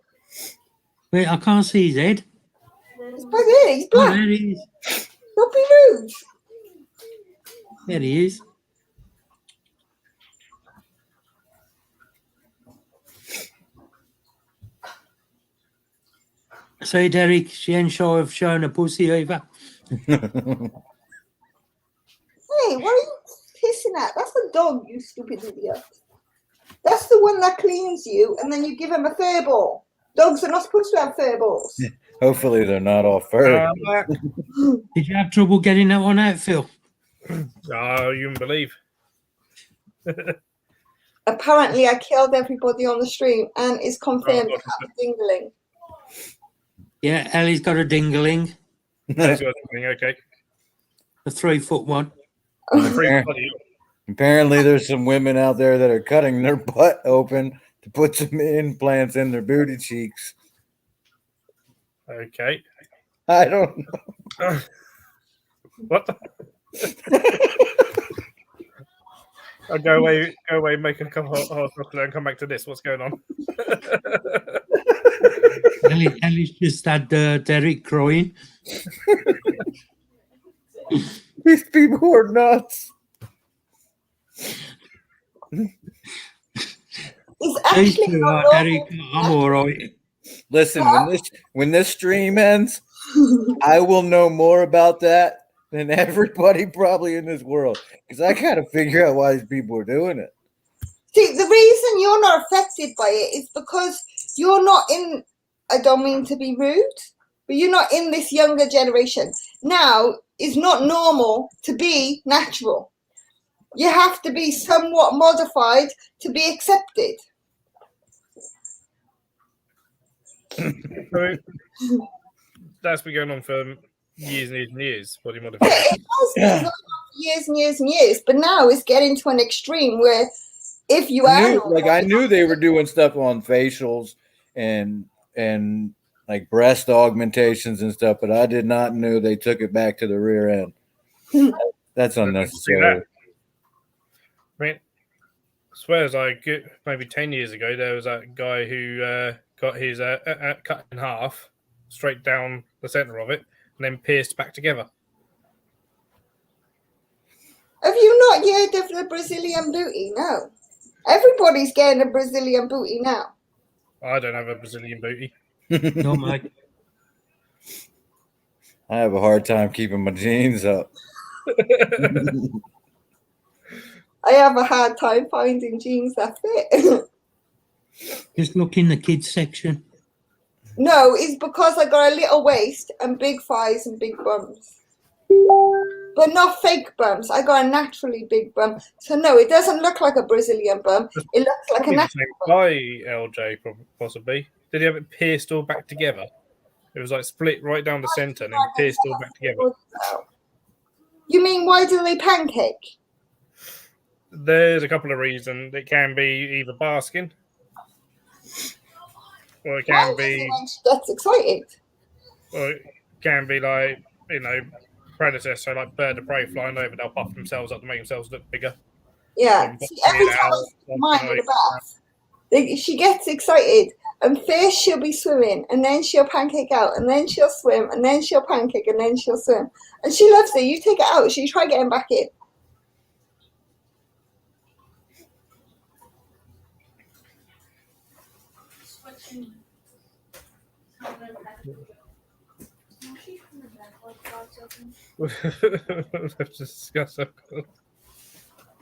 Wait, I can't see his head. It's by there, he's Oh, black. there he is. Don't be rude. There he is. So, Derek, she ain't sure of showing a pussy either. Hey, what are you pissing at? That's a dog, you stupid idiot. That's the one that cleans you, and then you give him a fur ball. Dogs are not supposed to have fur balls. Hopefully, they're not all fur. Did you have trouble getting that one out, Phil? Oh, you wouldn't believe. Apparently, I killed everybody on the stream, and it's confirmed Oh, to have a dingling. Yeah, Ellie's got a dingling, Okay. a 3-foot one. Apparently, there's some women out there that are cutting their butt open to put some implants in their booty cheeks. Okay. I don't know. What the? I'll go away, make a cup of hot chocolate and come back to this. What's going on? Ellie's just had Derek crying. These people are nuts. It's actually not Derek, I'm all right. Listen, when this stream ends, I will know more about that than everybody probably in this world because I gotta figure out why these people are doing it. See, the reason you're not affected by it is because you're not in, I don't mean to be rude, but you're not in this younger generation. Now, it's not normal to be natural. You have to be somewhat modified to be accepted. That's been going on for years and years and years. Body modification. It's not years and years and years. But now it's getting to an extreme where if you I are knew, normal, I knew they were doing stuff on facials and like breast augmentations and stuff, but I did not know they took it back to the rear end. That's See unnecessary. that? I mean, I swear it's like maybe 10 years ago, there was that guy who got his cut in half, straight down the center of it, and then pierced back together. have you not heard of the Brazilian booty? No. Everybody's getting a Brazilian booty now. I don't have a Brazilian booty. No, mate. I have a hard time keeping my jeans up. I have a hard time finding jeans that fit. Just look in the kids section. No, it's because I got a little waist and big thighs and big bums. But not fake bums. I got a naturally big bum. So no, it doesn't look like a Brazilian bum. It looks like a Probably the natural same bum. guy, LJ, possibly. Did he have it pierced all back together? It was like split right down the center and then pierced all back together. You mean why do they pancake? There's a couple of reasons. It can be either basking, or it Why can does it be, when she gets excited? or it can be like, predator. So like bird of prey flying over, they'll puff themselves up to make themselves look bigger. Yeah. See, every time I mine in the bath, she gets excited, and first she'll be swimming, and then she'll pancake out, and then she'll swim, and then she'll pancake, and then she'll swim, and she loves it. You take it out, she try getting back in. Let's discuss that.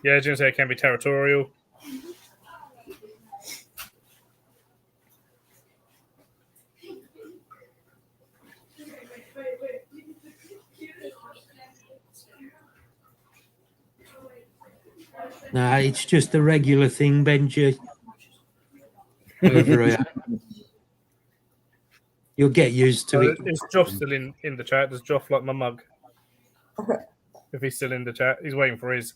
Yeah, I was going to say it can be territorial. Nah, it's just a regular thing, Benji. Over here. You'll get used to it. Is Joff still in the chat? Does Joff like my mug? If he's still in the chat, he's waiting for his.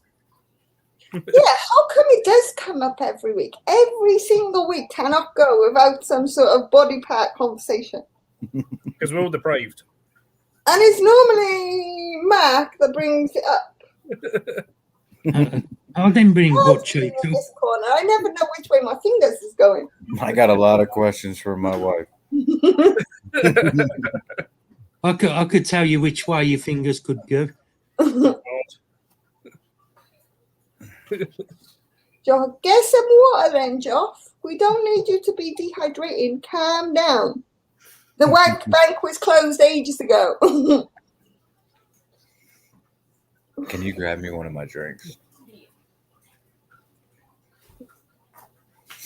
Yeah, how come it does come up every week? Every single week cannot go without some sort of body part conversation. Because we're all depraved. And it's normally Mark that brings it up. I'll then bring Oh, butt cheek in up. this corner. I never know which way my fingers is going. I got a lot of questions for my wife. I could tell you which way your fingers could go. Joff, get some water then, Joff. We don't need you to be dehydrating. Calm down. The wank bank was closed ages ago. Can you grab me one of my drinks?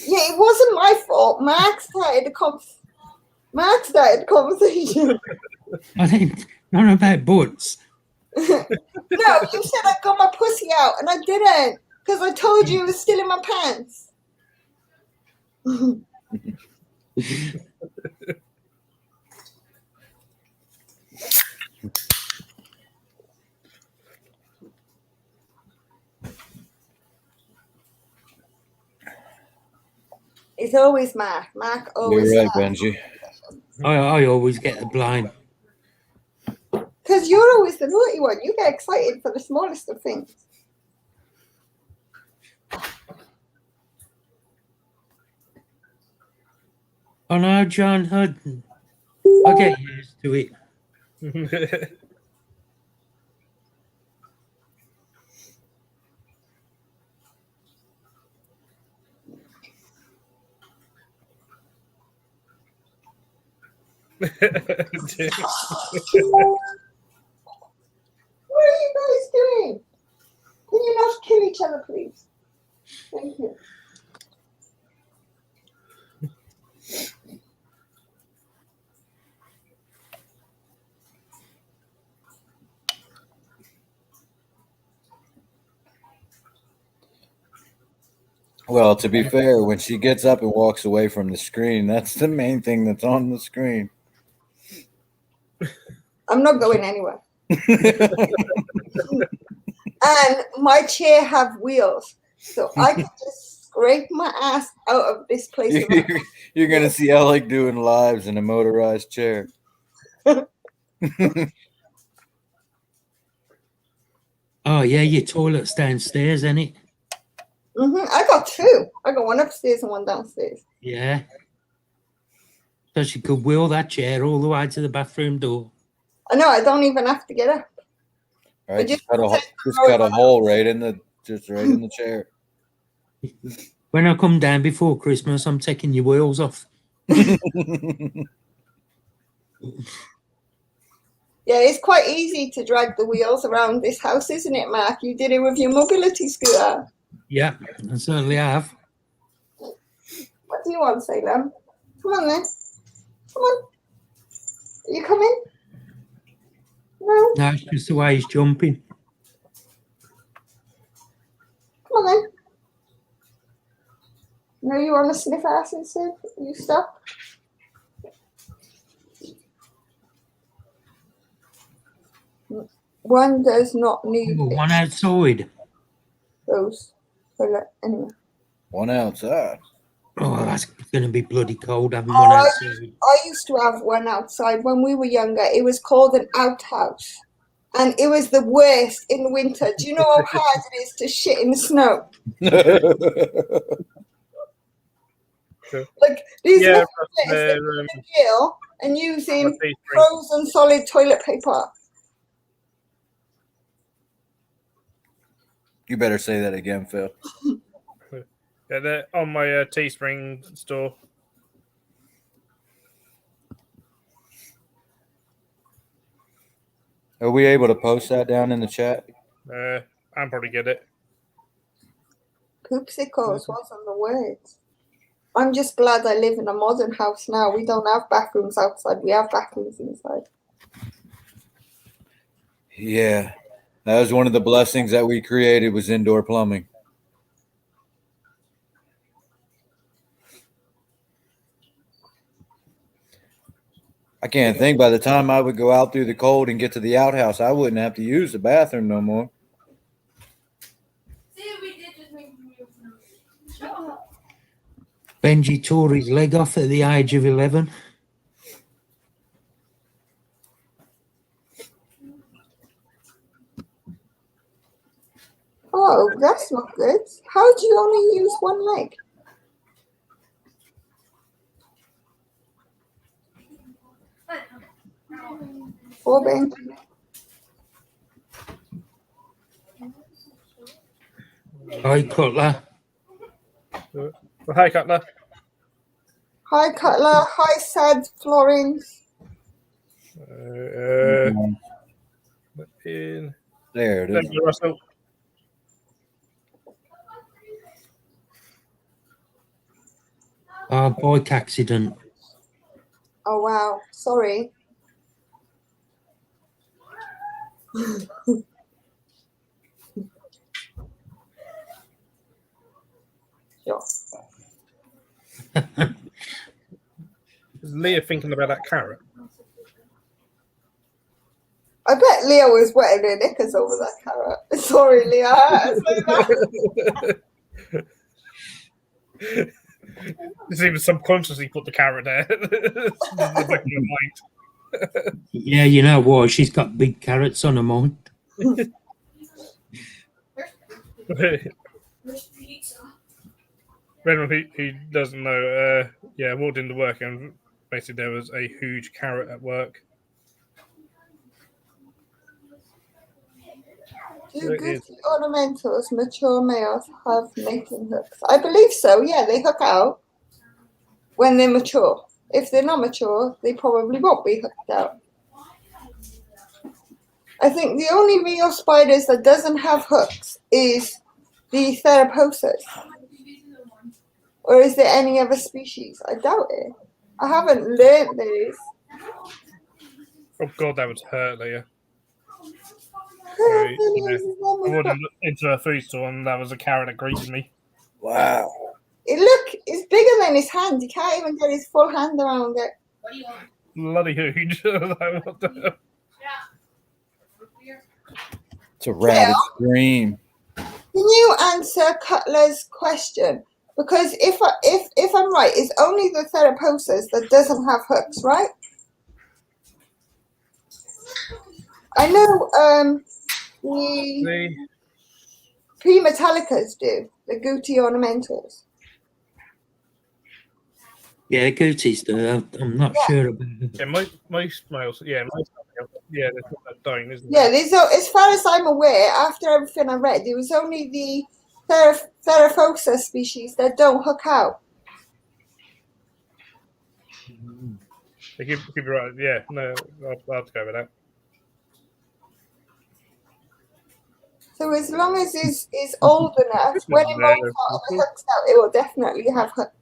Yeah, it wasn't my fault. Mark started the conversation. I think none about butts. No, you said I got my pussy out, and I didn't, because I told you it was still in my pants. It's always Mark. Mark always. You're right, Benji. I always get the blame. Because you're always the naughty one. You get excited for the smallest of things. Oh no, John, I get used to it. What are you guys doing? Can you not kill each other, please? Thank you. Well, to be fair, when she gets up and walks away from the screen, that's the main thing that's on the screen. I'm not going anywhere. And my chair have wheels, so I can just scrape my ass out of this place. You're gonna see Alec doing lives in a motorized chair. Oh yeah, your toilet's downstairs, isn't it? I got two. I got one upstairs and one downstairs. Yeah. So she could wheel that chair all the way to the bathroom door. I know. I don't even have to get up. Right, just cut a hole right in the chair. When I come down before Christmas, I'm taking your wheels off. Yeah, it's quite easy to drag the wheels around this house, isn't it, Mark? You did it with your mobility scooter. Yeah, I certainly have. What do you want, Salem? Come on then. Come on. Are you coming? No? No, it's just the way he's jumping. Come on then. No, you want to sniff ass instead? You stop. One does not need one outside. Those. Anyway. One outside. Oh, that's going to be bloody cold having one outside. I used to have one outside when we were younger. It was called an outhouse. And it was the worst in winter. Do you know how hard it is to shit in the snow? Like these little and using frozen solid toilet paper. You better say that again, Phil. Yeah, they're on my Teespring store. Are we able to post that down in the chat? I'll probably get it. Poopsicles wasn't the words. I'm just glad I live in a modern house now. We don't have bathrooms outside. We have bathrooms inside. Yeah. That was one of the blessings that we created was indoor plumbing. I can't think by the time I would go out through the cold and get to the outhouse, I wouldn't have to use the bathroom no more. Benji tore his leg off at the age of 11. Oh, that's not good. How do you only use one leg? Poor Benji. Hi, Cutler. Hi, Cutler. Hi, Cutler. Hi, Sad Florence. There it is. Russell. Oh, bike accident. Oh, wow. Sorry. Sure. Is Leah thinking about that carrot? I bet Leah was wetting her knickers over that carrot. Sorry, Leah. It's even subconsciously put the carrot there. Yeah, you know why? She's got big carrots on her mind. Anyone who doesn't know, I walked into work and basically there was a huge carrot at work. Do goofy ornamentals mature males have mating hooks? I believe so. Yeah, they hook out when they're mature. If they're not mature, they probably won't be hooked out. I think the only real spiders that doesn't have hooks is the Theraposis. Or is there any other species? I doubt it. I haven't learned this. Oh God, that would hurt, Leah. I walked into a food store and that was a carrot that greeted me. Wow. It's bigger than his hand. He can't even get his full hand around it. What do you want? Bloody huge. It's a rabid scream. Can you answer Cutler's question? Because if I'm right, it's only the Theraposis that doesn't have hooks, right? I know the Pre-Metallicas do, the Gucci ornamentals. Yeah, Gooties do. I'm not sure about it. Yeah, most males. Yeah, there's not that don't, isn't Yeah, there? there's as far as I'm aware, after everything I read, there was only the Theraphosa species that don't hook out. They keep it right. Yeah, no, I'd go with that. So as long as it's old enough, when it molts out and it hooks out, it will definitely have hooks.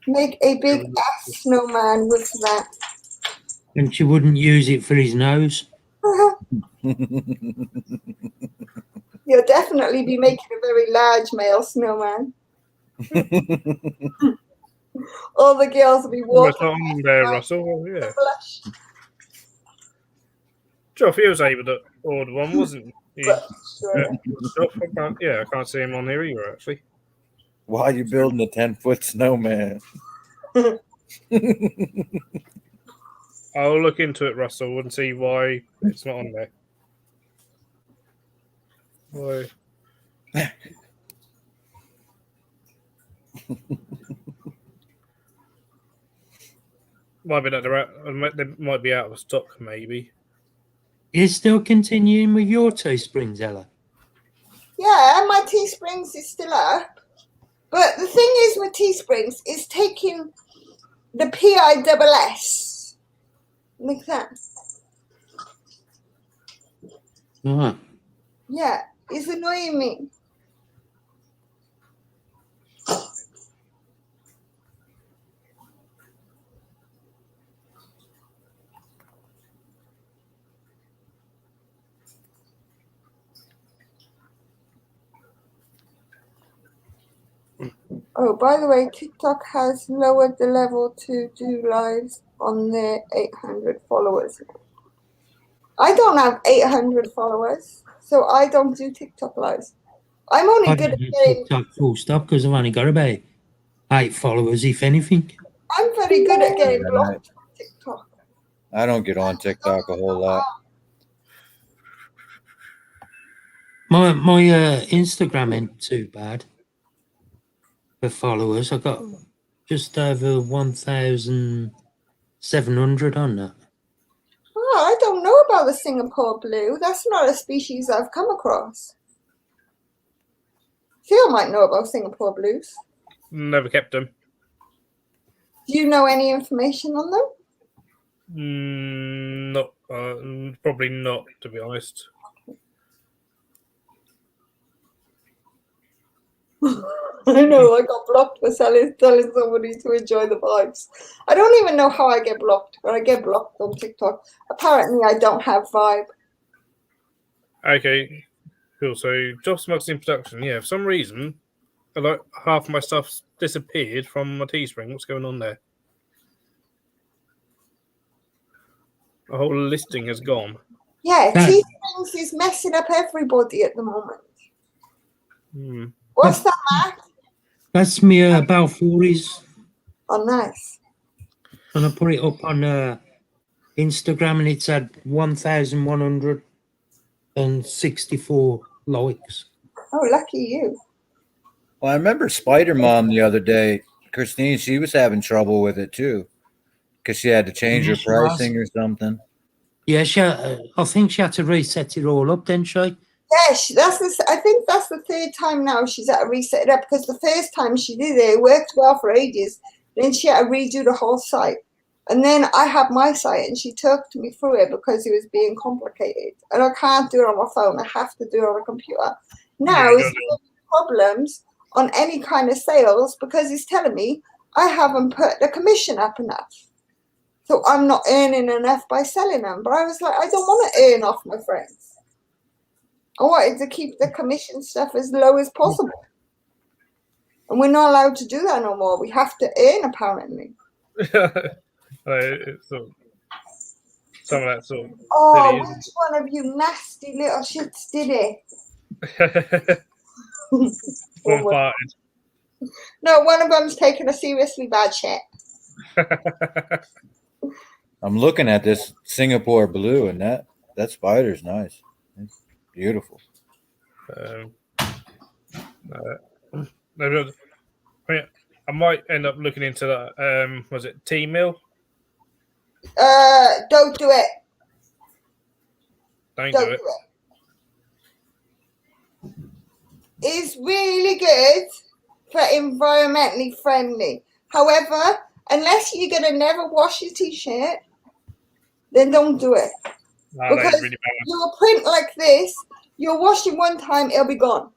Make a big ass snowman with that. And she wouldn't use it for his nose. You'll definitely be making a very large male snowman. All the girls will be walking. On there, Russell. Yeah. Joff, he was able to order one, wasn't he? I can't see him on here either, actually. Why are you building a 10-foot snowman? I'll look into it, Russell, and see why it's not on there. Why? Might be that they might be out of stock, maybe. You're still continuing with your Teesprings, Ella? Yeah, my Teesprings is still up. But the thing is with Teesprings is taking the PISS. Like that. Right. Yeah, it's annoying me. Oh, by the way, TikTok has lowered the level to do lives on their 800 followers. I don't have 800 followers, so I don't do TikTok lives. I'm only good at getting TikTok full stop because I've only got about 8 followers, if anything. I'm very good at getting blocked on TikTok. I don't get on TikTok a whole lot. My Instagram ain't too bad for followers. I got just over 1,700 on that. Oh, I don't know about the Singapore blue. That's not a species I've come across. Phil might know about Singapore blues. Never kept them. Do you know any information on them? Not, probably not, to be honest. I know, I got blocked for telling somebody to enjoy the vibes. I don't even know how I get blocked, but I get blocked on TikTok. Apparently, I don't have vibe. Okay, cool. So, Job Smugs in production. Yeah, for some reason, like half of my stuff's disappeared from my Teespring. What's going on there? The whole listing has gone. Yeah, Teesprings is messing up everybody at the moment. What's that, Matt? That's me about 40s. Oh, nice. And I put it up on Instagram and it's had 1,164 likes. Oh, lucky you. Well, I remember Spider Mom the other day. Christine, she was having trouble with it too because she had to change her pricing or something. Yeah, I think she had to reset it all up, didn't she? Yeah, I think that's the third time now she's had to reset it up because the first time she did it worked well for ages. Then she had to redo the whole site. And then I had my site and she talked me through it because it was being complicated. And I can't do it on my phone. I have to do it on a computer. Now it's giving me problems on any kind of sales because it's telling me I haven't put the commission up enough. So I'm not earning enough by selling them. But I was like, I don't want to earn off my friends. I wanted to keep the commission stuff as low as possible. And we're not allowed to do that no more. We have to earn, apparently. some of that sort of Oh, videos. which one of you nasty little shits did it? One farted. No, one of them's taking a seriously bad shit. I'm looking at this Singapore blue, and that spider's nice. It's beautiful. I might end up looking into that. Was it T-Mill? Don't do it. Don't Don't do it. It's really good for environmentally friendly. However, unless you're gonna never wash your t-shirt, then don't do it. No, that is Because really bad. your print like this, you'll wash it one time, it'll be gone.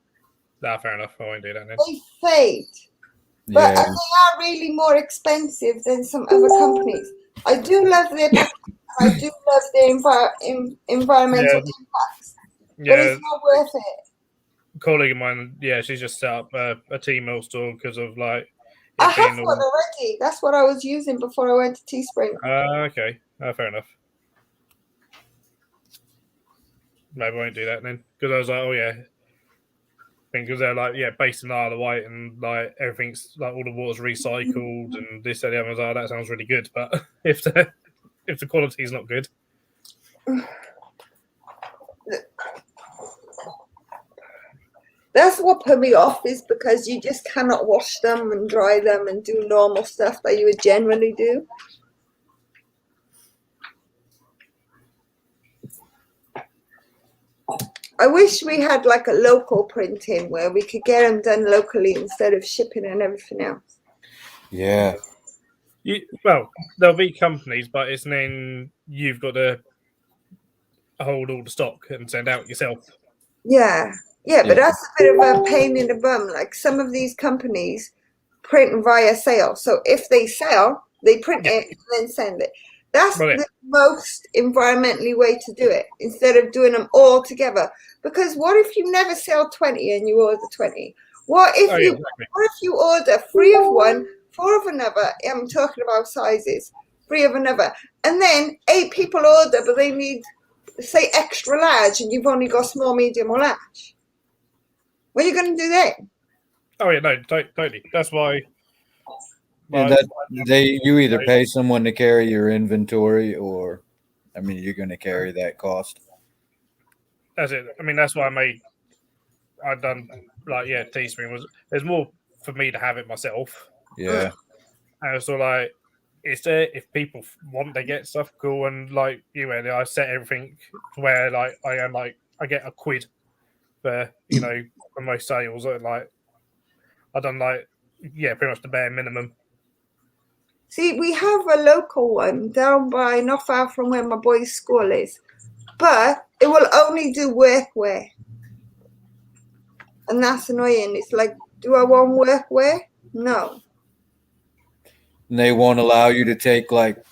Nah, fair enough. I won't do that then. They fade. But Yeah. they are really more expensive than some other companies. I do love their packaging. I do love their environmental impacts. But Yeah, it's not worth it. a colleague of mine, she's just set up a T-Mill store because of like. I have one already. That's what I was using before I went to Teespring. Okay. Fair enough. Maybe I won't do that then. Because I was like, oh yeah. Because they're like, based in Isle of Wight and like everything's like all the water's recycled and this and the other. I was like, that sounds really good. But if the quality is not good. That's what put me off, is because you just cannot wash them and dry them and do normal stuff that you would generally do. I wish we had like a local printing where we could get them done locally instead of shipping and everything else. Yeah. Well, there'll be companies, but it's then you've got to hold all the stock and send out yourself. Yeah, but that's a bit of a pain in the bum. Like some of these companies print via sale. So if they sell, they print it and then send it. That's the most environmentally way to do it, instead of doing them all together. Because what if you never sell 20 and you order 20? What if you order 3 of one, 4 of another? I'm talking about sizes. 3 of another. And then 8 people order, but they need, say, extra large, and you've only got small, medium, or large. What are you going to do then? Oh yeah, no, totally. That's why. Yeah, you either pay someone to carry your inventory, or, I mean, you're going to carry that cost. That's it. I mean, that's why I've done like Teespring was. There's more for me to have it myself. Yeah. And so like, it's there if people want to get stuff, cool. And like I set everything to where like I am like I get a quid for for most sales. Like I've done like pretty much the bare minimum. See, we have a local one down by not far from where my boy's school is, but it will only do workwear. And that's annoying. It's like, do I want workwear? No. And they won't allow you to take like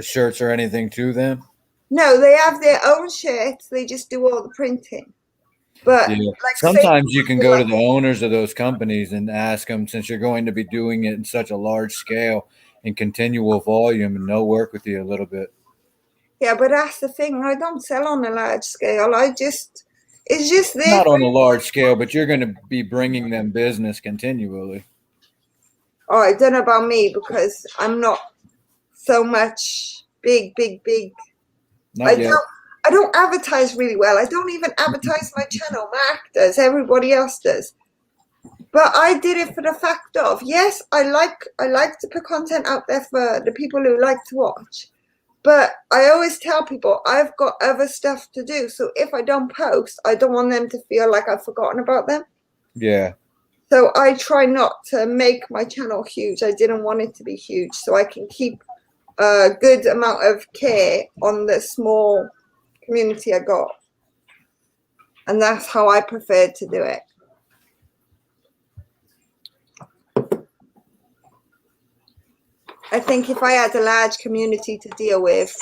shirts or anything to them? No, they have their own shirts. They just do all the printing. But like, sometimes you can go to the owners of those companies and ask them, since you're going to be doing it in such a large scale and continual volume, and they'll work with you a little bit. Yeah, but that's the thing. I don't sell on a large scale. It's just there. Not on a large scale, but you're going to be bringing them business continually. Oh, I don't know about me, because I'm not so much big. I don't advertise really well. I don't even advertise my channel. Mark does. Everybody else does. But I did it for the fact of, yes, I like to put content out there for the people who like to watch. But I always tell people I've got other stuff to do. So if I don't post, I don't want them to feel like I've forgotten about them. Yeah. So I try not to make my channel huge. I didn't want it to be huge, so I can keep a good amount of care on the small community I got. And that's how I preferred to do it. I think if I had a large community to deal with,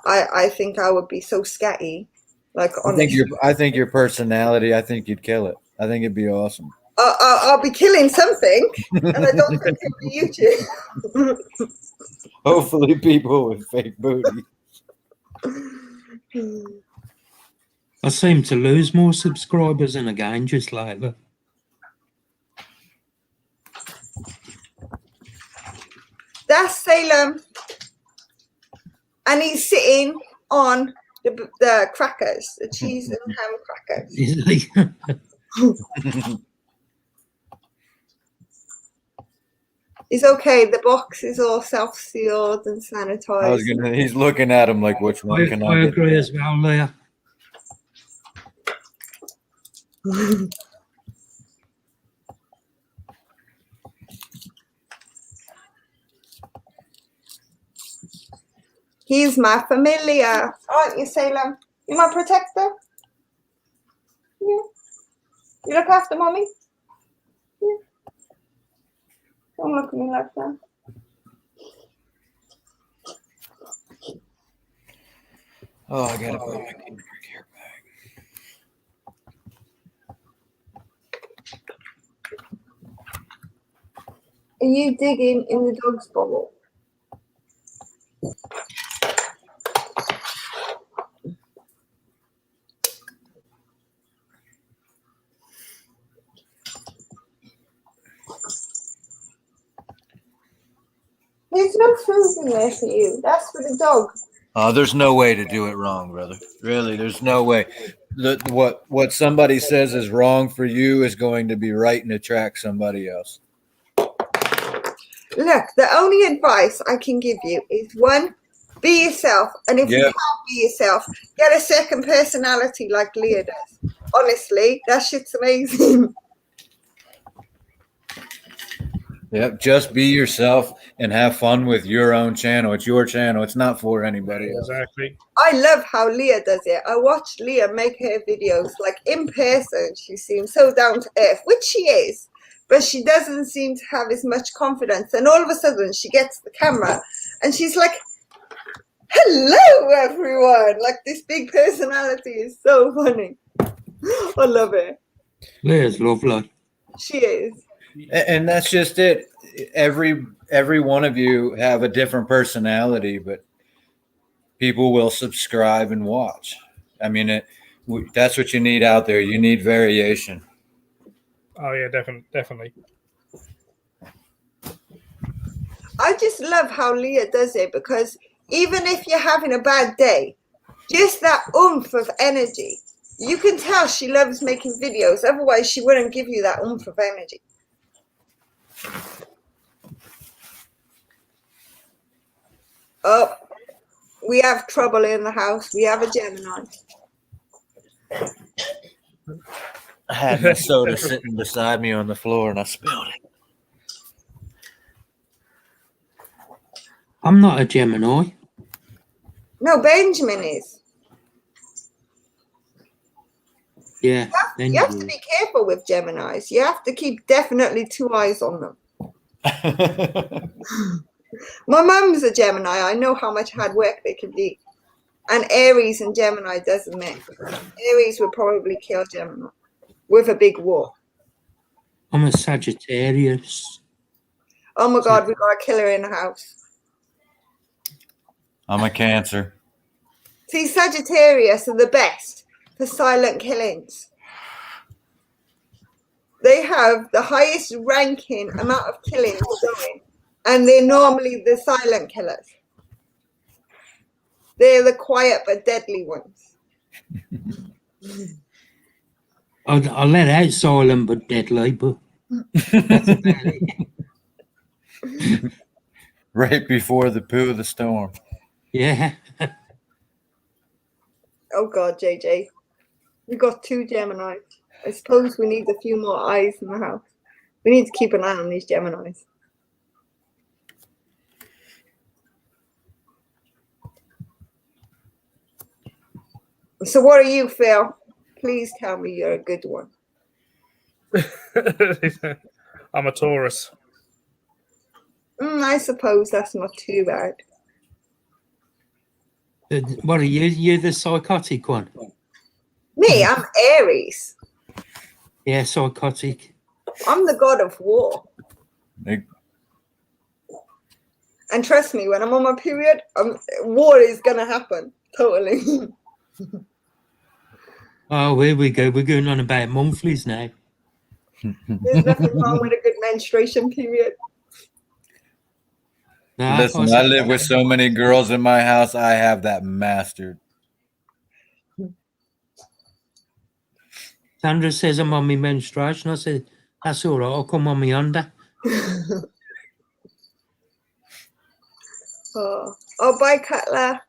I think I would be so scatty. Like, honestly. I think your personality, I think you'd kill it. I think it'd be awesome. I'll be killing something, and I don't think it'll be YouTube. Hopefully people with fake booty. I seem to lose more subscribers than I gain just lately. That's Salem. And he's sitting on the crackers, the cheese and ham crackers. Is he? It's okay. The box is all self-sealed and sanitized. He's looking at him like, which one can I get? agree as well, Leah. He's my familiar, aren't you, Salem? You my protector? Yeah. You look after mommy? Yeah. Don't look at me like that. Oh, I gotta put my hair back. Are you digging in the dog's bubble? There's no food in there for you. That's for the dog. There's no way to do it wrong, brother. Really, there's no way. What somebody says is wrong for you is going to be right and attract somebody else. Look, the only advice I can give you is one, be yourself. And if you can't be yourself, get a second personality like Leah does. Honestly, that shit's amazing. Yep, just be yourself and have fun with your own channel. It's your channel. It's not for anybody else. Exactly. I love how Leah does it. I watched Leah make her videos. Like in person, she seems so down to earth, which she is, but she doesn't seem to have as much confidence. And all of a sudden she gets the camera and she's like, hello, everyone. Like this big personality is so funny. I love it. Leah's lovely. She is. And that's just it. Every one of you have a different personality, but people will subscribe and watch. I mean, that's what you need out there. You need variation. Oh yeah, definitely. I just love how Leah does it because even if you're having a bad day, just that oomph of energy, you can tell she loves making videos. Otherwise, she wouldn't give you that oomph of energy. Oh, we have trouble in the house. We have a Gemini. I had my soda sitting beside me on the floor and I spilled it. I'm not a Gemini. No, Benjamin is. Yeah. You have to be careful with Geminis. You have to keep definitely 2 eyes on them. My mum's a Gemini. I know how much hard work they can be. And Aries and Gemini doesn't mix. Aries would probably kill Gemini with a big war. I'm a Sagittarius. Oh my God, we got a killer in the house. I'm a Cancer. See, Sagittarius are the best for silent killings. They have the highest ranking amount of killings going, and they're normally the silent killers. They're the quiet but deadly ones. I let out silent but deadly, but that's about it. Right before the poo of the storm. Yeah. Oh God, JJ. We got 2 Geminis. I suppose we need a few more eyes in the house. We need to keep an eye on these Geminis. So what are you, Phil? Please tell me you're a good one. I'm a Taurus. I suppose that's not too bad. What are you? You're the psychotic one. Me, I'm Aries. Yeah, psychotic. I'm the god of war. And trust me, when I'm on my period, war is going to happen. totally. Oh, here we go. We're going on about monthlies now. There's nothing wrong with a good menstruation period. Nah, Listen, I live with so many girls in my house. I have that mastered. Sandra says I'm on my menstruation. I said, that's all right. I'll come on my under. Oh, bye, Cutler.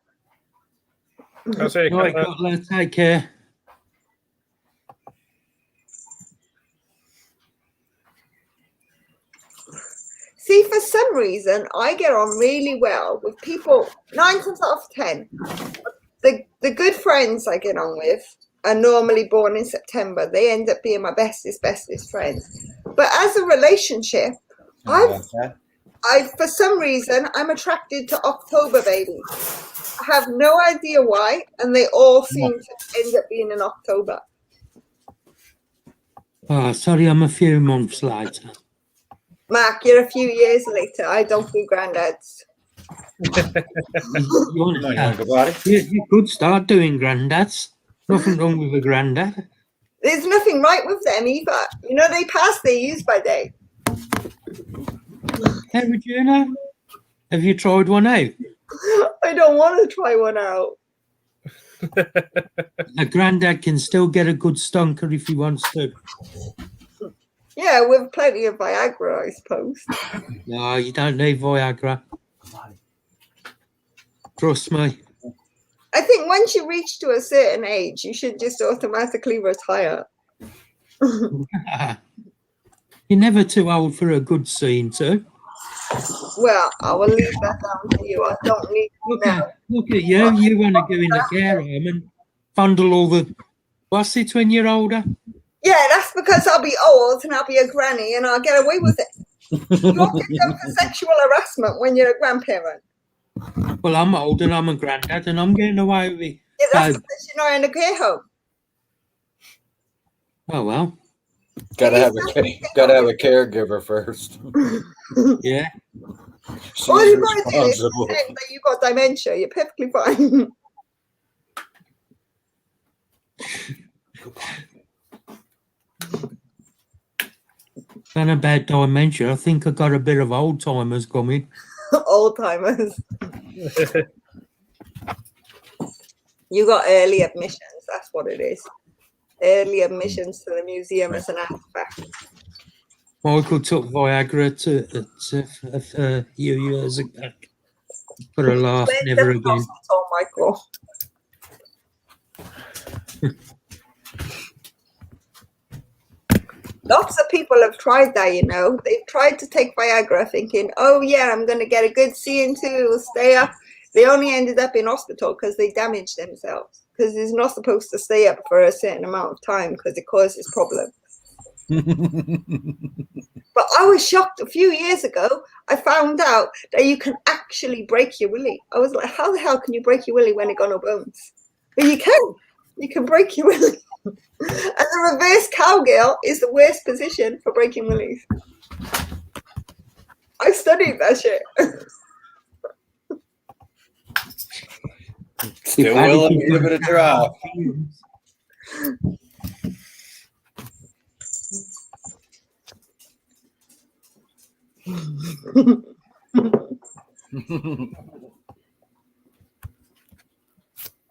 I'll say a Right, couple Cutler, take care. See, for some reason, I get on really well with people 9 times out of 10. The good friends I get on with are normally born in September. They end up being my bestest friends. But as a relationship, I for some reason, I'm attracted to October babies. I have no idea why, and they all seem to end up being in October. Oh, sorry, I'm a few months later. Mark, you're a few years later. I don't do granddads. You could start doing granddads. Nothing wrong with a granddad. There's nothing right with them either. You know, they pass their use-by date. Hey, Regina, have you tried one out? I don't want to try one out. A granddad can still get a good stonker if he wants to. Yeah, with plenty of Viagra, I suppose. No, you don't need Viagra. Trust me. I think once you reach to a certain age, you should just automatically retire. You're never too old for a good scene, too. Well, I will leave that down to you. I don't need Look at you. You want to go in the care home and fondle all the bussets when you're older. Yeah, that's because I'll be old and I'll be a granny and I'll get away with it. You won't get done for sexual harassment when you're a grandparent. Well, I'm old and I'm a granddad and I'm getting away with it. Yeah, that's because you're not in a care home. Oh, well. Gotta have a caregiver first. Yeah. All you gotta do is pretend that you got dementia. You're perfectly fine. And about dementia, I think I got a bit of old timers coming. Old timers. You got early admissions. That's what it is. Early admissions to the museum as an artifact. Michael took Viagra to a few years ago. For a laugh, never again. Michael. Lots of people have tried that, you know. They've tried to take Viagra thinking, oh yeah, I'm going to get a good CN2, it'll stay up. They only ended up in hospital because they damaged themselves. Because it's not supposed to stay up for a certain amount of time because it causes problems. But I was shocked a few years ago. I found out that you can actually break your willy. I was like, how the hell can you break your willy when it got no bones? But you can. You can break your willy. And the reverse cowgirl is the worst position for breaking willies. I studied that shit. Still willing to give it a try.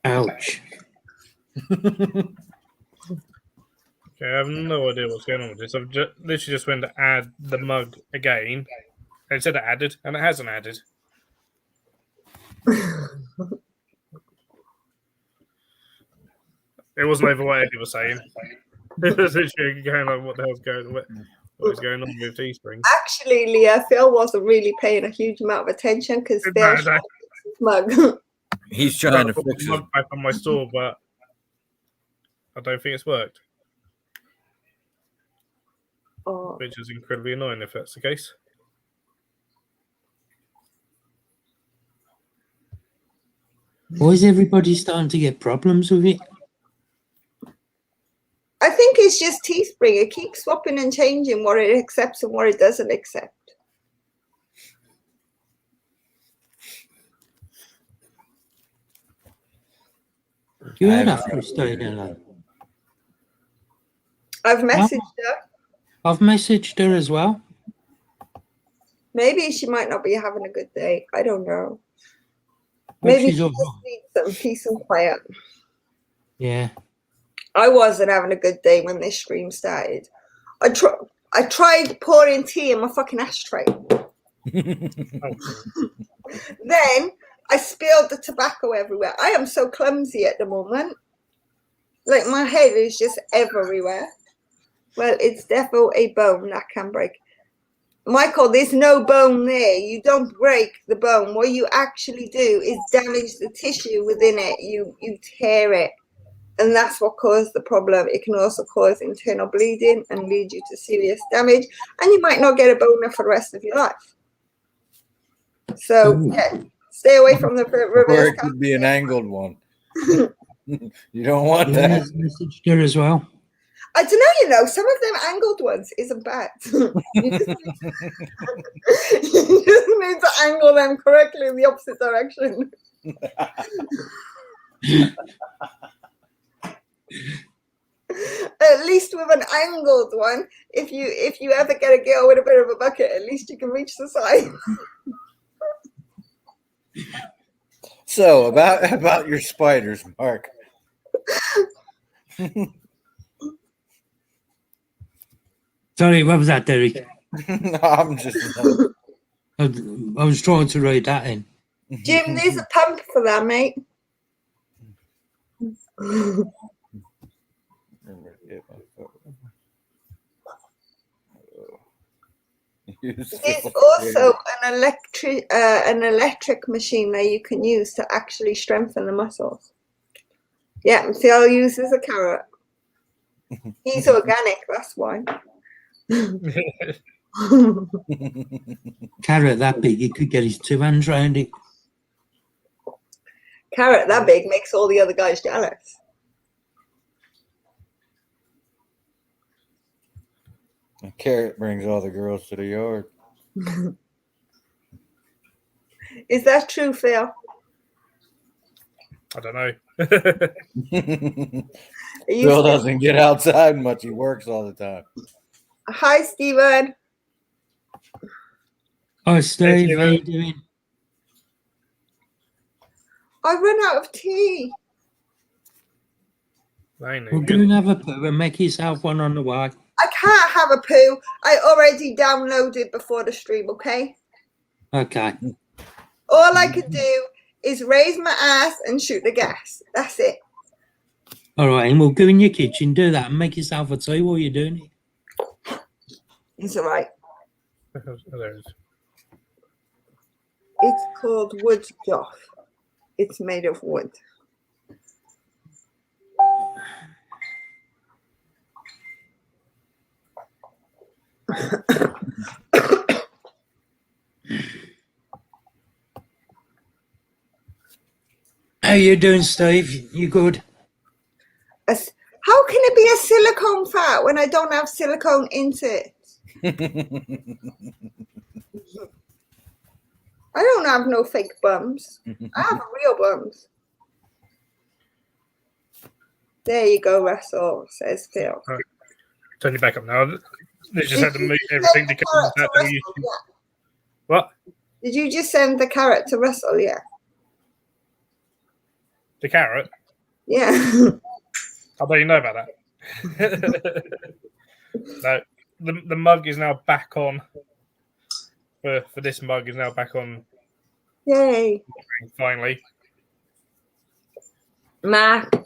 Ouch. Okay, I have no idea what's going on with this. I've literally just went to add the mug again. And it said it added, and it hasn't added. It wasn't over what Eddie was saying. It was literally going like, what the hell's going on? What is going on with Teespring? Actually, Leah, Phil wasn't really paying a huge amount of attention because Phil's mug. He's trying to fix it. Back on my store, but I don't think it's worked. Oh. Which is incredibly annoying if that's the case. Why is everybody starting to get problems with it? I think it's just Teespring. It keeps swapping and changing what it accepts and what it doesn't accept. You heard that Christina, lad? I've messaged her. I've messaged her as well. Maybe she might not be having a good day. I don't know. Hope Maybe she's she all just right. needs some peace and quiet. Yeah. I wasn't having a good day when this stream started. I tried pouring tea in my fucking ashtray. Then I spilled the tobacco everywhere. I am so clumsy at the moment. Like, my head is just everywhere. Well, it's definitely a bone that can break. Michael, there's no bone there. You don't break the bone. What you actually do is damage the tissue within it. You tear it. And that's what caused the problem. It can also cause internal bleeding and lead you to serious damage. And you might not get a boner for the rest of your life. So, Ooh. yeah, stay away from the Or reverse. it could be an angled one. You don't want Yeah, that. I've messaged her as well. I don't know, you know, some of them angled ones isn't bad. You just need to angle them correctly in the opposite direction. At least with an angled one, if you ever get a girl with a bit of a bucket, at least you can reach the side. So about your spiders, Mark. Sorry, what was that, Derek? No, I'm just. I was trying to read that in. Jim, there's a pump for that, mate. There's also an electric machine that you can use to actually strengthen the muscles. Yeah, Phil uses a carrot. He's organic, that's why. Carrot that big, he could get his 2 hands round it. Carrot that big makes all the other guys jealous. A carrot brings all the girls to the yard. Is that true, Phil? I don't know. Bill doesn't get outside much. He works all the time. Hi, Stephen. Hi, Steve. Stephen. How you doing? I run out of tea. I know. We'll go and have a poo and make yourself one on the way. I can't have a poo. I already downloaded before the stream, okay? Okay. All I can do is raise my ass and shoot the gas. That's it. All right, and we'll go in your kitchen, do that, and make yourself a tea while you're doing it. It's all right. There it is. It's called wood joff. It's made of wood. How you doing, Steve? You good? How can it be a silicone fat when I don't have silicone into it? I don't have no fake bums. I have real bums. There you go, Russell, says Phil. Right. Turn you back up now. They just had to move everything to come back to you. What? Did you just send the carrot to Russell? Yeah. The carrot? Yeah. How do you know about that? No, the mug is now back on. For this mug is now back on. Yay. Finally.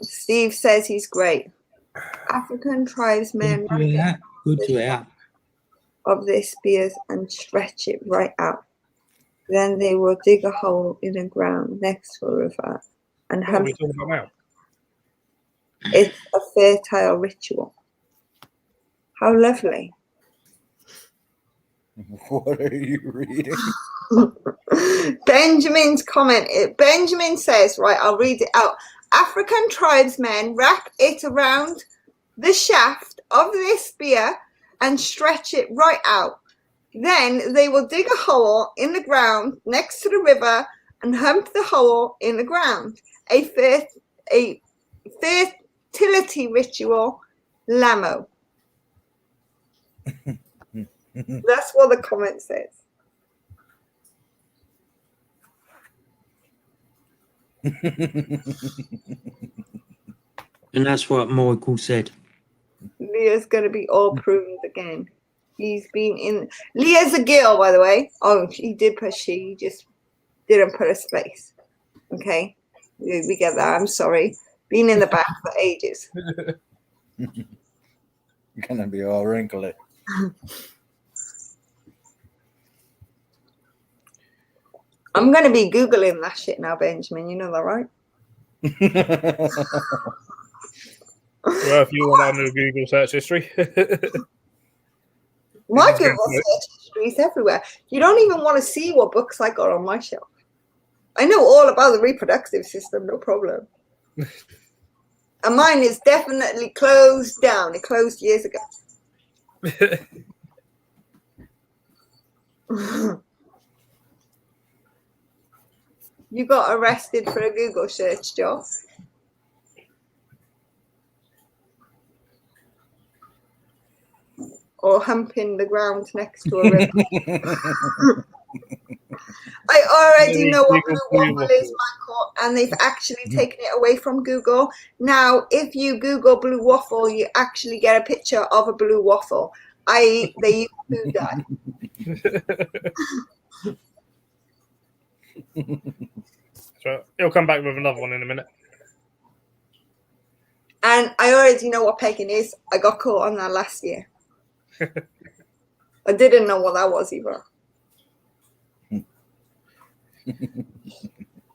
Steve says he's great. African tribesmen Good to hear. Good to hear. of their spears and stretch it right out. Then they will dig a hole in the ground next to a river and What are hunt. we talking about now? It's a fertile ritual. How lovely. What are you reading? Benjamin's comment. Benjamin says, right, I'll read it out. African tribesmen wrap it around the shaft of their spear and stretch it right out. Then they will dig a hole in the ground next to the river and hump the hole in the ground. A fertility ritual, Lamo. That's what the comment says. And that's what Michael said. Leah's going to be all pruned again. He's been in. Leah's a girl, by the way. Oh, he did put she. He just didn't put a space. Okay. We get that. I'm sorry. Been in the back for ages. Gonna be all wrinkly. I'm going to be Googling that shit now, Benjamin. You know that, right? Well, if you want to know Google search history. My Google search history is everywhere. You don't even want to see what books I got on my shelf. I know all about the reproductive system, no problem. And mine is definitely closed down. It closed years ago. You got arrested for a Google search, Joe. Or humping the ground next to a river. I already know what Blue Waffle is, Michael, and they've actually taken it away from Google. Now, if you Google Blue Waffle, you actually get a picture of a blue waffle. They use food dye. So he'll come back with another one in a minute. And I already know what pegging is. I got caught on that last year. I didn't know what that was either.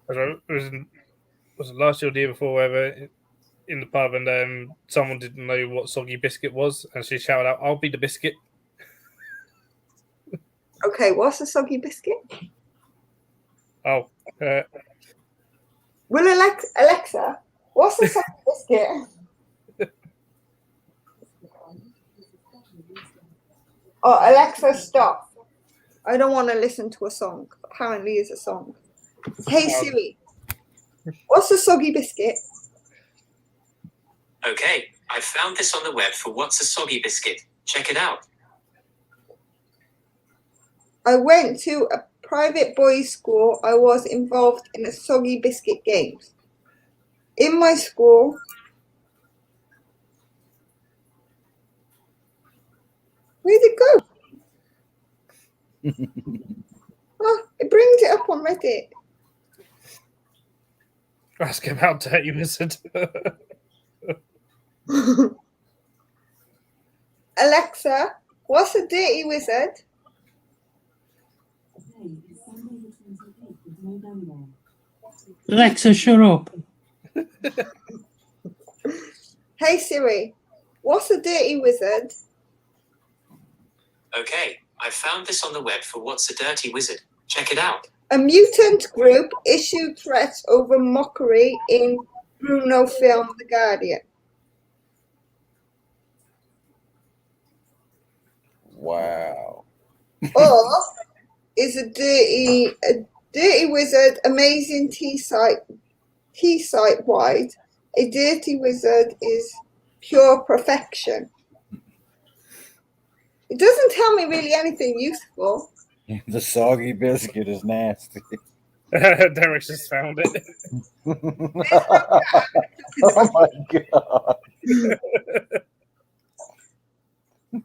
Was it last year or the year before, wherever in the pub, and someone didn't know what soggy biscuit was, and she shouted out, "I'll be the biscuit." Okay, what's a soggy biscuit? Oh, Will Alexa, what's a soggy biscuit? Oh, Alexa, stop. I don't want to listen to a song. Apparently it's a song. Hey Siri, what's a soggy biscuit? Okay, I found this on the web for what's a soggy biscuit. Check it out. I went to a private boys' school. I was involved in a soggy biscuit games. In my school, where'd it go? Oh, it brings it up on Reddit. ask him about Dirty Wizard. Alexa, what's a dirty wizard? Alexa, shut up. Hey Siri, what's a dirty wizard? Okay, I found this on the web for what's a dirty wizard. Check it out. A mutant group issued threats over mockery in Bruno film The Guardian. Wow. Or is a dirty wizard amazing T-site wide? A dirty wizard is pure perfection. It doesn't tell me really anything useful. The soggy biscuit is nasty. Derek's just found it. Oh my god.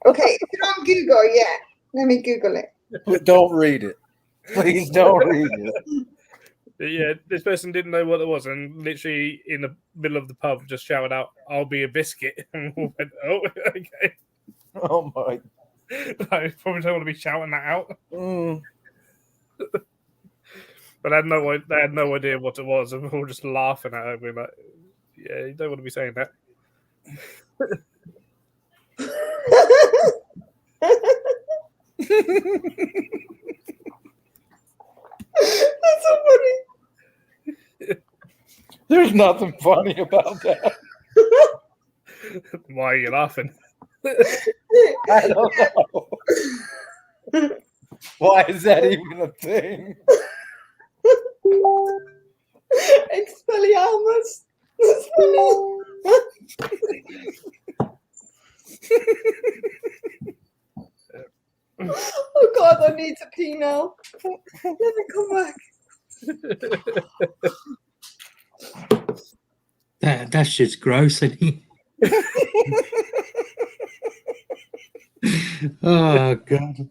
Okay, if you're on Google, yeah. Let me Google it. Don't read it. Please don't read it. Yeah, this person didn't know what it was, and literally in the middle of the pub just shouted out, "I'll be a biscuit." And we all went, "Oh, okay." Oh my. I probably don't want to be shouting that out. Mm. But they had no idea what it was, and we were all just laughing at it. We're like, "Yeah, you don't want to be saying that." That's so funny. There's nothing funny about that. Why are you laughing? I don't know. Why is that even a thing? Expelliarmus. That's funny. Oh God, I need to pee now. Let me come back. That's just gross, isn't it? Oh God.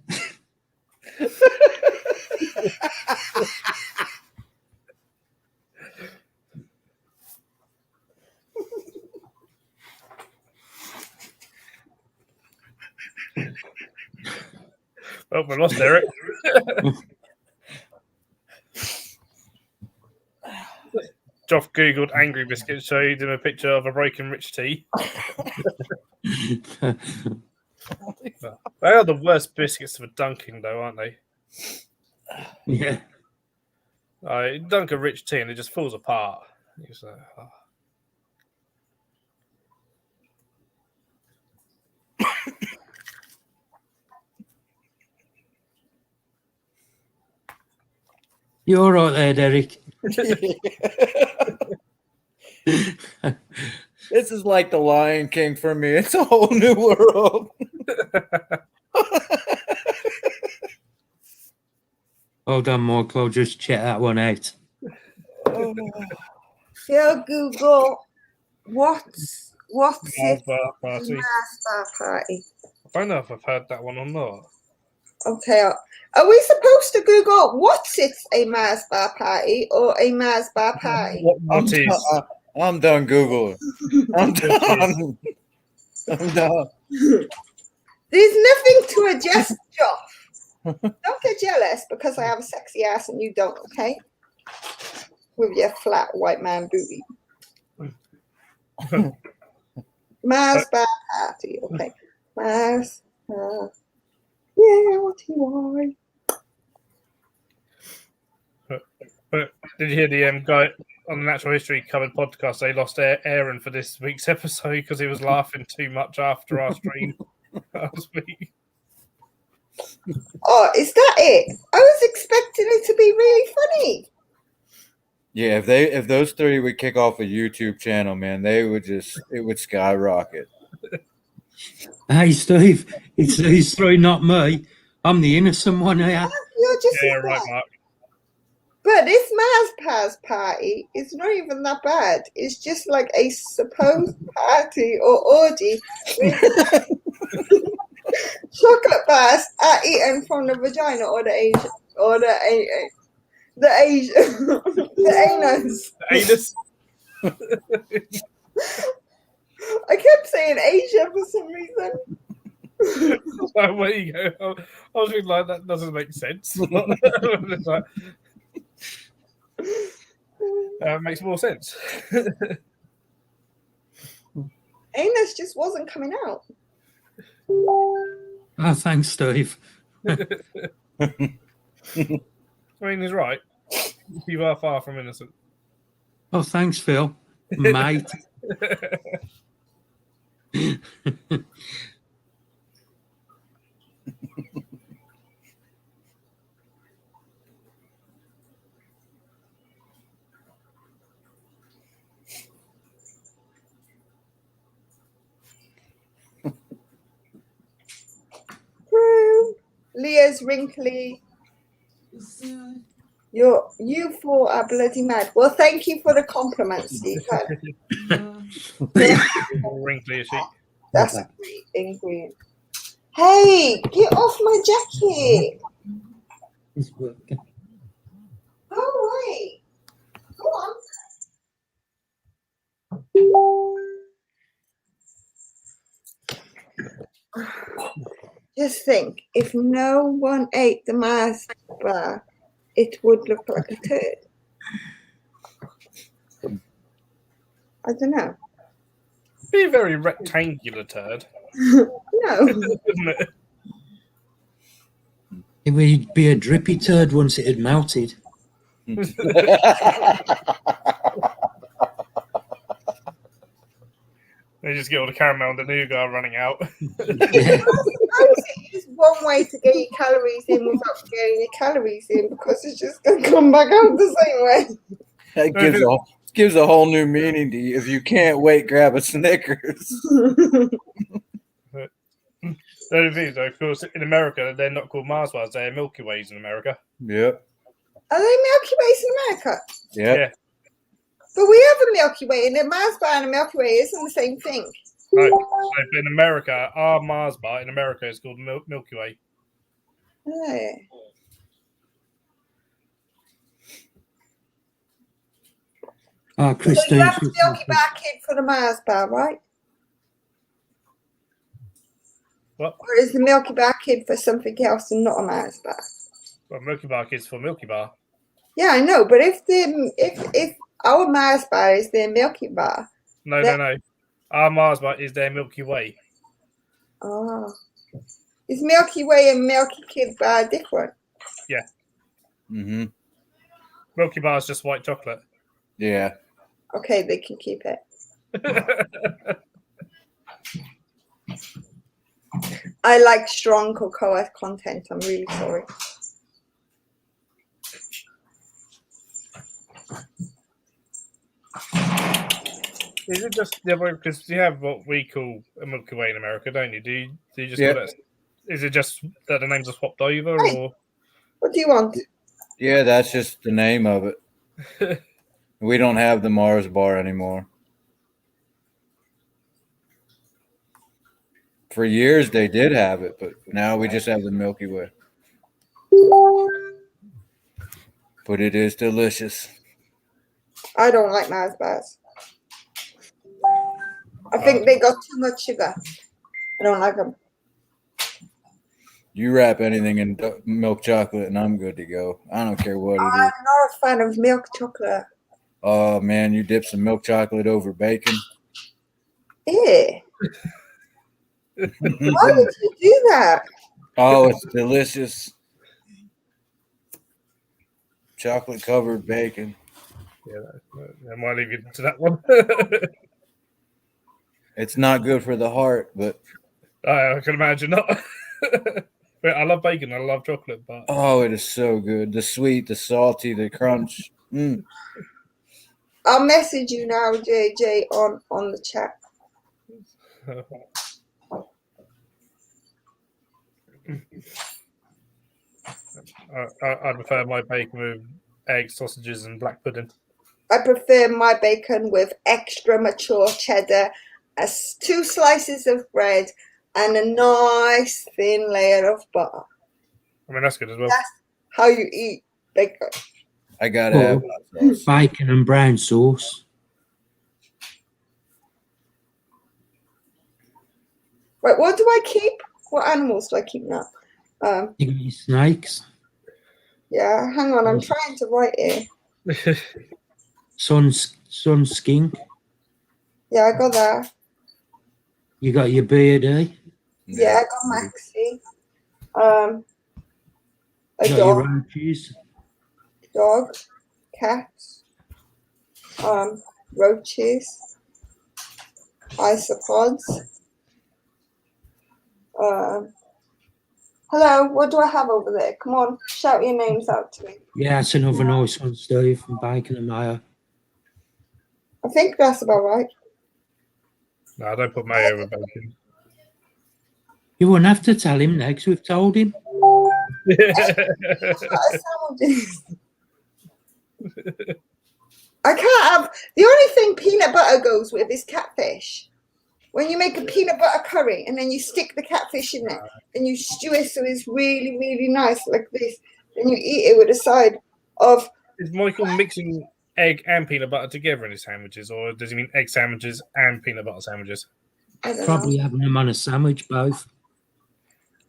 Oh, we lost Eric. Joff googled angry biscuits, showed him a picture of a broken rich tea. They are the worst biscuits for dunking, though, aren't they? Yeah. I dunk a rich tea and it just falls apart. It's like, oh. You're all right there, Derek. This is like the Lion King for me. It's a whole new world. Hold on, Michael. I'll just check that one out. Yeah, Google. What's it? Mars bar party. Mars bar party. I don't know if I've heard that one or not. Okay. Are we supposed to Google what's it a Mars bar party or a Mars bar party? What is? I'm done Googling. I'm done. I'm done. There's nothing to adjust, Joff. Don't get jealous because I have a sexy ass and you don't, okay? With your flat white man booty. Mars bar party, okay. Mars. Yeah, what do you want? But did you hear the guy on the Natural History Covered podcast? They lost Aaron for this week's episode because he was laughing too much after our stream last week. Oh, is that it? I was expecting it to be really funny. Yeah, if those three would kick off a YouTube channel, man, it would skyrocket. Hey, Steve. It's three, not me. I'm the innocent one here. You're just Yeah, right, Mark. But this Mars party is not even that bad. It's just like a supposed party or orgy with chocolate bars are eaten from the vagina or the Asian or the Asian the anus. Anus. I kept saying Asia for some reason. So where you go? I was thinking like that doesn't make sense. It's like, makes more sense. Anus just wasn't coming out. Oh, thanks, Steve. I mean, he's right. You are far from innocent. Oh, thanks, Phil. Mate. Leah's wrinkly. You four are bloody mad. Well, thank you for the compliments, Stephen. Wrinkly as sheep. That's a great ingredient. Hey, get off my jacket. It's working. All right. Go on. Just think, if no one ate the Mars bar, it would look like a turd. I don't know. Be a very rectangular turd. No. Isn't it? It would be a drippy turd once it had melted. They just get all the caramel and the nougat running out. Yeah. It's one way to get your calories in without getting your calories in because it's just going to come back out the same way. That gives gives a whole new meaning to you. If you can't wait, grab a Snickers. The only thing is, though, of course, in America, they're not called Mars bars; they're Milky Ways in America. Yep. Are they Milky Ways in America? Yep. Yeah. But we have a Milky Way, and a Mars bar and a Milky Way isn't the same thing. No, so in America, our Mars bar in America is called Milky Way. Oh. So you Christine. have a Milky Bar kit for the Mars bar, right? What? Or is the Milky Bar kit for something else and not a Mars bar? Well, Milky Bar is for Milky Bar. Yeah, I know, but if our Mars bar is their Milky Bar. No. Our Mars bar is their Milky Way. Oh. Is Milky Way and Milky Kid bar different? Yeah. Mm-hmm. Milky Bar is just white chocolate. Yeah. Okay, they can keep it. I like strong cocoa content. I'm really sorry. Is it just because you have what we call a Milky Way in America, don't you? Do you just Yeah. call it? Is it just that the names are swapped over, Hey. or What do you want? Yeah, that's just the name of it. We don't have the Mars bar anymore. For years they did have it, but now we just have the Milky Way. But it is delicious. I don't like Mars bars. I think they got too much sugar. I don't like them. You wrap anything in milk chocolate and I'm good to go. I don't care what it I'm is. not a fan of milk chocolate. Oh, man, you dip some milk chocolate over bacon. Ew. Why would you do that? Oh, it's delicious. Chocolate covered bacon. yeah, I might leave you to that one. It's not good for the heart, but I can imagine not. But I love bacon. I love chocolate, but oh, it is so good. The sweet, the salty, the crunch. Mm. I'll message you now, JJ, on the chat. I prefer my bacon with eggs, sausages, and black pudding. I prefer my bacon with extra mature cheddar, as 2 slices of bread, and a nice thin layer of butter. I mean, that's good as well. That's how you eat bacon. I gotta have hot sauce. Bacon and brown sauce. Right, what do I keep? What animals do I keep now? You got your snakes. Yeah, hang on, I'm trying to write it. Sun skink. Yeah, I got that. You got your beardy. Yeah, I got Maxie. A You got your dog, roaches. cats, roaches, isopods. Hello, what do I have over there? Come on, shout your names out to me. Yeah, that's another nice one, Steve, from bacon and mayo. I think that's about right. No, I don't put mayo with bacon. You wouldn't have to tell him next. We've told him. I can't have, the only thing peanut butter goes with is catfish. When you make a peanut butter curry and then you stick the catfish in it and you stew it so it's really, really nice like this, then you eat it with a side of. Is Michael mixing egg and peanut butter together in his sandwiches, or does he mean egg sandwiches and peanut butter sandwiches? I don't Probably know. having them on a sandwich, both.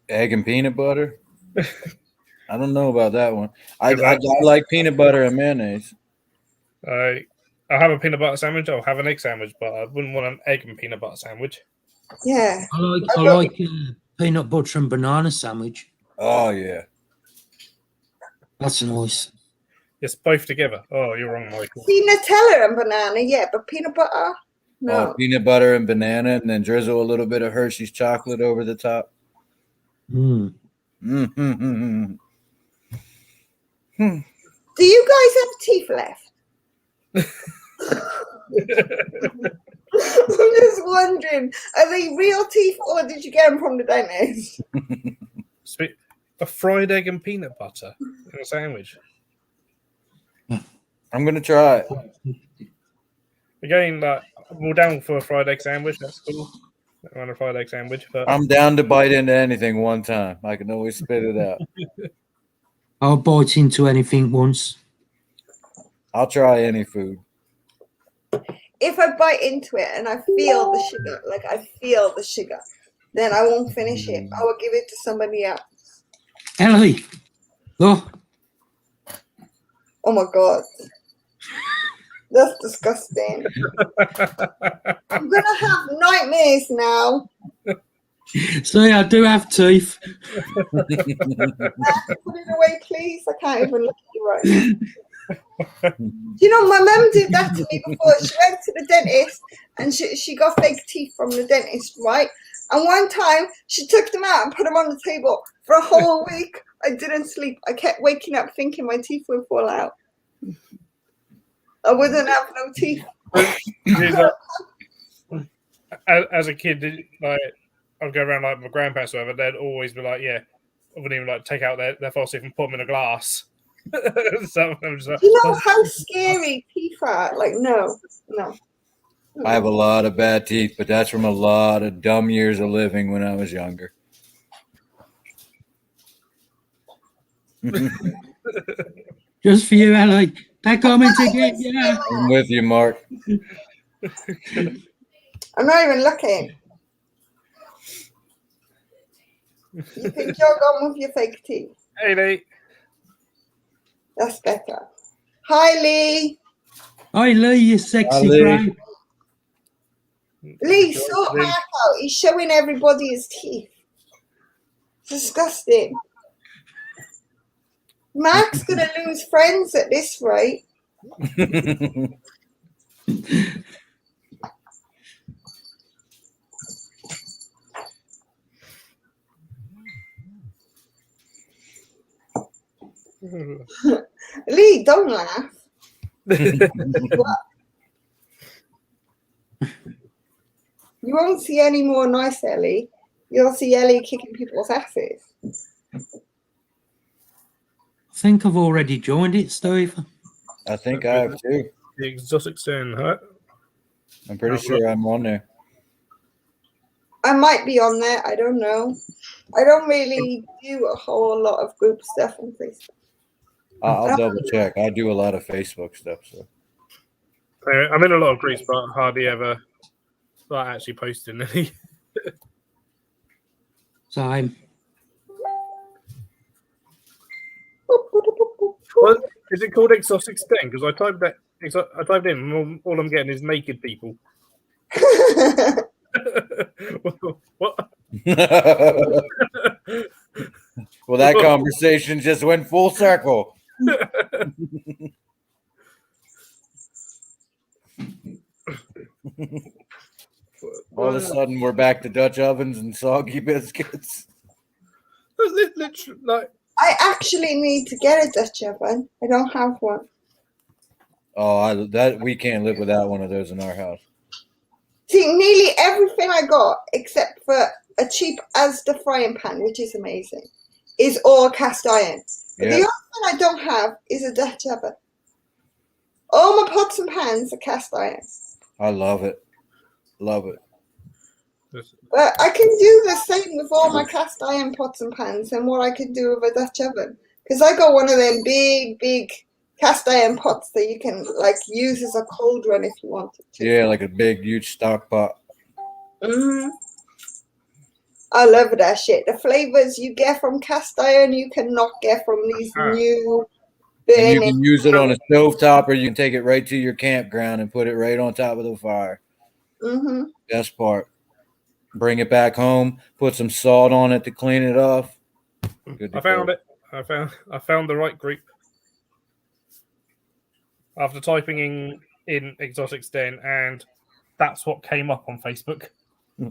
Egg and peanut butter? I don't know about that one. I 'Cause I- like peanut butter and mayonnaise. I'll have a peanut butter sandwich. I'll have an egg sandwich, but I wouldn't want an egg and peanut butter sandwich. Yeah. I like peanut butter and banana sandwich. Oh, yeah. That's nice. Yes, both together. Oh, you're wrong, Michael. See, Nutella and banana, yeah, but peanut butter, no. Oh, peanut butter and banana, and then drizzle a little bit of Hershey's chocolate over the top. Mm. Mm-hmm. Do you guys have teeth left? I'm just wondering, are they real teeth or did you get them from the dentist? A fried egg and peanut butter in a sandwich. I'm gonna try it. Again, like I'm all down for a fried egg sandwich. That's cool. I want a fried egg sandwich, but I'm down to bite into anything one time. I can always spit it out. I'll bite into anything once. I'll try any food. If I bite into it and I feel the sugar, like I feel the sugar, then I won't finish it. I will give it to somebody else. Ellie, look. Oh my God. That's disgusting. I'm going to have nightmares now. See, I do have teeth. Put it away, please. I can't even look at you right now. You know, my mum did that to me before. She went to the dentist and she got fake teeth from the dentist, right? And one time she took them out and put them on the table for a whole week. I didn't sleep. I kept waking up thinking my teeth would fall out. I wouldn't have no teeth. As a kid, like I'd go around like my grandparents or whatever, they'd always be like, yeah, I wouldn't even like take out their false teeth and put them in a glass. So I'm just like, you know how scary teeth are? Like, no. I have a lot of bad teeth, but that's from a lot of dumb years of living when I was younger. Just for you, Ellie. They're coming to get you. I'm with you, Mark. I'm not even looking. You think you're gone with your fake teeth? Hey, Lee. That's better. Hi, Lee. Hi, Lee, you sexy Lee. brain. Lee, sort Mark out. He's showing everybody his teeth. Disgusting. Mark's going to lose friends at this rate. Lee, don't laugh. What? You won't see any more nice Ellie. You'll see Ellie kicking people's asses. I think I've already joined it, Steve. I think I have too. The exotic sin, huh? I'm pretty sure I'm on there. I might be on there. I don't know. I don't really do a whole lot of group stuff on Facebook. I'll double check. I do a lot of Facebook stuff. So I'm in a lot of groups, but hardly ever like actually posting any. Same. What is it called? Exotic Sting? Because I typed in, and all I'm getting is naked people. What? Well, that conversation just went full circle. All of a sudden, we're back to Dutch ovens and soggy biscuits. Literally, like, I actually need to get a Dutch oven. I don't have one. Oh, we can't live without one of those in our house. See, nearly everything I got, except for a cheap Asda frying pan, which is amazing, is all cast iron. But the only thing I don't have is a Dutch oven. All my pots and pans are cast iron. I love it. Love it. But I can do the same with all my cast iron pots and pans and what I could do with a Dutch oven. Because I got one of them big cast iron pots that you can like use as a cold run if you wanted to. Yeah, like a big, huge stock pot. Mm-hmm. I love that shit. The flavors you get from cast iron, you cannot get from these new And you can use it on a stovetop, or you can take it right to your campground and put it right on top of the fire. Mm-hmm. Best part. Bring it back home, put some salt on it to clean it off. I found it. I found the right group. After typing in Exotic Den, and that's what came up on Facebook. I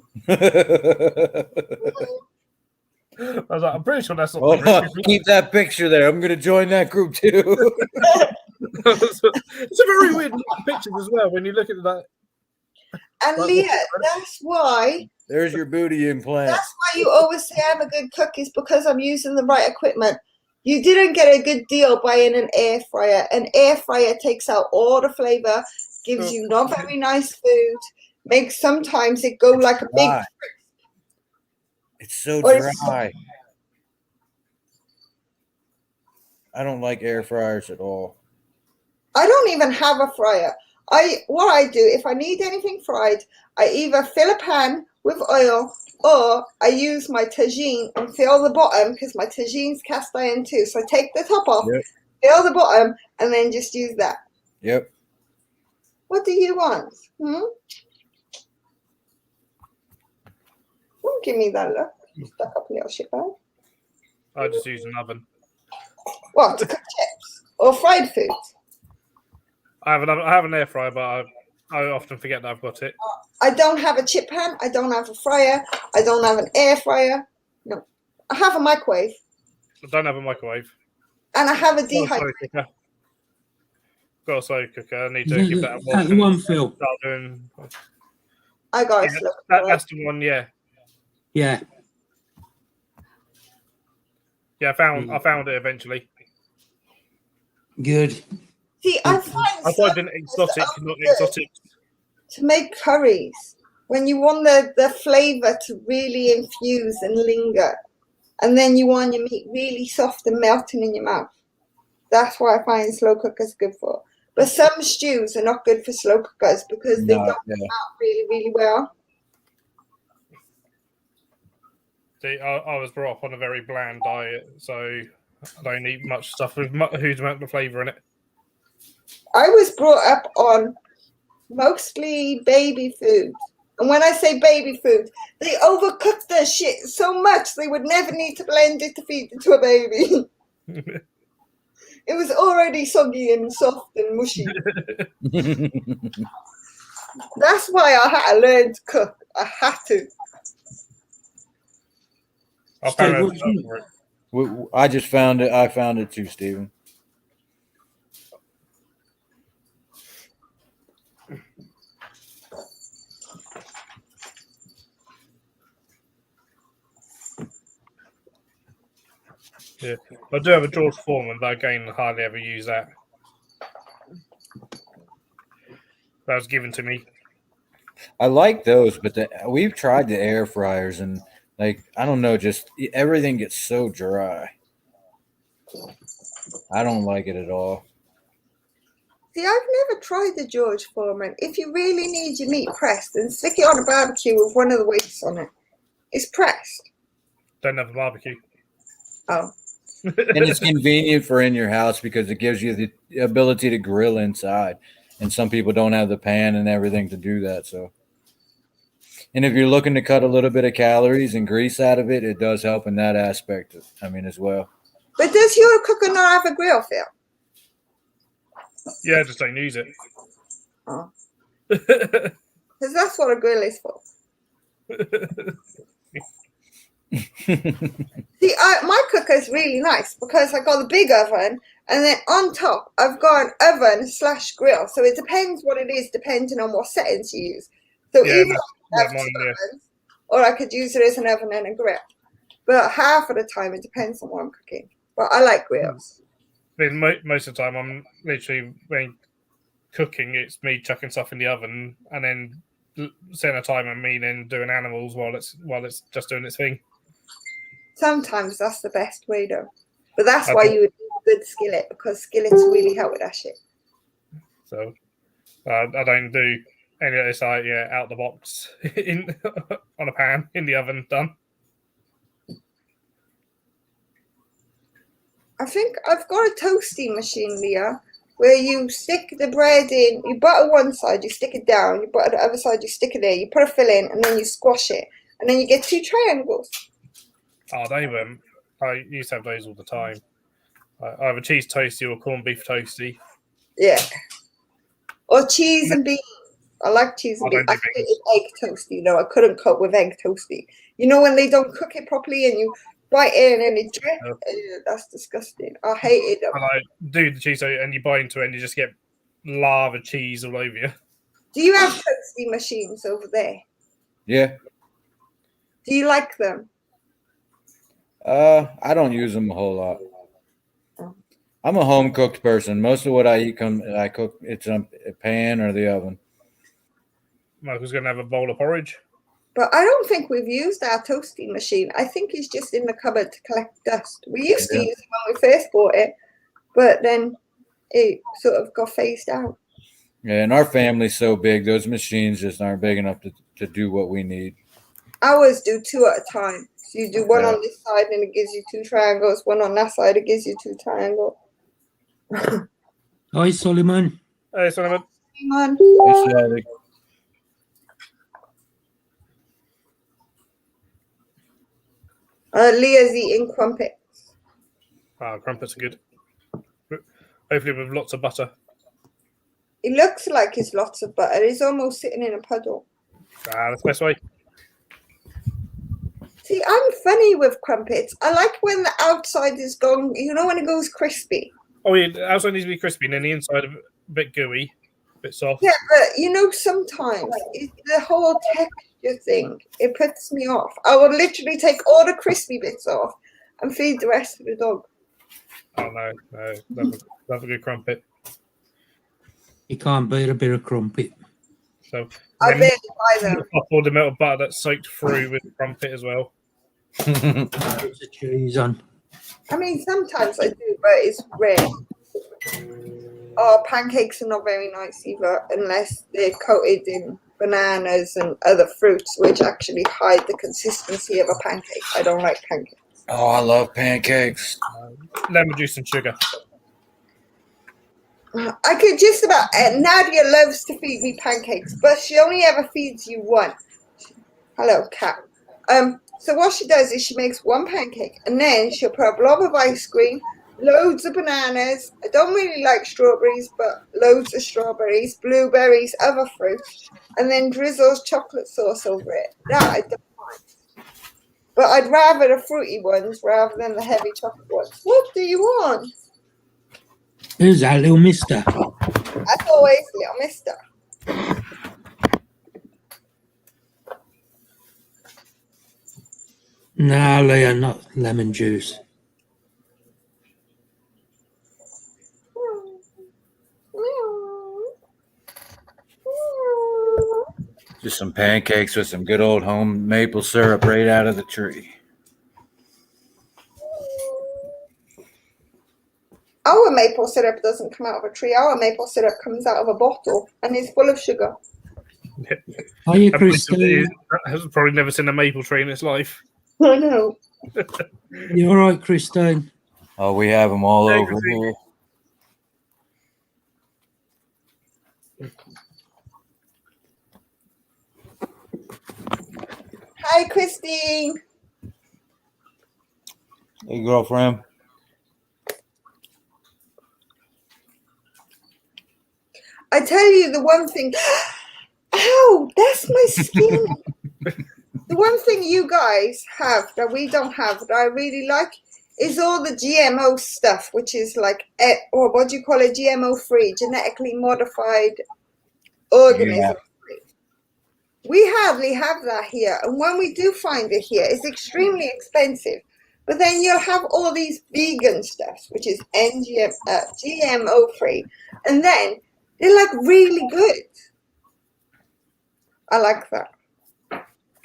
was like, I'm pretty sure that's not. Keep that picture there. I'm going to join that group too. It's a very weird pictures as well. When you look at that, And Like, Leah, that's why There's your booty implant. you always say I'm a good cook is because I'm using the right equipment. You didn't get a good deal buying an air fryer. An air fryer takes out all the flavor, gives you not very nice food, makes sometimes it go like a big. Dry. It's so Or it's- dry. I don't like air fryers at all. I don't even have a fryer. What I do if I need anything fried, I either fill a pan with oil or I use my tagine and fill the bottom because my tagine's cast iron too. So I take the top off, Yep. fill the bottom, and then just use that. Yep. What do you want? Don't give me that look. Stuck up little shit bag. I just use an oven. What, to cook chips or fried food? I have an air fryer, but I often forget that I've got it. I don't have a chip pan. I don't have a fryer. I don't have an air fryer. No, I have a microwave I don't have a microwave. and I have a Got a slow dehydrator. cooker. Got a slow cooker. I need to give that a wash. That's the one, Phil. Start doing. I got a Yeah, slow cooker. that's the one. Yeah. Yeah. Yeah, I found it eventually. Good. See, I find I tried an exotic, not exotic. to make curries when you want the flavor to really infuse and linger, and then you want your meat really soft and melting in your mouth. That's why I find slow cookers good for. But some stews are not good for slow cookers because they don't come out really, really well. See, I was brought up on a very bland diet, so I don't eat much stuff with a huge amount of flavour in it. I was brought up on mostly baby food. And when I say baby food, they overcook their shit so much they would never need to blend it to feed it to a baby. It was already soggy and soft and mushy. That's why I had to learn to cook. I had to. I just found it. I found it too, Stephen. Yeah, I do have a George Foreman, but again, I hardly ever use that. That was given to me. I like those, but we've tried the air fryers, and like I don't know, just everything gets so dry. I don't like it at all. See, I've never tried the George Foreman. If you really need your meat pressed, then stick it on a barbecue with one of the weights on it. It's pressed. Don't have a barbecue. Oh. And it's convenient for in your house because it gives you the ability to grill inside. And some people don't have the pan and everything to do that. So, and if you're looking to cut a little bit of calories and grease out of it, it does help in that aspect. I mean, as well. But does your cooker not have a grill, Phil? Yeah, just don't use it. Oh. Because that's what a grill is for. See, my cooker is really nice because I got a big oven, and then on top I've got an oven / grill. So it depends what it is, depending on what settings you use. So Yeah, either I have two ovens, or I could use it as an oven and a grill. But half of the time it depends on what I'm cooking. But I like grills. Most of the time, I'm literally when cooking, it's me chucking stuff in the oven and then setting a time and me then doing animals while it's just doing its thing. Sometimes that's the best way, though. But that's why you would need a good skillet, because skillets really help with that shit. So I don't do any of this out the box in on a pan in the oven done. I think I've got a toasting machine, Leah, where you stick the bread in, you butter one side, you stick it down, you butter the other side, you stick it there, you put a filling, and then you squash it, and then you get 2 triangles. Oh, they were. I used to have those all the time. I have a cheese toasty or corned beef toasty. Yeah. Or cheese and beans. I like cheese and beans. I hated egg toasty, though. I couldn't cook with egg toasty. You know when they don't cook it properly and you bite in and it drips? That's disgusting. I hated them. And I do the cheese and you bite into it and you just get lava cheese all over you. Do you have toasty machines over there? Yeah. Do you like them? I don't use them a whole lot. I'm a home cooked person. Most of what I eat I cook it's in a pan or the oven. Michael's going to have a bowl of porridge. But I don't think we've used our toasty machine. I think it's just in the cupboard to collect dust. We used to use it when we first bought it, but then it sort of got phased out. Yeah, and our family's so big, those machines just aren't big enough to do what we need. Ours do 2 at a time. So you do one on this side and it gives you 2 triangles. One on that side, it gives you 2 triangles. Hi, Solomon. Hey, Solomon. Man. Leah's eating crumpets. Crumpets are good. Hopefully with lots of butter. It looks like it's lots of butter. It's almost sitting in a puddle. That's the best way. See, I'm funny with crumpets. I like when the outside is gone, you know, when it goes crispy. Oh, yeah, the outside needs to be crispy and then the inside a bit gooey, a bit soft. Yeah, but you know, sometimes it's the whole texture thing. It puts me off. I would literally take all the crispy bits off and feed the rest to the dog. Oh, no. Love a good crumpet. You can't beat a bit of crumpet. So I barely buy them. All the melted butter that's soaked through with crumpet as well. Put the cheese on. I mean, sometimes I do, but it's rare. Oh, pancakes are not very nice either, unless they're coated in bananas and other fruits, which actually hide the consistency of a pancake. I don't like pancakes. Oh, I love pancakes. Lemon juice and sugar. I could just about. Nadia loves to feed me pancakes, but she only ever feeds you one. Hello, cat. So what she does is she makes one pancake, and then she'll put a blob of ice cream, loads of bananas. I don't really like strawberries, but loads of strawberries, blueberries, other fruits, and then drizzles chocolate sauce over it. That I don't mind. But I'd rather the fruity ones rather than the heavy chocolate ones. What do you want? Who's that little mister? That's always little mister. No, Leah, not lemon juice. Just some pancakes with some good old home maple syrup right out of the tree. Our maple syrup doesn't come out of a tree. Our maple syrup comes out of a bottle and is full of sugar. Are you, Christine? Has probably never seen a maple tree in its life. I know. You all right, Christine? Oh, we have them all over here. Hi, Christine. Hey, girlfriend. I tell you the one thing. Ow, that's my skin. The one thing you guys have that we don't have that I really like is all the GMO stuff, which is like, or what do you call it, GMO free, genetically modified organism. Yeah. We hardly have that here. And when we do find it here, it's extremely expensive. But then you'll have all these vegan stuff, which is GMO free. And then they're like really good. I like that.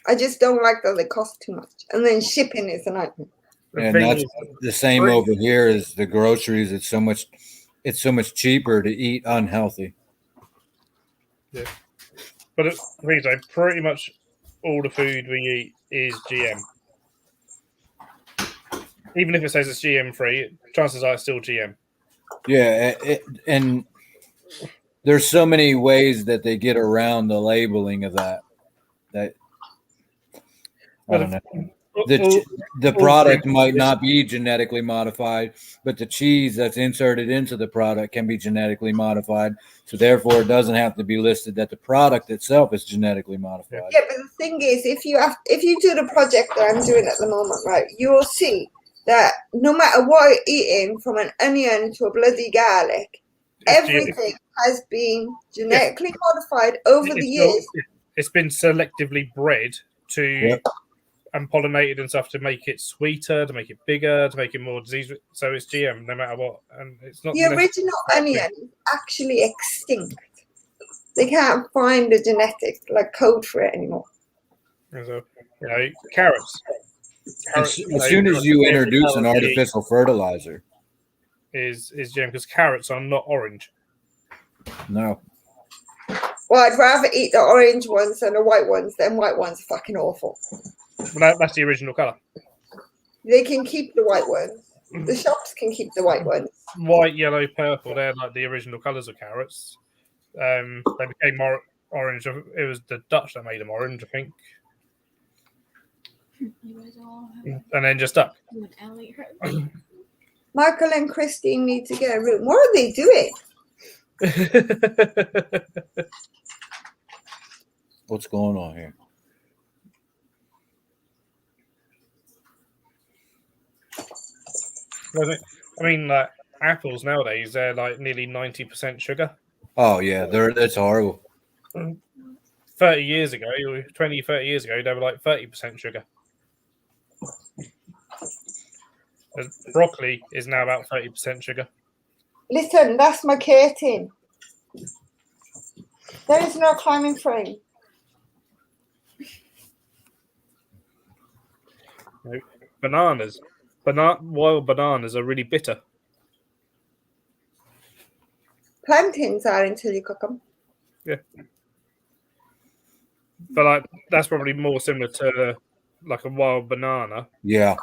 I just don't like that they cost too much. And then shipping is a nightmare. And that's the same over here as the groceries. It's so much cheaper to eat unhealthy. Yeah. But pretty much all the food we eat is GM. Even if it says it's GM free, chances are it's still GM. Yeah, and there's so many ways that they get around the labeling of that. I don't know. The product might not be genetically modified, but the cheese that's inserted into the product can be genetically modified. So therefore, it doesn't have to be listed that the product itself is genetically modified. Yeah, but the thing is, if you do the project that I'm doing at the moment, right, you will see that no matter what you're eating, from an onion to a bloody garlic, Everything has been genetically modified over the years. It's been selectively bred to Yep. and pollinated and stuff to make it sweeter, to make it bigger, to make it more disease. So it's GM no matter what, and it's not The original onion is actually extinct. They can't find a genetic code for it anymore. So, carrots. As soon as you introduce an artificial fertilizer, is GM because carrots are not orange. no. Well, I'd rather eat the orange ones than the white ones. Them white ones are fucking awful. Well, that's the original color. They can keep the white ones. The shops can keep the white ones. White, yellow, purple. They're like the original colors of carrots. They became more orange. It was the Dutch that made them orange, I think. And then just stuck. Michael and Christine need to get a room. What are they doing? What's going on here? I mean, like apples nowadays, they're like nearly 90% sugar. Oh yeah, that's horrible. 30 years ago, 20, 30 years ago, they were like 30% sugar. Broccoli is now about 30% sugar. Listen, that's my curtain. There is no climbing frame. Bananas. Wild bananas are really bitter. Plantains are until you cook them. Yeah. But like that's probably more similar to like a wild banana. Yeah.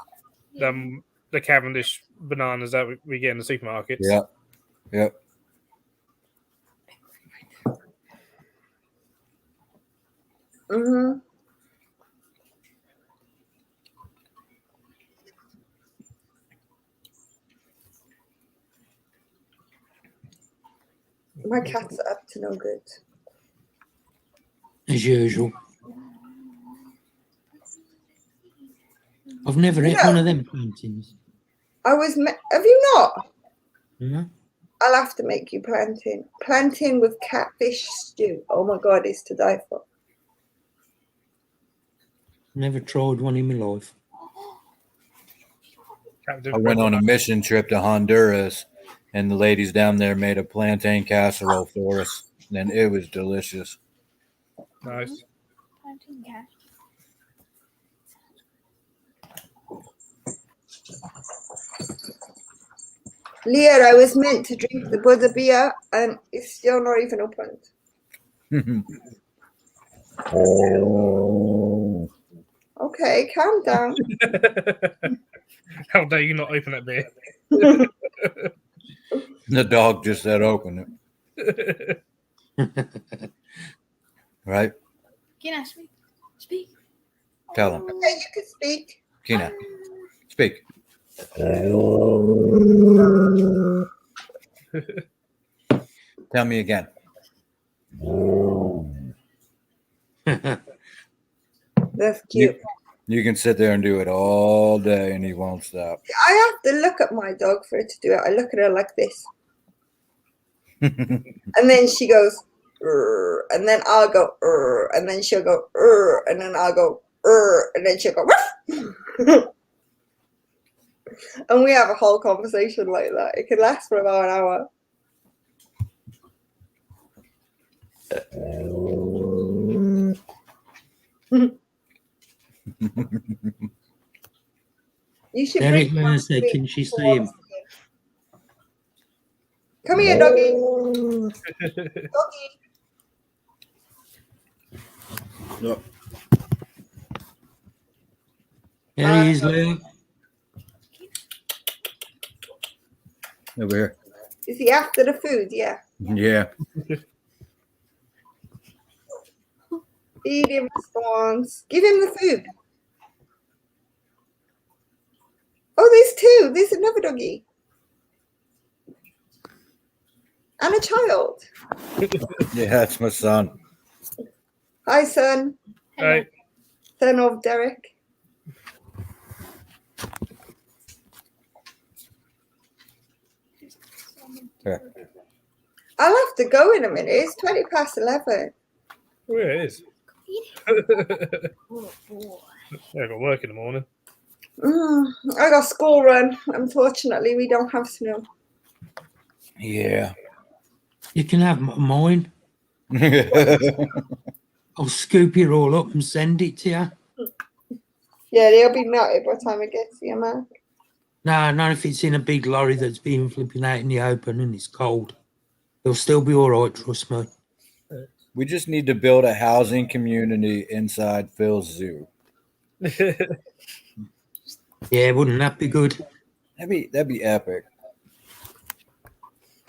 Than the Cavendish bananas that we get in the supermarkets. Yeah. Yep. Mm-hmm. My cats are up to no good. As usual. I've never ate one of them plantains. Have you not? No. I'll have to make you plantain. Plantain with catfish stew. Oh my God, it's to die for. Never tried one in my life. I went on a mission trip to Honduras, and the ladies down there made a plantain casserole for us, and it was delicious. Nice. Leah, I was meant to drink the Buddha beer, and it's still not even opened. Okay, calm down. How dare you not open that beer? The dog just said open it. Right? Can I speak? Speak. Tell him. Yeah, you can speak. Kina, speak. Tell me again. That's cute. You can sit there and do it all day, and he won't stop. I have to look at my dog for it to do it. I look at her like this. And then she goes, and then I'll go, and then she'll go, and then I'll go, and then she'll go, and we have a whole conversation like that. It can last for about an hour. You should Derek bring Mann said, can she see him? Come here, doggy. Doggy. Look. There he is, Lou. Over here. Is he after the food? Yeah. Yeah. Feed him response. Give him the food. Oh, there's two. There's another doggy. And a child. Yeah, that's my son. Hi, son. Right. Son of Derek. Here. I'll have to go in a minute. It's 11:20. Oh, yeah, it is. Oh boy. Yeah, I got work in the morning. I got school run. Unfortunately, we don't have snow. Yeah. You can have mine. I'll scoop it all up and send it to you. Yeah, they'll be nutty by the time it gets here, man. No, not if it's in a big lorry that's been flipping out in the open and it's cold. It'll still be all right, trust me. We just need to build a housing community inside Phil's zoo. Yeah, wouldn't that be good? That'd be epic.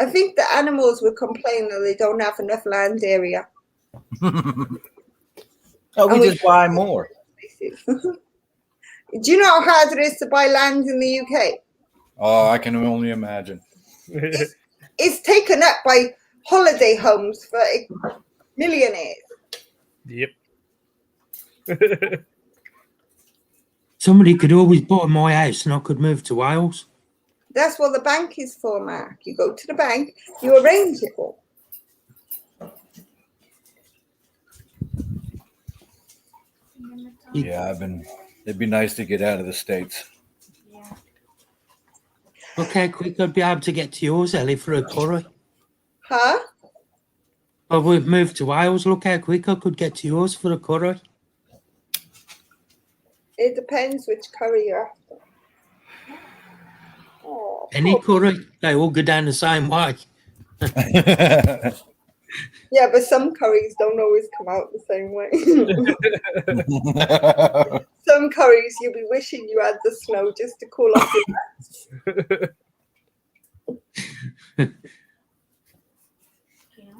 I think the animals would complain that they don't have enough land area. Oh, And we we- just buy more. Do you know how hard it is to buy land in the UK? Oh, I can only imagine. It's taken up by holiday homes for millionaires. Yep. Somebody could always buy my house and I could move to Wales. That's what the bank is for, Mark. You go to the bank, you arrange it all. Yeah, it'd be nice to get out of the States. Yeah. Look how quick I'd be able to get to yours, Ellie, for a curry. Huh? I would move to Wales. Look how quick I could get to yours for a curry. It depends which curry you're after. Oh, Any curry, they all go down the same way. yeah, but some curries don't always come out the same way. Some curries you'll be wishing you had the snow just to cool off your Yeah.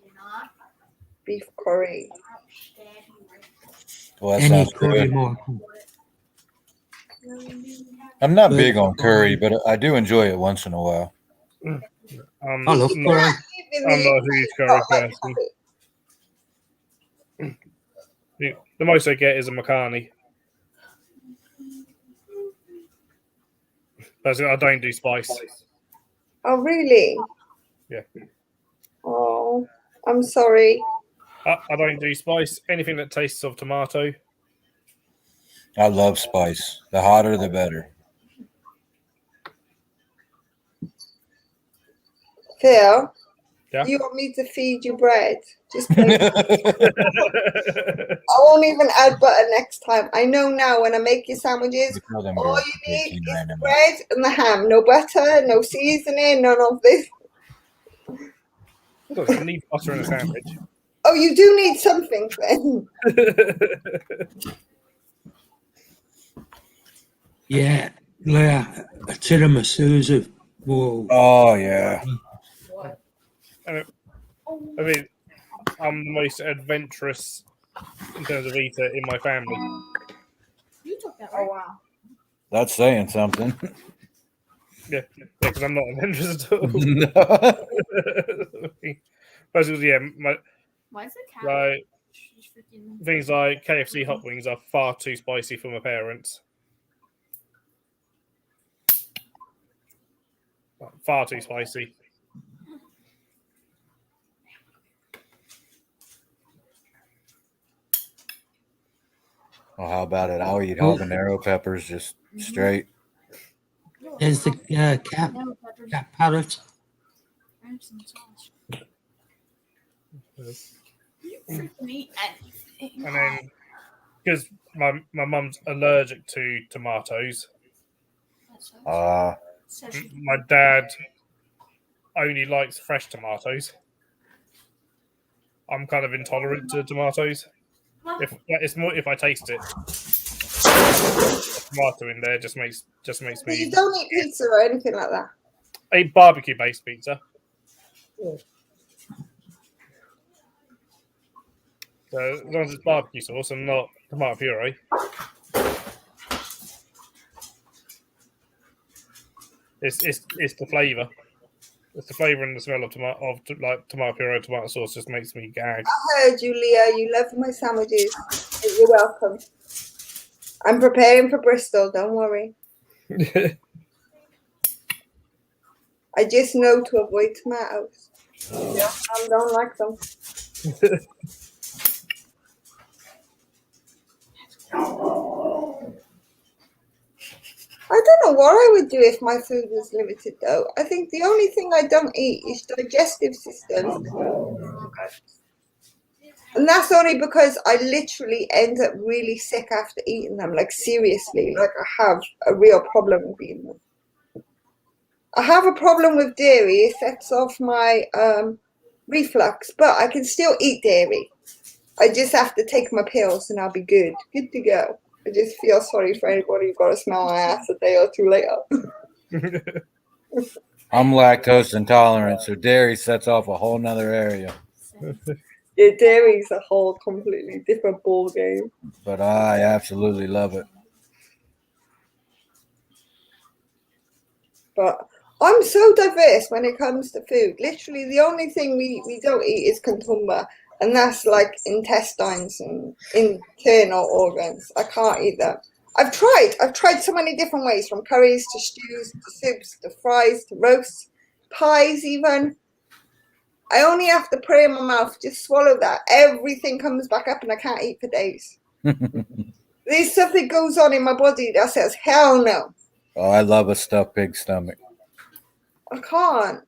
You're not. beef curry. Well, that Any sounds curry, good. Michael. I'm not big on curry, but I do enjoy it once in a while. I love curry. I'm not a huge curry person. The most I get is a macaroni. I don't do spice. Oh, really? Yeah. Oh, I'm sorry. I don't do spice. Anything that tastes of tomato. I love spice. The hotter, the better. Phil, Yeah. do you want me to feed you bread? Just play. I won't even add butter next time. I know now when I make your sandwiches, all you need is the bread and the ham. No butter, no seasoning, none of this. Doesn't need butter in a sandwich. Oh, you do need something then. Yeah, Leah, a tiramisu. Whoa. Oh, yeah. I mean, I'm the most adventurous in terms of eater in my family. You took that, right? Oh, wow. That's saying something. Yeah, because I'm not adventurous at all. No. Basically, yeah, Why is it like She's freaking. things like KFC hot wings are far too spicy for my parents. Far too spicy. Well, how about it? I'll eat habanero peppers just straight. There's the cat parrot. You freaking eat anything. And then, because my mum's allergic to tomatoes, my dad only likes fresh tomatoes. I'm kind of intolerant to tomatoes. It's more if I taste it. Tomato in there just makes So me. you don't eat pizza or anything like that. I eat barbecue based pizza. So as long as it's barbecue sauce and not tomato puree. It's the flavour. It's the flavour and the smell of tomato puree, tomato sauce just makes me gag. I heard you, Leah. You love my sandwiches. You're welcome. I'm preparing for Bristol. Don't worry. I just know to avoid tomatoes. Yeah, I don't like them. I don't know what I would do if my food was limited, though. I think the only thing I don't eat is digestive systems. And that's only because I literally end up really sick after eating them. Like, seriously. Like, I have a real problem with eating them. I have a problem with dairy. It sets off my reflux, but I can still eat dairy. I just have to take my pills and I'll be good. Good to go. I just feel sorry for anybody who got to smell my ass a day or two later. I'm lactose intolerant, so dairy sets off a whole nother area. Yeah, dairy's a whole completely different ball game. But I absolutely love it. But I'm so diverse when it comes to food. Literally, the only thing we don't eat is contumba, and that's like intestines and internal organs. I can't eat that. I've tried so many different ways, from curries to stews to soups to fries to roasts, pies even. I only have to put it in my mouth, just swallow that. Everything comes back up and I can't eat for days. There's something goes on in my body that says, hell no. Oh, I love a stuffed pig stomach. I can't.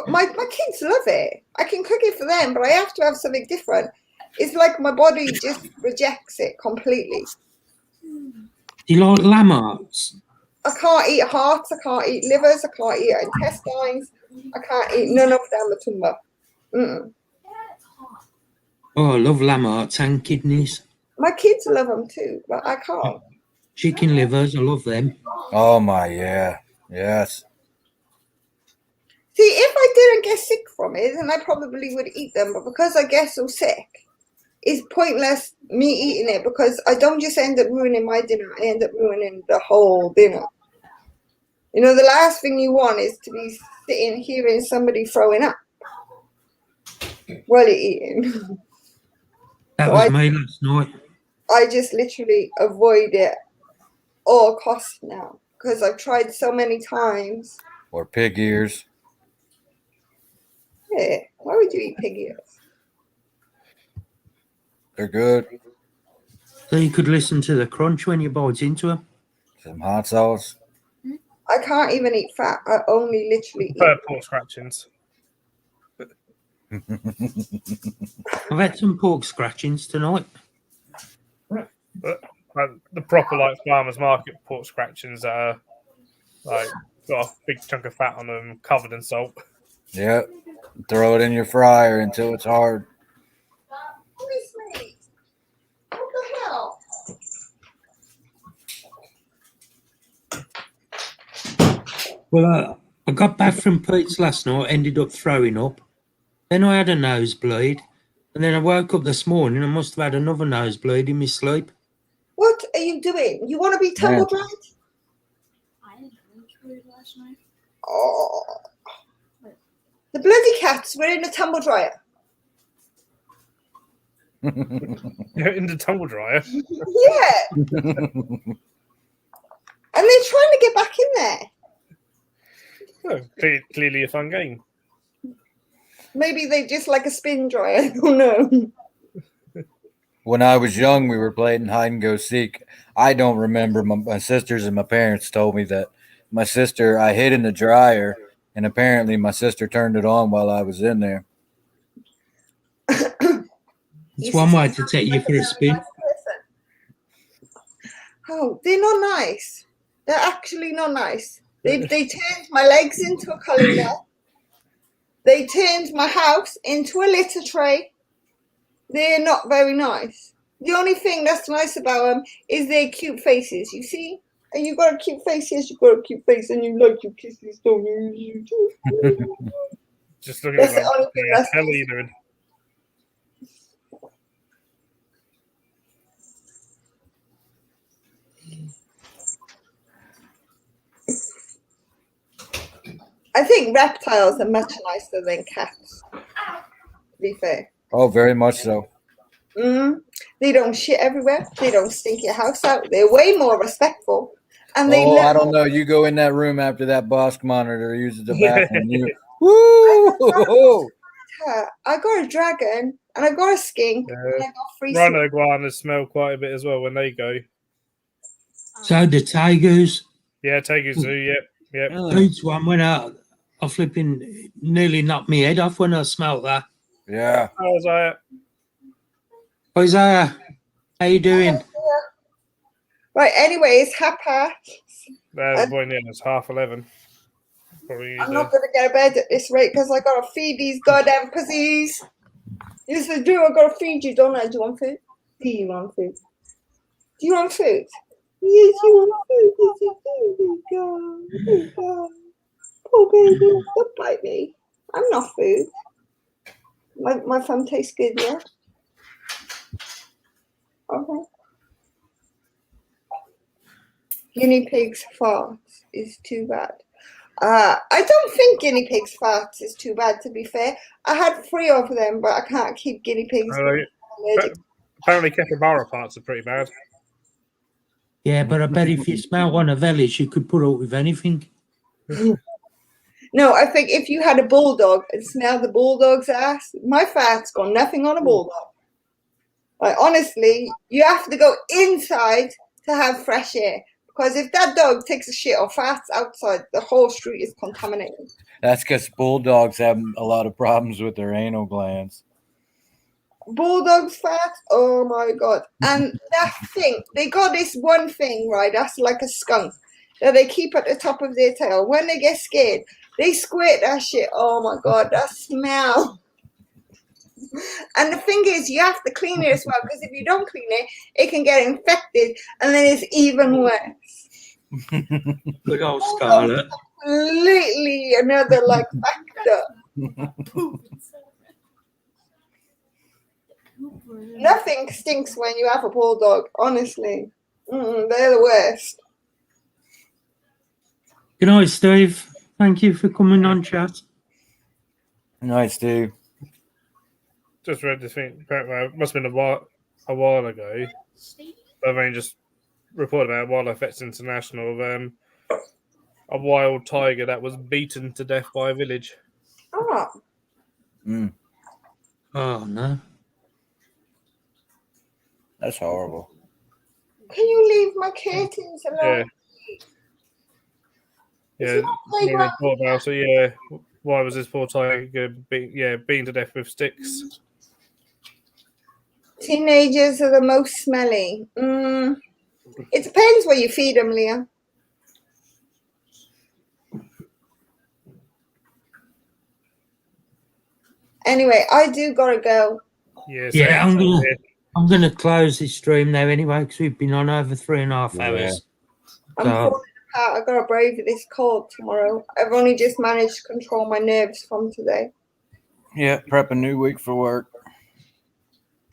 My kids love it. I can cook it for them, but I have to have something different. It's like my body just rejects it completely. Do you like lamb hearts? I can't eat hearts, I can't eat livers, I can't eat intestines, I can't eat none of them at all. Oh, I love lamb hearts and kidneys. My kids love them too, but I can't. Chicken livers, I love them. Oh my, yeah. Yes. See, if I didn't get sick from it, then I probably would eat them, but because I get so sick, it's pointless me eating it because I don't just end up ruining my dinner, I end up ruining the whole dinner. You know, the last thing you want is to be sitting hearing somebody throwing up while you're eating. That was me last night. I just literally avoid it all costs now because I've tried so many times. Or pig ears. Yeah, why would you eat pig ears? They're good. So you could listen to the crunch when you bite into them. Some hot sauce. I can't even eat fat. I only literally eat pork scratchings. I've had some pork scratchings tonight. But the proper farmers market pork scratchings that are got a big chunk of fat on them, covered in salt. Yep. Throw it in your fryer until it's hard. Honestly, what the hell? Well, I got back from Pete's last night, ended up throwing up. Then I had a nosebleed. And then I woke up this morning, I must have had another nosebleed in my sleep. What are you doing? You want to be tumble dried? I didn't know last night. Oh. The bloody cats were in a tumble dryer. In the tumble dryer? Yeah. And they're trying to get back in there. Oh, clearly a fun game. Maybe they just like a spin dryer. I don't know. When I was young, we were playing hide and go seek. I don't remember. My sisters and my parents told me that I hid in the dryer, and apparently my sister turned it on while I was in there. It's one way to take you for a spin. Oh, they're not nice. They're actually not nice. They turned my legs into a colander. They turned my house into a litter tray. They're not very nice. The only thing that's nice about them is their cute faces. You see? And you got a cute face. Yes, you got a cute face, and you like your kisses, don't you? Just looking That's at the only thing that's Kelly doing. I think reptiles are much nicer than cats, to be fair. Oh, very much so. They don't shit everywhere. They don't stink your house out. They're way more respectful. And they Oh, I live. don't know. You go in that room after that Bosk monitor uses the Yeah. bathroom. You, woo! I got a dragon and I got a skink Yeah. and I got free Rhino iguanas smell quite a bit as well when they go. So the tigers. Yeah, Tegu Zoo. Yep. Each one went out. I flipping nearly knocked me head off when I smelt that. Yeah. How was I? Isaiah, how you doing? Right, anyways, Hapa. That boy, yeah, it's 11:30. Probably I'm not going to get to bed at this rate because I got to feed these goddamn pussies. You said, Drew, I got to feed you, don't I? Do you want food? Do you want food? Do you want food? Yes, you want food. Yes, you do. Oh, God. Poor baby, don't bite me. I'm not food. My thumb tastes good, yeah? Okay. Guinea pig's farts is too bad. I don't think guinea pig's farts is too bad, to be fair. I had 3 of them, but I can't keep guinea pigs. Apparently, capybara parts are pretty bad. Yeah, but I bet if you smell one of Ellis, you could put up with anything. No, I think if you had a bulldog and smelled the bulldog's ass, my fart's got nothing on a bulldog. Like, honestly, you have to go inside to have fresh air. Because if that dog takes a shit or farts outside, the whole street is contaminated. That's because bulldogs have a lot of problems with their anal glands. Bulldogs fat, oh my god. And that thing, they got this one thing, right, that's like a skunk that they keep at the top of their tail. When they get scared, they squirt that shit. Oh my god, that smell. And the thing is, you have to clean it as well, because if you don't clean it, it can get infected and then it's even worse. Good old Scarlet. Completely another like factor. Nothing stinks when you have a bulldog, honestly. They're the worst. Good night, Steve. Thank you for coming on, chat. Nice, Steve. Just read this thing. Apparently, it must have been a while ago. I've only just reported about Wildlife Vets International of a wild tiger that was beaten to death by a village. Oh. Oh, no. That's horrible. Can you leave my curtains alone? Yeah. Yeah. Why was this poor tiger being to death with sticks? Teenagers are the most smelly. It depends what you feed them, Leah. Anyway, I do gotta go. Yeah, I'm gonna close this stream now anyway, because we've been on over 3.5 hours. I'm falling apart. I gotta brave this cold tomorrow. I've only just managed to control my nerves from today. Yeah, prep a new week for work.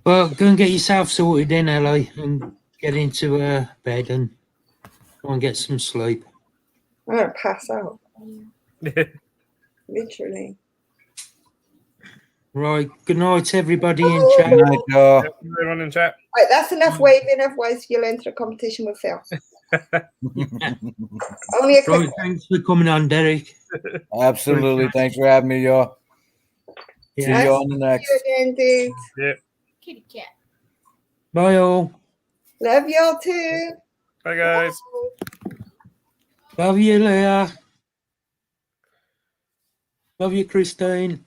Well, go and get yourself sorted in, Ellie, and get into bed and go and get some sleep. I'm gonna pass out. Literally. Right. Good night, everybody in chat. Good night, y'all. Everyone in chat. Right, that's enough waving, otherwise you'll enter a competition with Phil. Only a quick Right, thanks for coming on, Derek. Absolutely. Thanks for having me, y'all. See you on the next. See you again, dudes. Yep. Kitty cat. Bye, all. Love y'all too. Bye, guys. Love you, Leah. Love you, Christine.